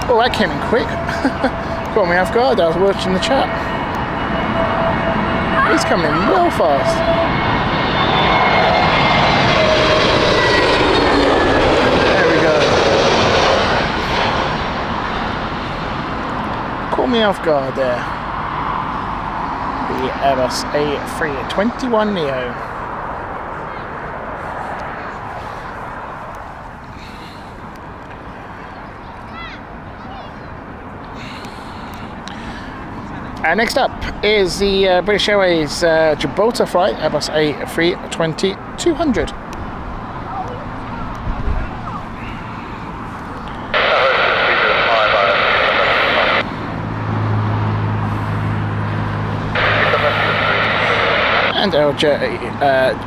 Oh, that came in quick. Caught me off guard. I was watching the chat. He's coming in real fast. There we go. Caught me off guard there. The Airbus A321neo. Next up is the British Airways Gibraltar flight, Airbus A320-200. And LJ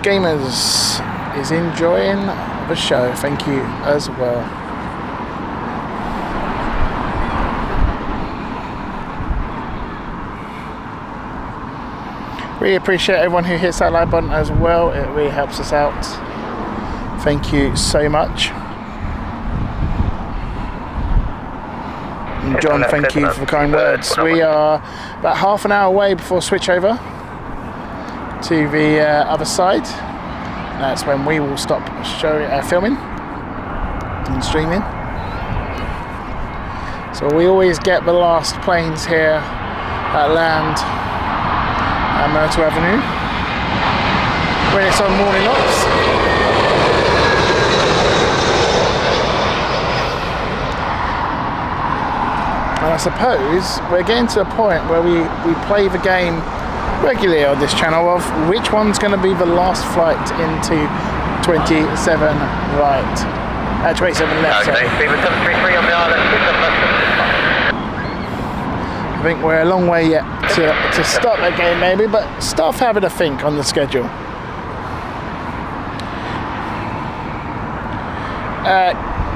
Gamers is enjoying the show. Thank you as well. Really appreciate everyone who hits that like button as well. It really helps us out. Thank you so much. And John, thank you for the kind words. We are about half an hour away before switchover to the other side. That's when we will stop filming and streaming. So we always get the last planes here at land at Myrtle Avenue when it's on morning ops. And I suppose we're getting to a point where we play the game regularly on this channel of which one's going to be the last flight into 27 right. 27 left. Okay, Beaver 733 on the island. I think we're a long way yet to start that game maybe, but start having a think on the schedule.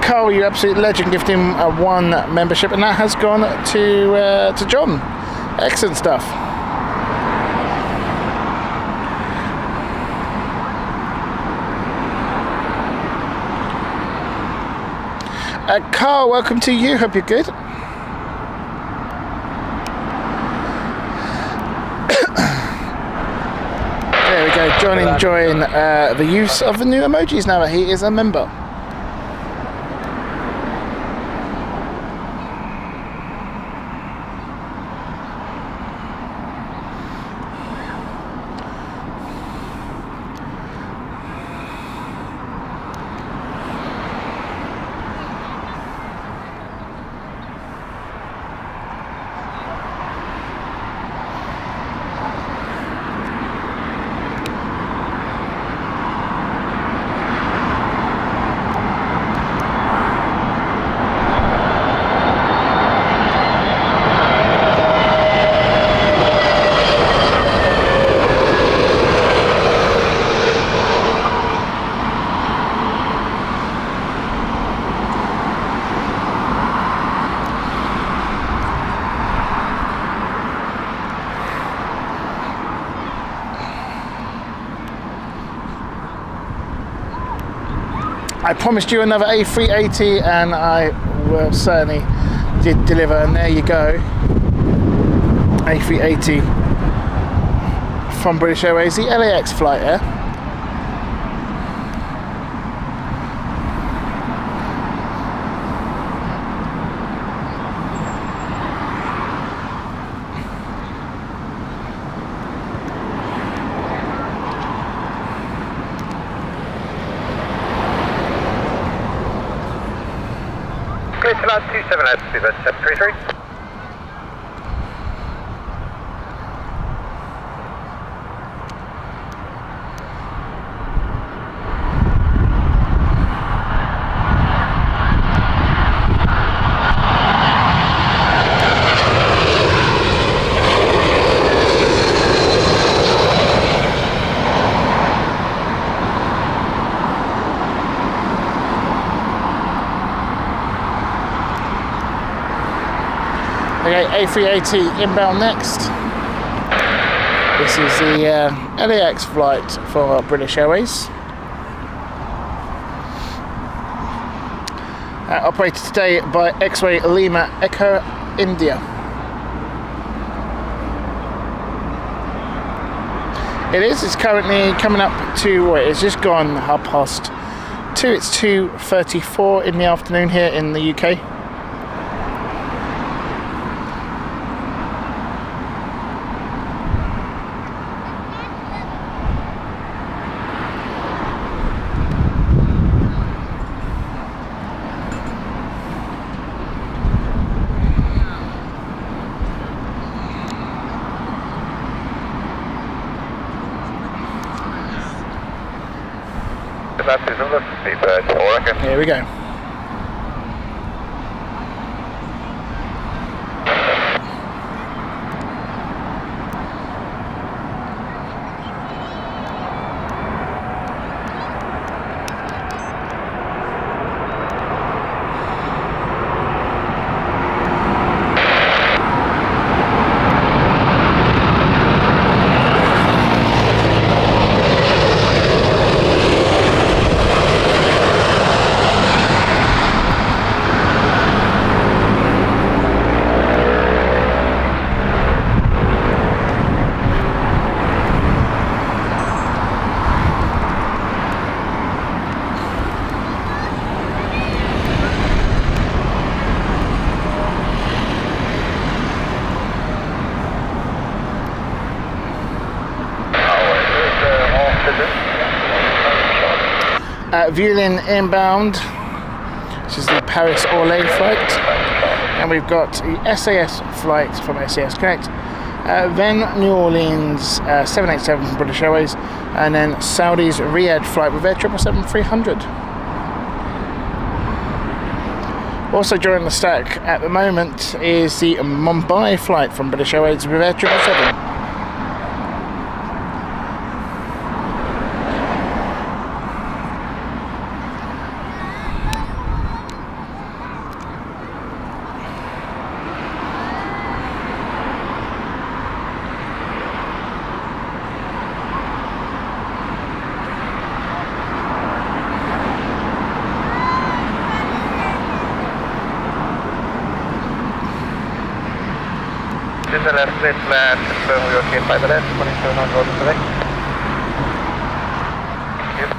Carl, you absolute legend, gifted him a 1 membership, and that has gone to John. Excellent stuff. Carl, welcome to you. Hope you're good. There we go. John enjoying the use of the new emojis now that he is a member. I promised you another A380 and I will certainly did deliver, and there you go. A380 from British Airways, the LAX flight here. Clear to land 27 out to Beaver 733. Okay, A380 inbound next. This is the LAX flight for British Airways. Operated today by X-Ray Lima Echo India. It's currently coming up to, it's just gone 2:30. It's 2:34 in the afternoon here in the UK. baptism, let's be bad, Oregon. Here we go. Vueling inbound. This is the Paris-Orly flight. And we've got the SAS flight from SAS Connect. Then New Orleans 787 from British Airways. And then Saudi's Riyadh flight with Air 777-300. Also joining the stack at the moment is the Mumbai flight from British Airways with Air 777. This is the left straight flat, confirm we are okay by the left, 2700 correct. Thank you.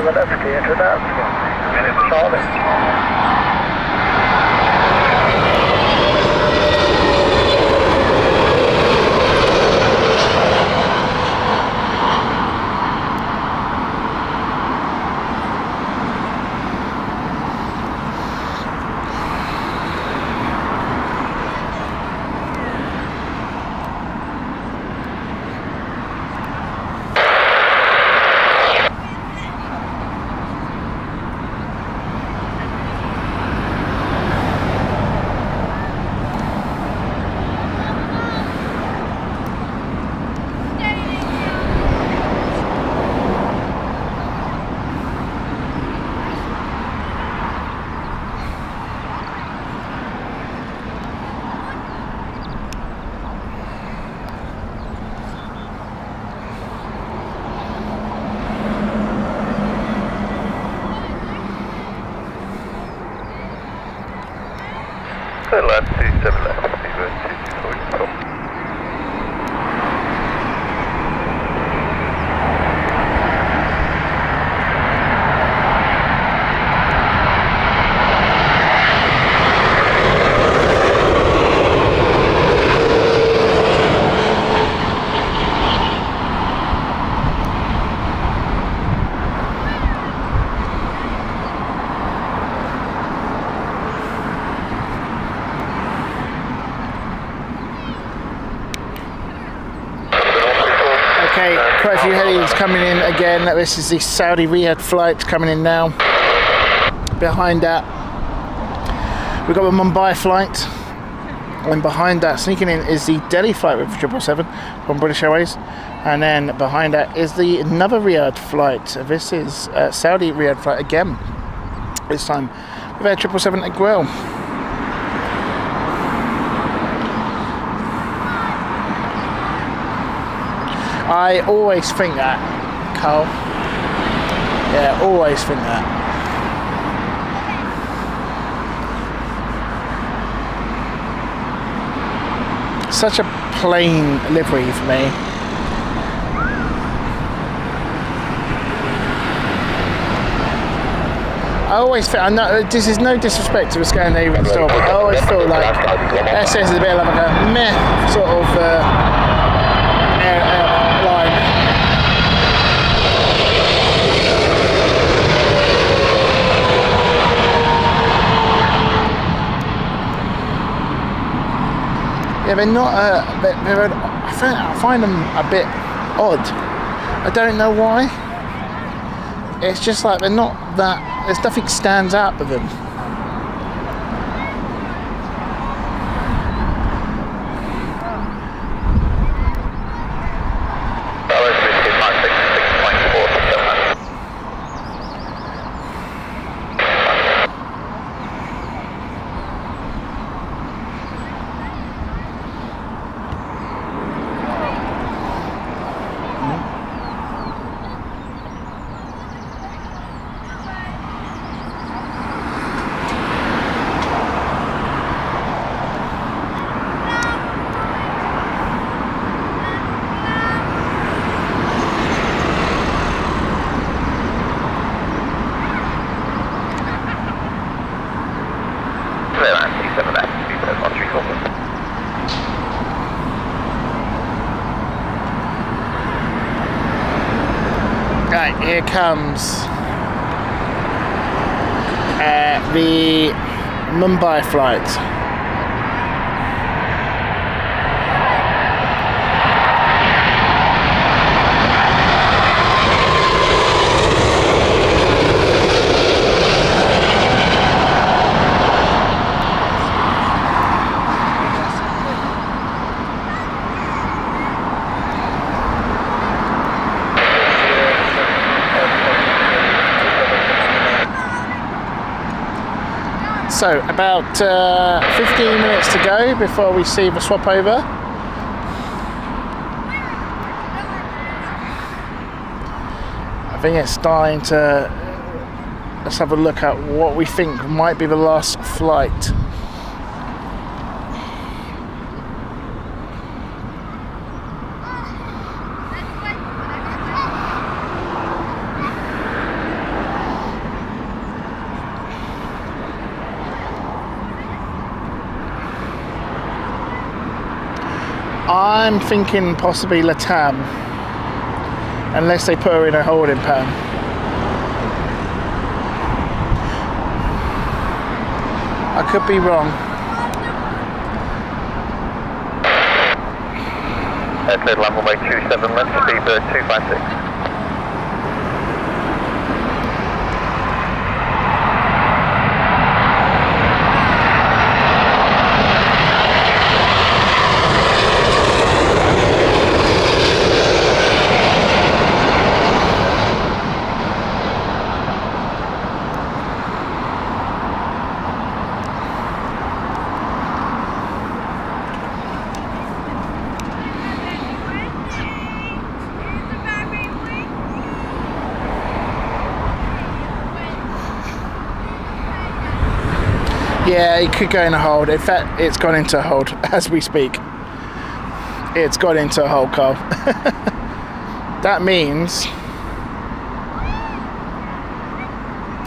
That's clear to that. Charlie. Okay, quite a few Heavies coming in again. This is the Saudi Riyadh flight coming in now. Behind that, we've got the Mumbai flight. And behind that, sneaking in, is the Delhi flight with 777 from British Airways. And then behind that is the another Riyadh flight. This is Saudi Riyadh flight again. This time with Air 777 as well. I always think that, Carl. Yeah, always think that. Such a plain livery for me. I always feel, I know this is no disrespect to a Scandinavian store, but I always feel like SS is a bit like a meh sort of airline. Yeah, they're not. I find them a bit odd. I don't know why. It's just like they're not that. There's nothing stands out with them. Right, here comes the Mumbai flight. So about 15 minutes to go before we see the swap over. I think it's starting to, let's have a look at what we think might be the last flight. I'm thinking possibly Latam, unless they put her in a holding pen. I could be wrong. Cleared runway 27 left, speedbird 256. Yeah, it could go in a hold. In fact, it's gone into a hold as we speak. It's gone into a hold, Carl. That means...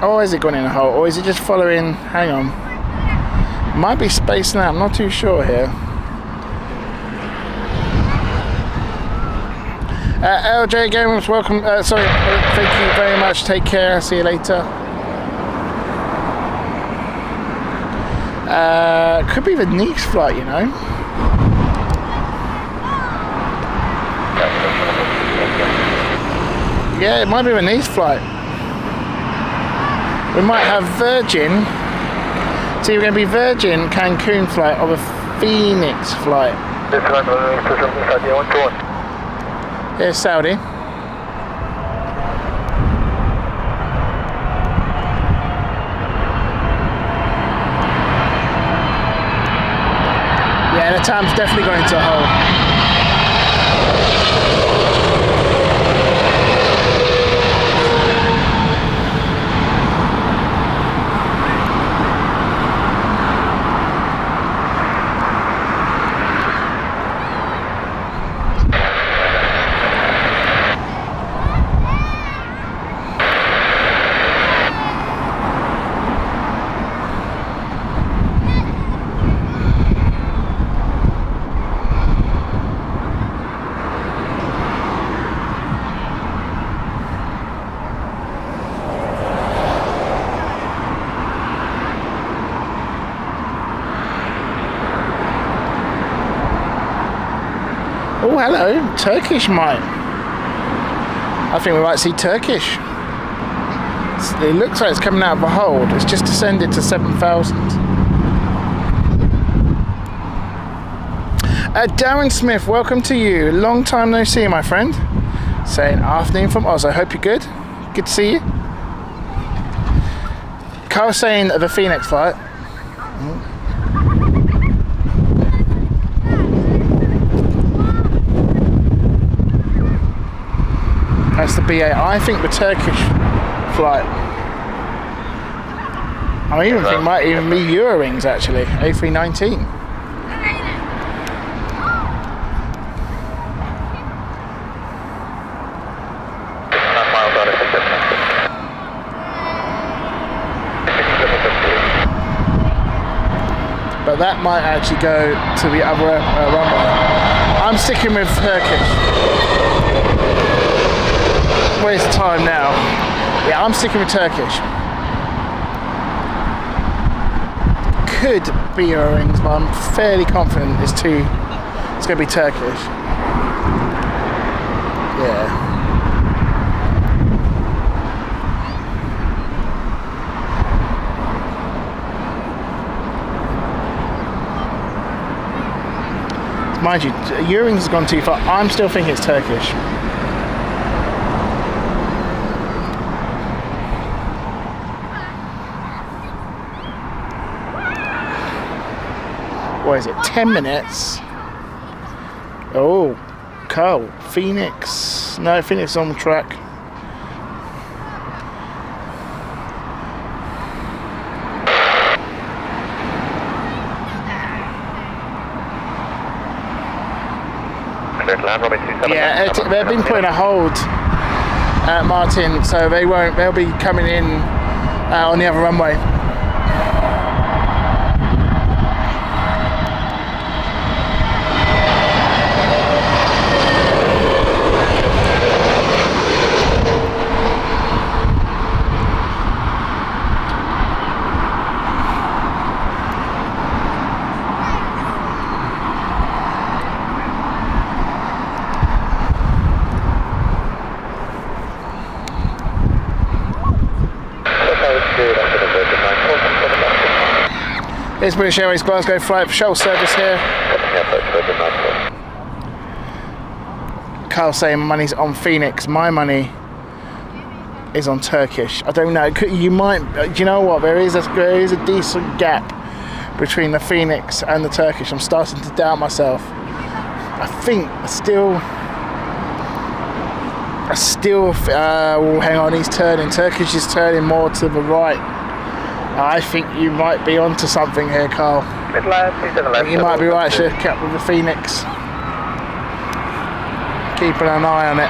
Oh, is it gone in a hold? Or is it just following... Hang on. Might be spacing out. I'm not too sure here. LJ Games, welcome. Sorry, thank you very much. Take care. See you later. Could be the Nice flight, you know. Yeah, it might be a Nice flight. We might have Virgin. See, we're going to be Virgin Cancun flight of a Phoenix flight. Here's Saudi. Yeah, the time's definitely going to hold. Oh, hello, Turkish might. I think we might see Turkish. It looks like it's coming out of a hold. It's just descended to 7,000. Darren Smith, welcome to you. Long time no see, my friend. Saying afternoon from Oz. I hope you're good. Good to see you. Carl saying the Phoenix flight. That's the BA. I think the Turkish flight. I even think it might even be Eurowings actually. A319. But that might actually go to the other runway. I'm sticking with Turkish. Where's the time now? Yeah, I'm sticking with Turkish. Could be Eurowings, but I'm fairly confident it's going to be Turkish. Yeah. Mind you, Eurowings has gone too far. I'm still thinking it's Turkish. What is it, 10 minutes? Oh, Carl, Phoenix. No, Phoenix is on the track. Yeah, they've been putting a hold at Martin, so they'll be coming in on the other runway. Here's British Airways Glasgow flight for shuttle service here. Carl saying money's on Phoenix. My money is on Turkish. I don't know. You might. Do you know what? There is a decent gap between the Phoenix and the Turkish. I'm starting to doubt myself. I think still. Well, hang on. He's turning. Turkish is turning more to the right. I think you might be onto something here, Carl. You might be right to cap with the Phoenix. Keeping an eye on it.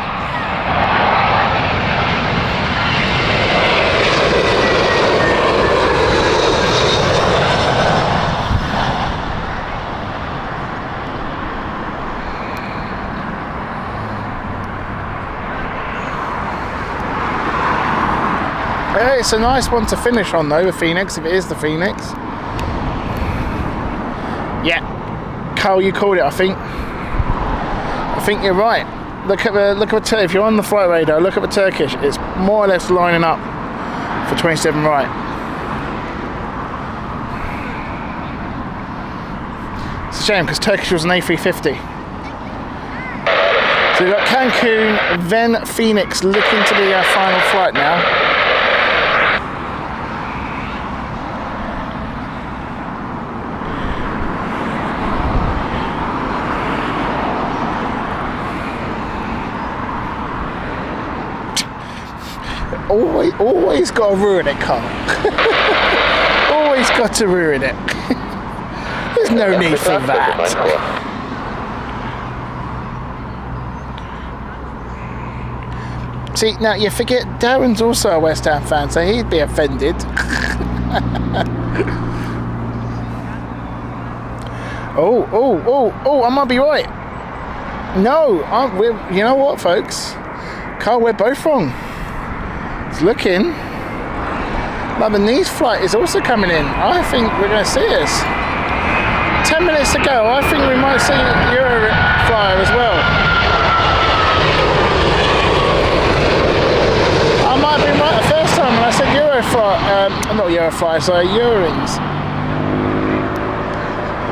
Yeah, it's a nice one to finish on though, the Phoenix, if it is the Phoenix. Yeah, Carl, you called it, I think. I think you're right. look at the if you're on the flight radar, look at the Turkish. It's more or less lining up for 27 right. It's a shame because Turkish was an A350. So we've got Cancun, then Phoenix looking to be our final flight now. Always got to ruin it, Carl. Always got to ruin it. There's no need for that. See, now you forget Darren's also a West Ham fan, so he'd be offended. Oh, I might be right. No, you know what, folks? Carl, we're both wrong. It's looking like the Nice flight is also coming in. I think we're going to see this. 10 minutes ago, I think we might see Euroflyer as well. I might have been right the first time when I said Euroflyer, not Euroflyer, sorry, Eurowings.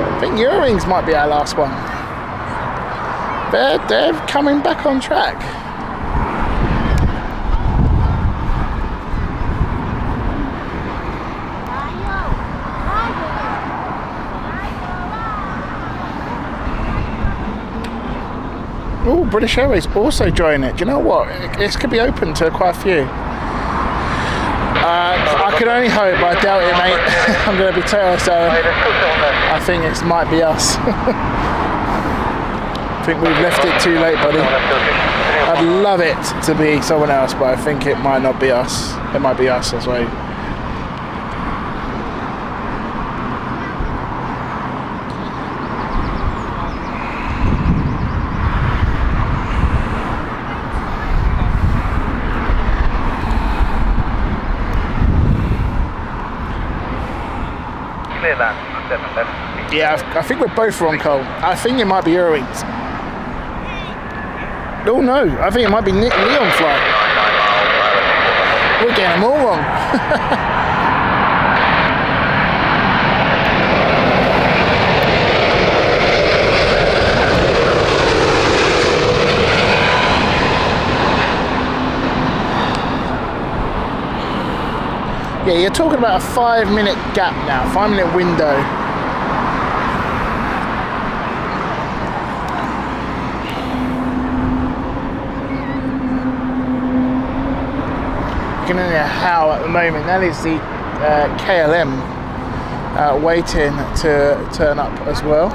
I think Eurowings might be our last one. They're coming back on track. Oh, British Airways also join it. Do you know what? This could be open to quite a few. I can only hope, but I doubt it, mate. I'm going to be totally sorry. I think it might be us. I think we've left it too late, buddy. I'd love it to be someone else, but I think it might not be us. It might be us, that's right. Yeah, I think we're both wrong, Cole. I think it might be Eurowings. Oh no, I think it might be Leon flight. We're getting them all wrong. Yeah, you're talking about a 5-minute gap now, 5-minute window. You can only how at the moment. That is the KLM waiting to turn up as well.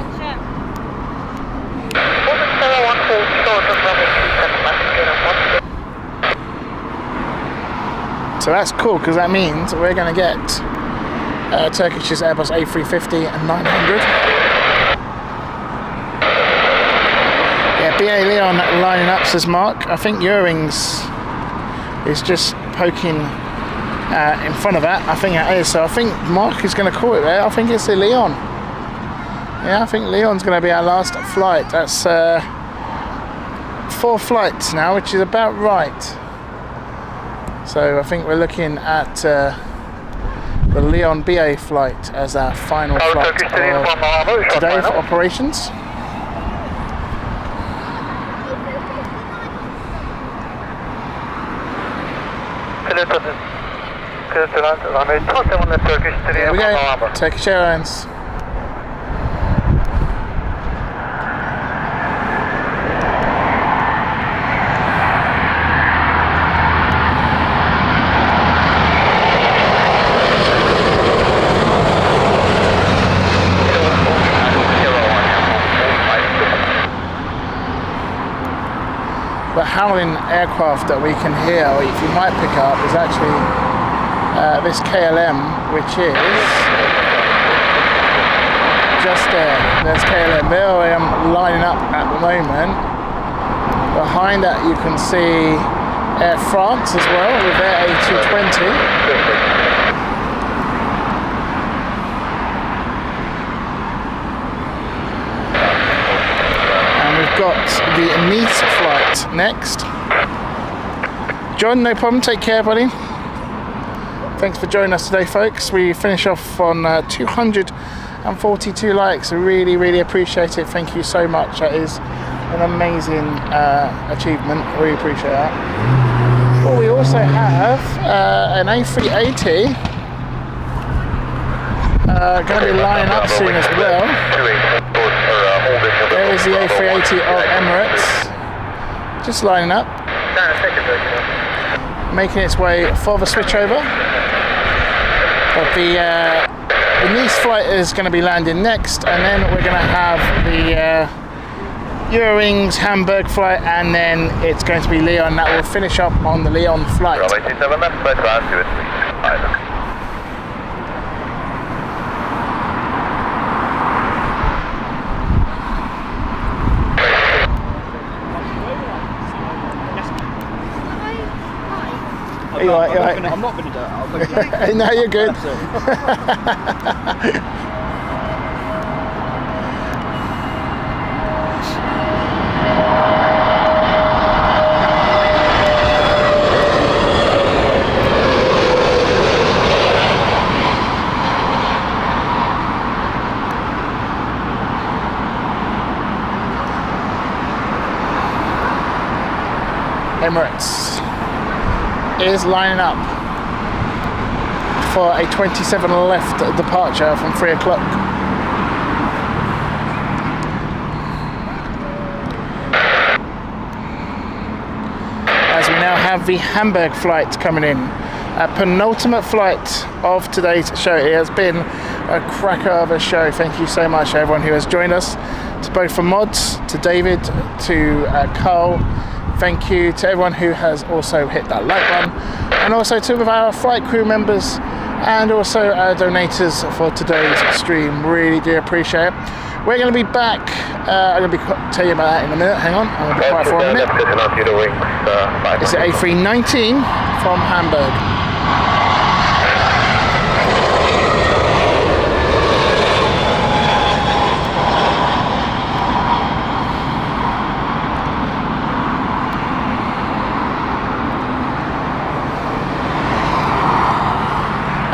So that's cool because that means we're going to get Turkish's Airbus A350 and 900. Yeah, BA Leon lining up, says Mark. I think Eurowings is just poking in front of that. I think it is. So I think Mark is going to call it there. I think it's the Leon. Yeah, I think Leon's going to be our last flight. That's 4 flights now, which is about right. So I think we're looking at the Leon BA flight as our final flight of today for operations. There we go, Turkish Airlines. The howling aircraft that we can hear, or if you might pick up, is actually this KLM, which is just there. There's KLM. There I am lining up at the moment. Behind that you can see Air France as well with their A220. we've got the Nice flight next. John, no problem, take care, buddy. Thanks for joining us today, folks. We finish off on 242 likes. I really, really appreciate it. Thank you so much. That is an amazing achievement. Really appreciate that. Well, we also have an A380 going to be lining up soon as well. There is the A380 of Emirates, just lining up, making its way for the switchover. But the Nice flight is going to be landing next, and then we're going to have the Eurowings Hamburg flight, and then it's going to be Lyon. That will finish up on the Lyon flight. I'm not going to do it. I'll go do it. No, you're good. Emirates is lining up for a 27 left departure from 3 o'clock. As we now have the Hamburg flight coming in, a penultimate flight of today's show. It has been a cracker of a show. Thank you so much everyone who has joined us, to both from Mods, to David, to Carl. Thank you to everyone who has also hit that like button, and also to our flight crew members and also our donators for today's stream. Really do appreciate it. We're going to be back. I'm going to tell you about that in a minute. Hang on, I'm going to be quiet for a minute. It's the A319 from Hamburg.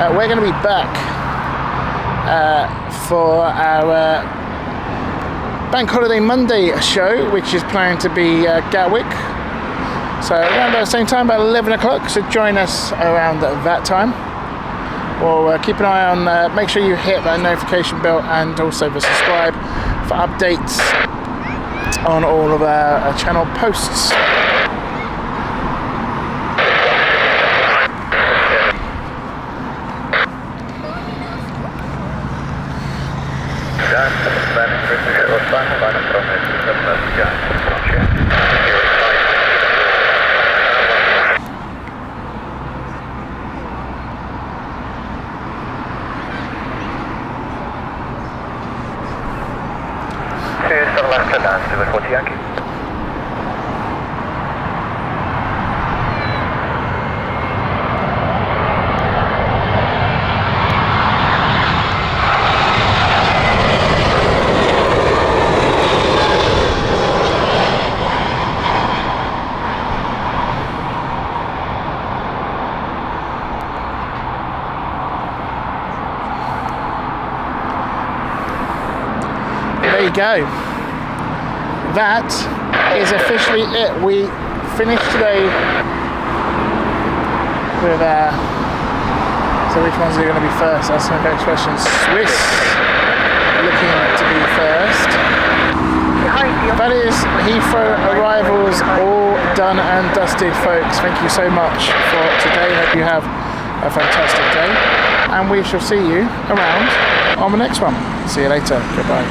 We're going to be back for our Bank Holiday Monday show, which is planned to be Gatwick. So around the same time, about 11 o'clock, so join us around that time. Or keep an eye on, make sure you hit that notification bell and also the subscribe for updates on all of our channel posts. There you go. That is officially it. We finished today with so which ones are going to be first? That's my next question. Swiss looking to be first. That is Heathrow arrivals all done and dusted, folks. Thank you so much for today. Hope you have a fantastic day, and we shall see you around on the next one. See you later. Goodbye.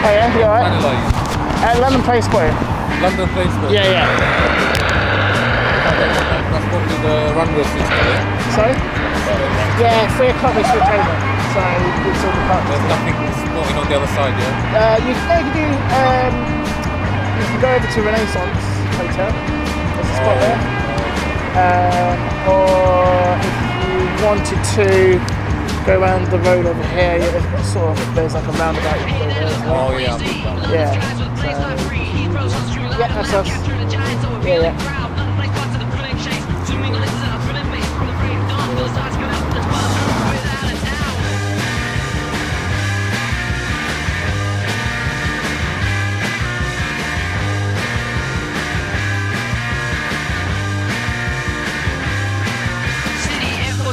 Oh yeah, you alright? London Planespotting. London Planespotting? Yeah. That's probably the runway system, yeah? Sorry? Yeah, 3 o'clock we switch over. So it's all the parts. There's nothing spotting on the other side, yeah? You can go over to Renaissance Hotel. There's a spot there. Or if you wanted to go around the road over here, sort of, there's like a roundabout you can go there as well. Oh yeah. Yeah. Yeah, that's us. Yeah.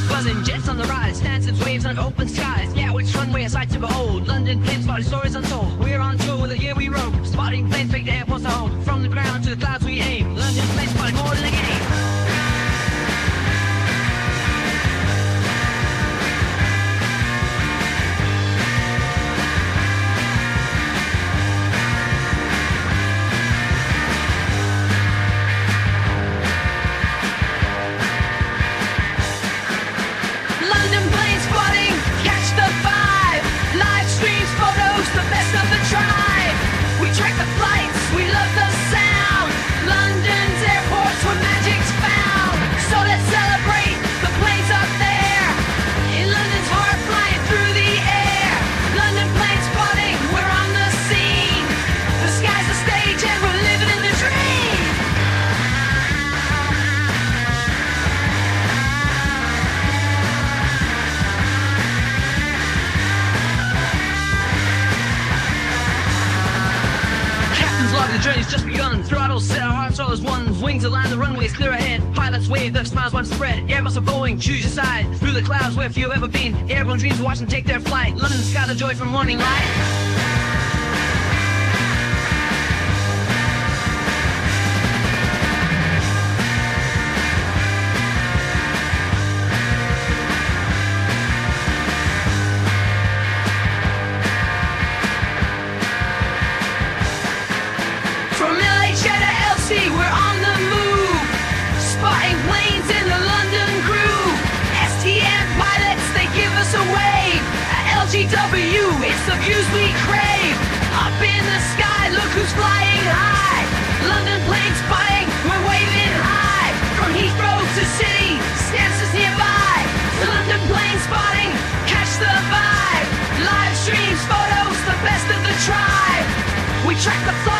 Buzzing, jets on the rise, dancing waves on open skies. Yeah, which runway a sight to behold? London planes spotting stories untold. We're on tour with the year we rode, spotting planes fake the airports to hold. From the ground to the clouds we aim. London planes spotting more than a game. The journey's just begun. Throttles set, our hearts all as one. Wings align, the runway's clear ahead. Pilots wave, their smiles once spread. Airbus or Boeing, choose your side. Through the clouds where few have ever been. Airborne dreams watch them take their flight. London skies are joy from morning light. We're on the move, spotting planes in the London groove. STM pilots, they give us a wave. At LGW, it's the views we crave. Up in the sky, look who's flying high. London planes spotting, we're waving high. From Heathrow to City, Stansted nearby. London planes spotting, catch the vibe. Live streams, photos, the best of the tribe. We track the flight.